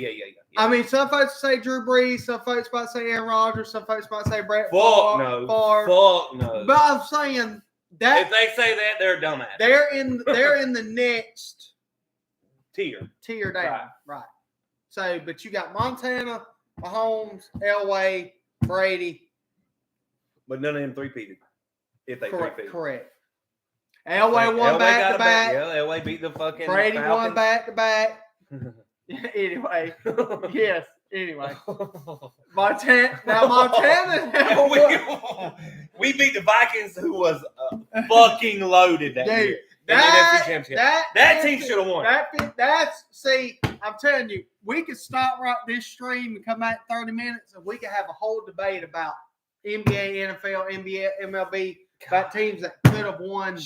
I mean, some folks say Drew Brees, some folks might say Aaron Rodgers, some folks might say Brett Favre. Fuck no. But I'm saying that if they say that, they're dumbass. They're in the next tier down, right? So, but you got Montana, Mahomes, Elway, Brady, but none of them three-peated. If they three-peated, correct. Elway won back to back. Yeah, Elway beat the fucking Brady Falcons. won back to back. Anyway, yes. Anyway, Montana. We beat the Vikings, who was fucking loaded that year. That team should have won. See, I'm telling you, we could stop right this stream and come back 30 minutes, and we could have a whole debate about NBA, NFL, NBA, MLB, about teams that could have won.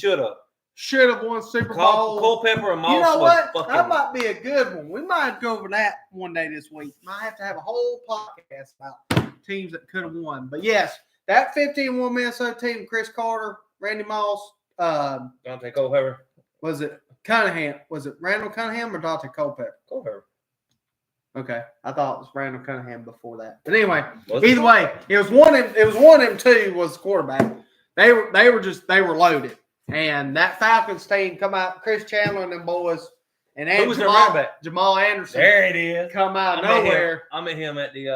Should have won Super Bowl. Culpepper and Moss. You know what? That might be a good one. We might go over that one day this week. Might have to have a whole podcast about teams that could have won. But yes, that 15-1 Minnesota team, Chris Carter, Randy Moss, Dante Culpepper. Was it Cunningham? Was it Randall Cunningham or Dante Culpepper? Culpepper. Okay, I thought it was Randall Cunningham before that. But anyway, either way, it was one of them two was the quarterback. They were loaded. And that Falcons team come out, Chris Chandler and them boys, and who was their running back? Jamal Anderson. There it is. Come out of nowhere. I met him at the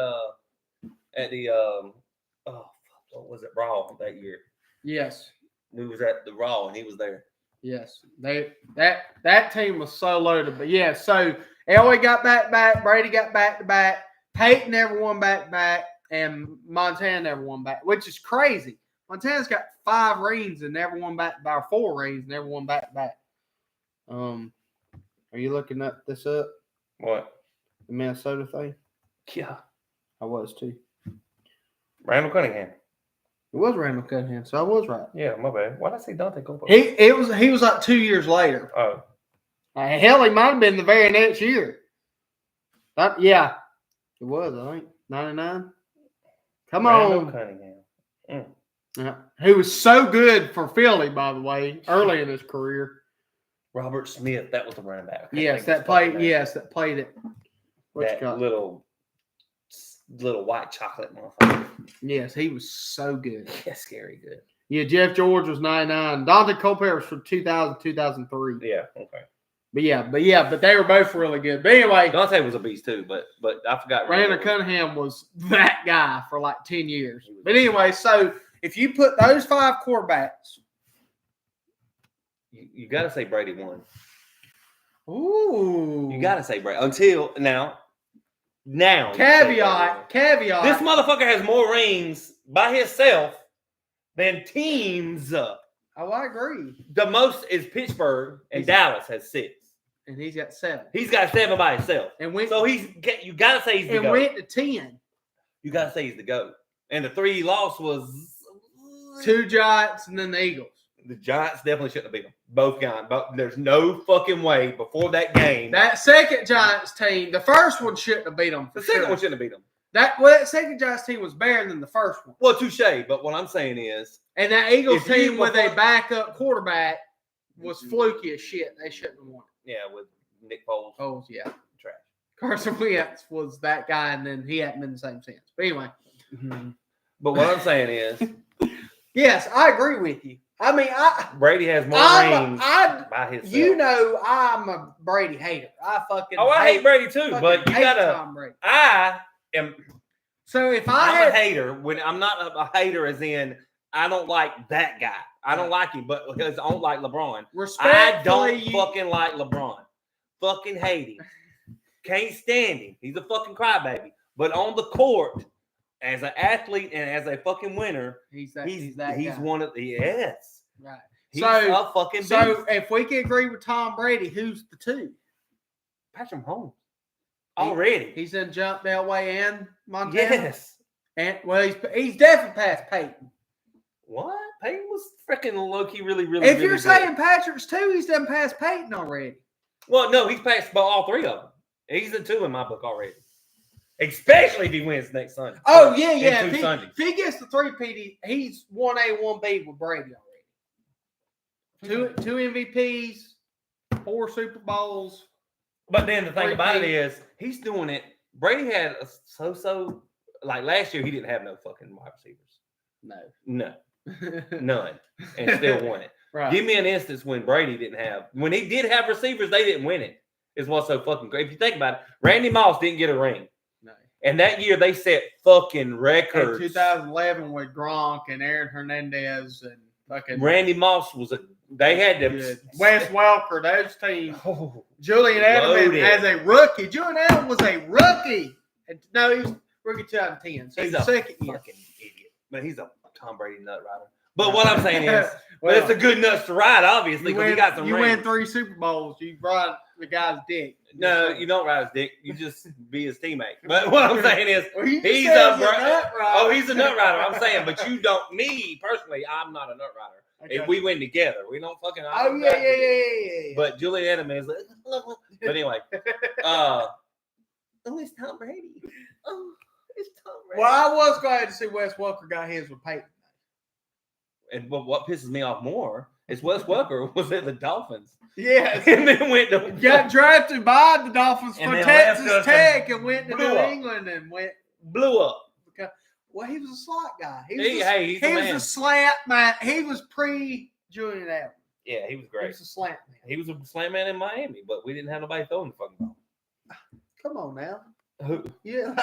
what was it, Raw that year? Yes. We was at the Raw and he was there. Yes. That team was so loaded. But yeah, so Elway got back, Brady got back, Peyton never won back, and Montana never won back, which is crazy. Montana's got 5 rings and never won back by 4 rings, never won back. Are you looking this up? What? The Minnesota thing? Yeah. I was too. Randall Cunningham. It was Randall Cunningham, so I was right. Yeah, my bad. Why did I say Dante Culpepper? He was like 2 years later. Oh. Hell, he might have been the very next year. Yeah. It was, I think. 99. Come Randall on. Cunningham. Who was so good for Philly, by the way, early in his career. Robert Smith, that was the running back. Yes, that played it. That little white chocolate motherfucker. Yes, he was so good. Yeah, scary good. Yeah, Jeff George was 99. Dante Culpepper was from 2000, 2003. Yeah, okay. But they were both really good. But anyway, Dante was a beast too, but I forgot. Randall Cunningham was that guy for like 10 years. But anyway, so if you put those 5 quarterbacks, you got to say Brady won. Ooh, you got to say Brady until now. Caveat. This motherfucker has more rings by himself than teams. Oh, I agree. The most is Pittsburgh, and Dallas has 6. And he's got 7. He's got 7 by himself. And you got to say he's the GOAT. And went to 10. You got to say he's the GOAT. And the 3 he lost was 2 Giants and then the Eagles. The Giants definitely shouldn't have beat them. Both guys. There's no fucking way before that game. That second Giants team, the first one shouldn't have beat them. The second one shouldn't have beat them. That second Giants team was better than the first one. Well, touche. But what I'm saying is, and that Eagles team with a backup quarterback was fluky as shit. They shouldn't have won. Yeah, with Nick Foles. Foles, yeah, trash. Carson Wentz was that guy, and then he hadn't been the same since. But anyway, but what I'm saying is, yes, I agree with you. I mean, Brady has more rings by himself. You know, I'm a Brady hater. I hate Brady too, but you gotta. Tom Brady. I am. So if I'm a hater, when I'm not a hater, as in I don't like that guy. I don't like him, but because I don't like LeBron. I don't fucking like LeBron. Fucking hate him. Can't stand him. He's a fucking crybaby. But on the court, as an athlete and as a fucking winner, he's one of the yes. Right. He's a fucking beast. So if we can agree with Tom Brady, who's the two? Patrick Mahomes. Already. He's in jumped Elway and Montana. Yes. And he's definitely past Peyton. What? Peyton was freaking low-key really If really you're good. saying Patrick's two, he's done past Peyton already. Well, no, he's passed by all three of them. He's the two in my book already. Especially if he wins next Sunday. Oh, yeah. If he gets the three-peat, he's 1A, 1B with Brady already. Two MVPs, 4 Super Bowls. But then the thing about it is, he's doing it. Brady had a so-so. Like last year, he didn't have no fucking wide receivers. No. None. And still won it. Right. Give me an instance when Brady didn't have. When he did have receivers, they didn't win it. Is what's so fucking great. If you think about it, Randy Moss didn't get a ring. No. And that year, they set fucking records. In 2011 with Gronk and Aaron Hernandez and fucking. Randy Moss was a. They had to. Wes Welker, those teams. Oh, Julian Edelman as a rookie. Julian Edelman was a rookie. No, he was rookie 2010. So he's a second year. Fucking idiot. But he's a Tom Brady nut rider. But what I'm saying is, well, it's a good nuts to ride, obviously, because he got some You rings. win 3 Super Bowls. You ride the guy's dick. No, you don't ride his dick. You just be his teammate. But what I'm saying is, well, he's a nut rider. Oh, he's a nut rider. I'm saying, but you don't. Me personally, I'm not a nut rider. Okay. If we win together, we don't fucking. Oh yeah. But Julian Edelman is like. But anyway, oh, it's Tom Brady. Oh, it's Tom Brady. Well, I was glad to see Wes Welker got his with Peyton. And but what pisses me off more is Wes Welker was at the Dolphins. Yes. And then went to got drafted by the Dolphins And for then Texas left us Tech and went to blew New up. England and went. blew up. Well, he was a slot guy. He He's was man. a slant man. He was pre-Julian Edelman. Yeah, he was He great. was a slant man. He was a slam man in Miami, but we didn't have nobody throwing the fucking ball. Come on now. Who? Yeah.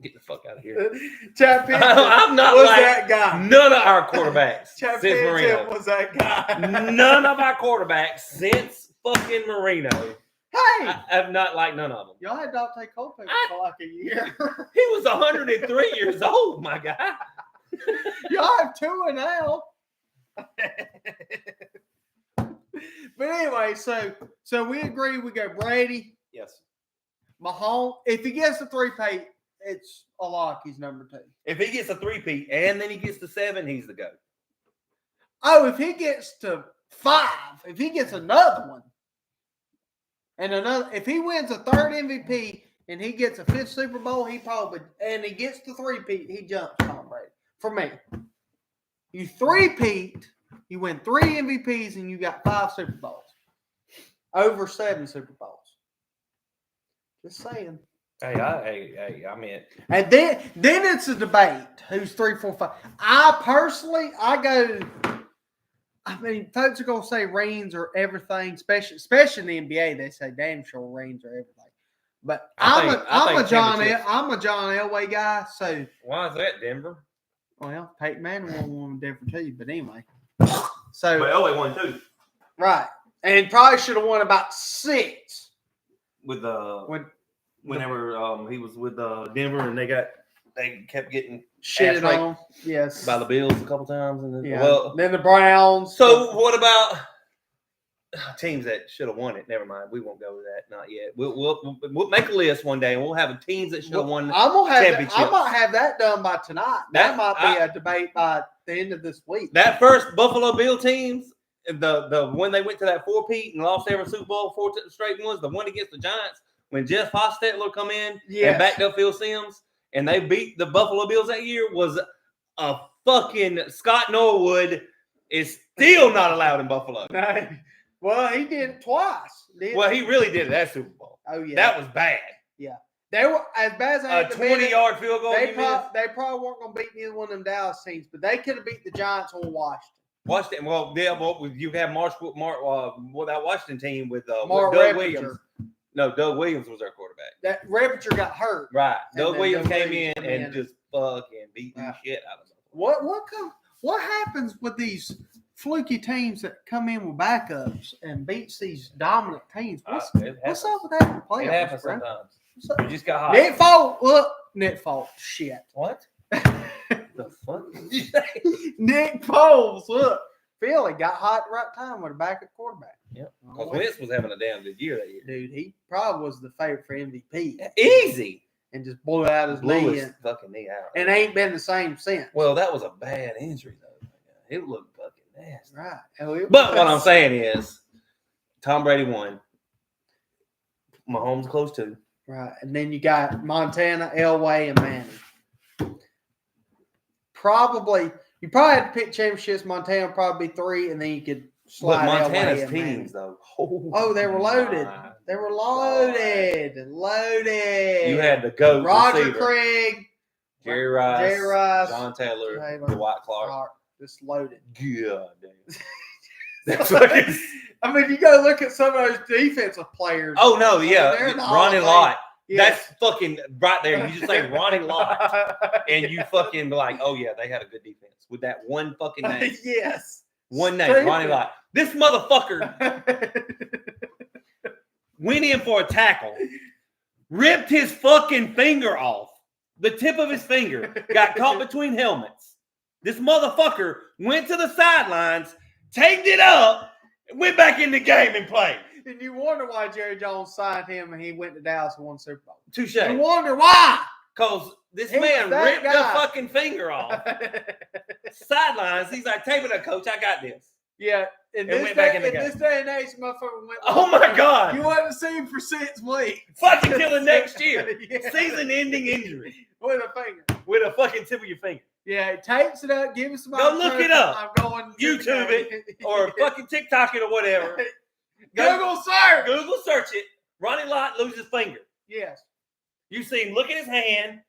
Get the fuck out of here. Chad Pitt I'm not was like that guy. none of our quarterbacks Chad since Pitt Marino. was that guy. None of our quarterbacks since fucking Marino. Hey, I have not liked none of them. y'all had Dante Culpepper for like a year. He was 103 years old, my guy. Y'all have 2 now. But anyway, so we agree we go Brady, Yes. Mahomes. If he gets the 3-peat, it's a lock. He's number 2. If he gets a 3-peat and then he gets to 7, he's the GOAT. Oh, if he gets to 5, if he gets another one, and if he wins a 3rd MVP and he gets a 5th Super Bowl, he gets the 3-peat, he jumps Tom Brady. For me, you 3-peat, you win 3 MVPs, and you got 5 Super Bowls, over 7 Super Bowls. Just saying. Hey, I mean, And then it's a debate. Who's 3, 4, 5? I go. I mean, folks are gonna say rings are everything, especially in the NBA. They say damn sure rings are everything. But I'm a John Elway guy. So why is that, Denver? Well, Peyton Manning won one in Denver too. But anyway, so But Elway won too. Right, and probably should have won about 6 With whenever he was with Denver and they kept getting shit ass on. Yes, by the Bills a couple times, and then, yeah. Then the Browns. So what about teams that should have won it? Never mind, we won't go with that. Not yet. We'll make a list one day, and we'll have teams that should have won. I championships. might have that done by tonight. That might be a debate by the end of this week. That first Buffalo Bill teams, the when they went to that 4-peat and lost every Super Bowl 4 straight ones, the one against the Giants when Jeff Hostetler come in and backed up Phil Simms. And they beat the Buffalo Bills that year was a fucking Scott Norwood is still not allowed in Buffalo. No. Well, he did it twice. Well, he really did it that Super Bowl. Oh, yeah. That was bad. Yeah. They were as bad as a 20-yard field goal. They probably weren't going to beat neither one of them Dallas teams, but they could have beat the Giants or Washington. Washington. Well, you have that Washington team with Mark Doug Reppinger. Williams. No, Doug Williams was their quarterback. That Reppinger got hurt. Right. Doug then Williams Doug came Williams in came and in. just fucking beat the shit out of them. What happens with these fluky teams that come in with backups and beats these dominant teams? What's up with that in the playoffs? It happens bro? sometimes. You just got hot. Net fault. Shit. What? The fuck did you say? Nick Foles, look. Philly got hot at the right time with a backup quarterback. Yep. Because Wentz was having a damn good year that year. Dude, he probably was the favorite for MVP. Easy. And just blew out his knee. Fucking knee out. And ain't been the same since. Well, that was a bad injury, though. It looked fucking nasty. Right. But what I'm saying is, Tom Brady won. Mahomes close too. Right. And then you got Montana, Elway, and Manning. You probably had to pick championships. Montana would probably be 3, and then you could slide But Montana's Elway teams, though. Oh, they were loaded. They were loaded. Loaded. You had the GOAT Roger receiver. Craig. Jerry Rice. John Taylor, Dwight Clark. Just loaded. God damn. I mean, you go look at some of those defensive players. Oh, no, yeah. Ronnie Lott. Yeah. That's fucking right there. You just say Ronnie Lott, and you fucking be like, oh, yeah, they had a good defense with that one fucking name. Yes. One name, Ronnie Lott. This motherfucker went in for a tackle, ripped his fucking finger off. The tip of his finger got caught between helmets. This motherfucker went to the sidelines, taped it up, and went back in the game and played. And you wonder why Jerry Jones signed him and he went to Dallas and won the Super Bowl. Touche. You wonder why. Because this man ripped the fucking finger off. Sidelines. He's like, tape it up, coach. I got this. Yeah. In this day and age, motherfucker went. Oh my God. You wouldn't see him for 6 weeks. Fucking till the next year. Yeah. Season-ending injury. With a finger. With a fucking tip of your finger. Yeah, it tapes it up, give us some. Go look it up. I'm going YouTube it or fucking TikTok it or whatever. Google search. Google search it. Ronnie Lott loses finger. Yes. You see him look at his hand,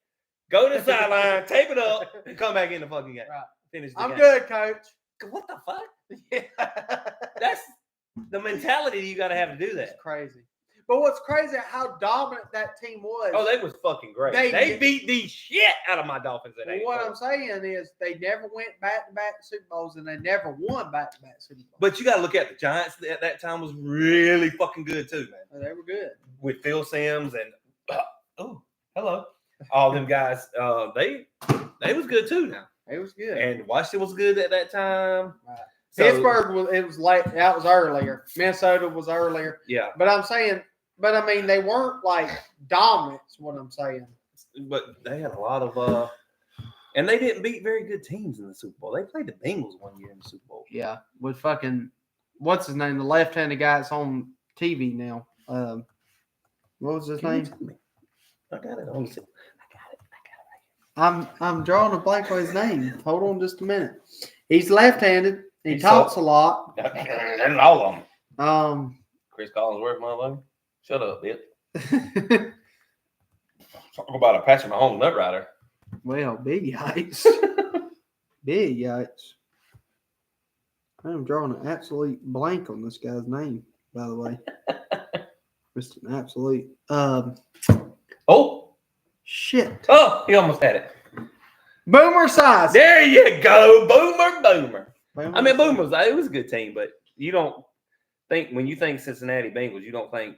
go to the sideline, tape it up, and come back in the fucking game. Right. Finish the I'm game. good, coach. What the fuck? Yeah. That's the mentality you got to have to do that. It's crazy. But what's crazy how dominant that team was. Oh, they was fucking great. They beat the shit out of my Dolphins at 84. What I'm saying is they never went back-to-back Super Bowls and they never won back-to-back Super Bowls. But you got to look at the Giants at that time was really fucking good too, man. They were good. With Phil Simms and hello, all them guys. They was good too now. It was good. And Washington was good at that time. Right. So, Pittsburgh was late. That was earlier. Minnesota was earlier. Yeah. But I mean, they weren't like dominant. Is what I'm saying. But they had a lot of and they didn't beat very good teams in the Super Bowl. They played the Bengals one year in the Super Bowl. Yeah, with fucking what's his name? The left-handed guy that's on TV now. What was his name? I got it. Let me see. I'm drawing a blank on his name. Hold on just a minute. He's left-handed. He talks a lot. And all of them. Chris Collinsworth, motherfucker. Shut up, bitch. Talk about a Patrick Mahomes nut rider. Well, big yikes. Big yikes. I'm drawing an absolute blank on this guy's name, by the way. Just an absolute. Oh. Shit. Oh, he almost had it. Boomer size. There you go. Boomer. I mean, Boomer. it was a good team, but you don't think, when you think Cincinnati Bengals, you don't think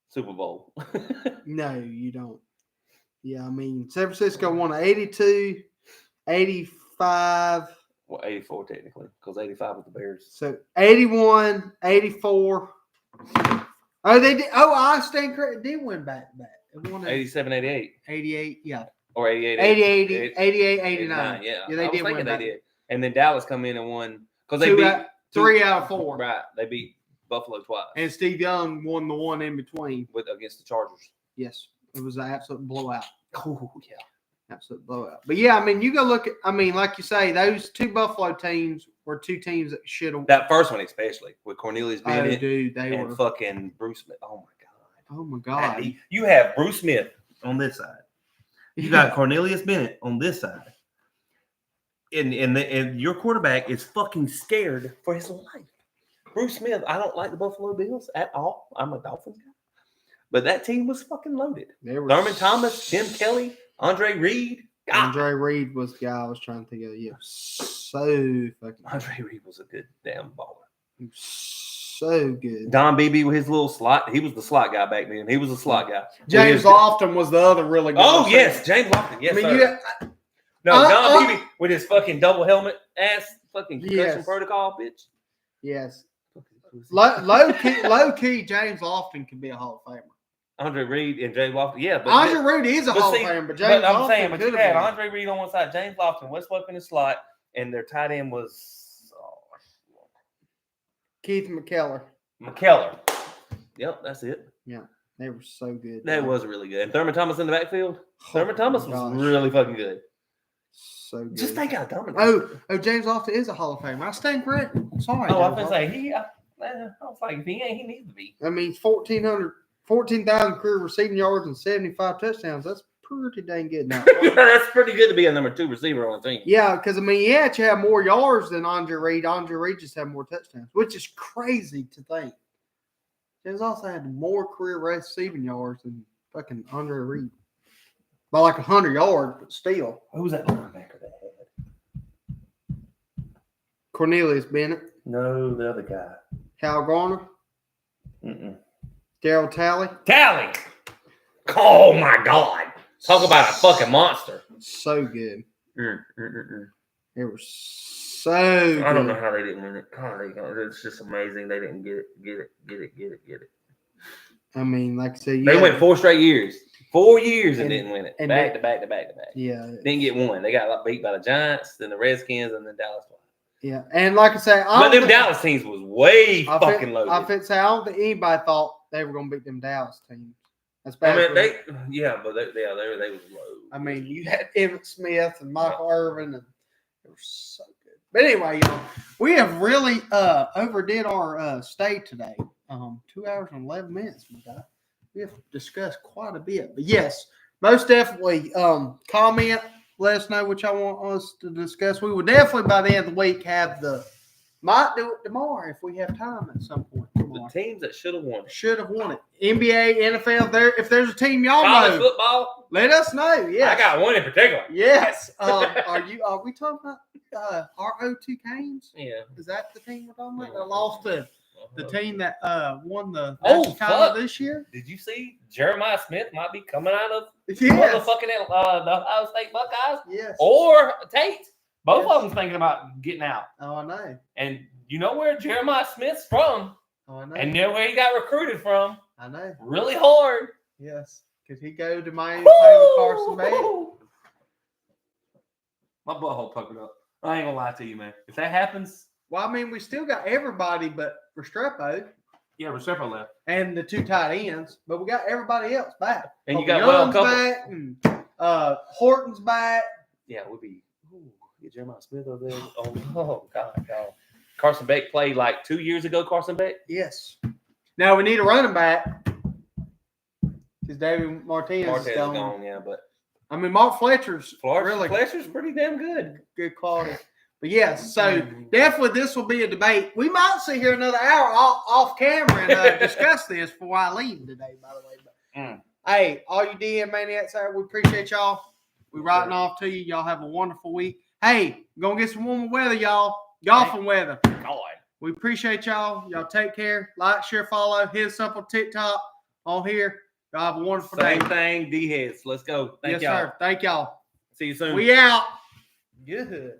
Super Bowl. No, you don't. Yeah, I mean, San Francisco won 82, 85. Well, 84 technically, because 85 was the Bears. So 81, 84. Oh, they did. Oh, I stand correct. It did win back-to-back. It won 87, 88. 88, yeah. Or 88, 88, 89. Yeah, they did win. They did. And then Dallas come in and won because they beat 3 out of 4. Right, they beat Buffalo twice. And Steve Young won the one in between Against the Chargers. Yes, it was an absolute blowout. Oh yeah, absolute blowout. But yeah, I mean, you go look at. I mean, like you say, those 2 Buffalo teams were 2 teams that should have. That first one especially with Cornelius Bennett, dude, they and were fucking Bruce Smith. Oh my god. You have Bruce Smith on this side. You got Cornelius Bennett on this side. And your quarterback is fucking scared for his life. Bruce Smith, I don't like the Buffalo Bills at all. I'm a Dolphins guy. But that team was fucking loaded. Thurman Thomas, Tim Kelly, Andre Reed. Andre Reed was the guy I was trying to think of. Yeah, so fucking. Andre Reed was a good damn baller. So good. Don Beebe with his little slot. He was the slot guy back then. He was a slot guy. James Lofton was the other really good. Oh, yes. James Lofton. Yes, I mean, Don Beebe with his fucking double helmet ass fucking concussion protocol, bitch. Yes. Low key, James Lofton can be a Hall of Famer. Andre Reed and James Lofton, yeah. But Andre Reed is a Hall of Famer, but James Lofton. But you had Andre Reed on one side, James Lofton, Wes Welker in the slot, and their tight end was Keith McKellar. Yep, that's it. Yeah, they were so good. That was really good. And Thurman Thomas in the backfield. Thurman Thomas was really fucking good. So good. Just think how Thurman. Oh, James Lofton is a Hall of Famer. I stand corrected. Sorry. Oh, I was gonna say I was like, if he ain't, he needs to be. I mean, 14,000 career receiving yards and 75 touchdowns. That's pretty dang good now. That's pretty good to be a number 2 receiver on the team. Yeah, because I mean, he actually had more yards than Andre Reed. Andre Reed just had more touchdowns, which is crazy to think. James also had more career receiving yards than fucking Andre Reed. By like 100 yards, but still. Who was that linebacker that had? Cornelius Bennett. No, the other guy. Kyle Garner. Daryl Talley. Oh my God. Talk about a fucking monster. So good. It was so good. I don't know how they didn't win it. God, it's just amazing they didn't get it. I mean, like I said, they went 4 straight years. 4 years and didn't win it. Back to back. Yeah. Didn't get one. They got beat by the Giants, then the Redskins, and then Dallas. Yeah. And like I said, but them Dallas teams was way fucking loaded. I don't think anybody thought they were going to beat them Dallas teams. That's bad. I mean, they was low. I mean, you had Emmitt Smith and Michael Irvin, and they were so good. But anyway, y'all, we have really overdid our stay today. 2 hours and 11 minutes, my guy. We have discussed quite a bit. But yes, most definitely comment. Let us know what y'all want us to discuss. We will definitely by the end of the week have might do it tomorrow if we have time at some point tomorrow. The teams that should have won it. NBA, NFL. If there's a team y'all college know, football, let us know. Yes. I got one in particular. Yes. Are we talking about RO2 Canes? Yeah. Is that the team we're talking about? That lost to the team that won the national title this year? Did you see Jeremiah Smith might be coming out of motherfucking the Ohio State Buckeyes? Yes. Or Tate. Both of them thinking about getting out. Oh, I know. And you know where Jeremiah Smith's from. Oh, I know. And you know where he got recruited from. I know. Really hard. Yes. Could he go to Miami play with Carson Beck? My butthole puckered up. I ain't gonna lie to you, man. If that happens. Well, I mean, we still got everybody but Restrepo. Yeah, Restrepo left. And the 2 tight ends, but we got everybody else back. And you got a couple back and Horton's back. Yeah, we'll be get Jeremiah Smith over there. Oh God. Carson Beck played like 2 years ago, Carson Beck? Yes. Now we need a running back. Because David Martinez is gone. Yeah, but I mean Mark Fletcher's pretty damn good. Good quality. But yes, so definitely this will be a debate. We might sit here another hour off camera and discuss this before I leave today, by the way. But hey, all you DM maniacs out, we appreciate y'all. We're writing off to you. Y'all have a wonderful week. Hey, we're going to get some warmer weather, y'all. Golfing weather. God. We appreciate y'all. Y'all take care. Like, share, follow. Hit us up on TikTok on here. Y'all have a wonderful day. Same thing, dheads. Let's go. Thank y'all. Yes, sir. Thank y'all. See you soon. We out. Good.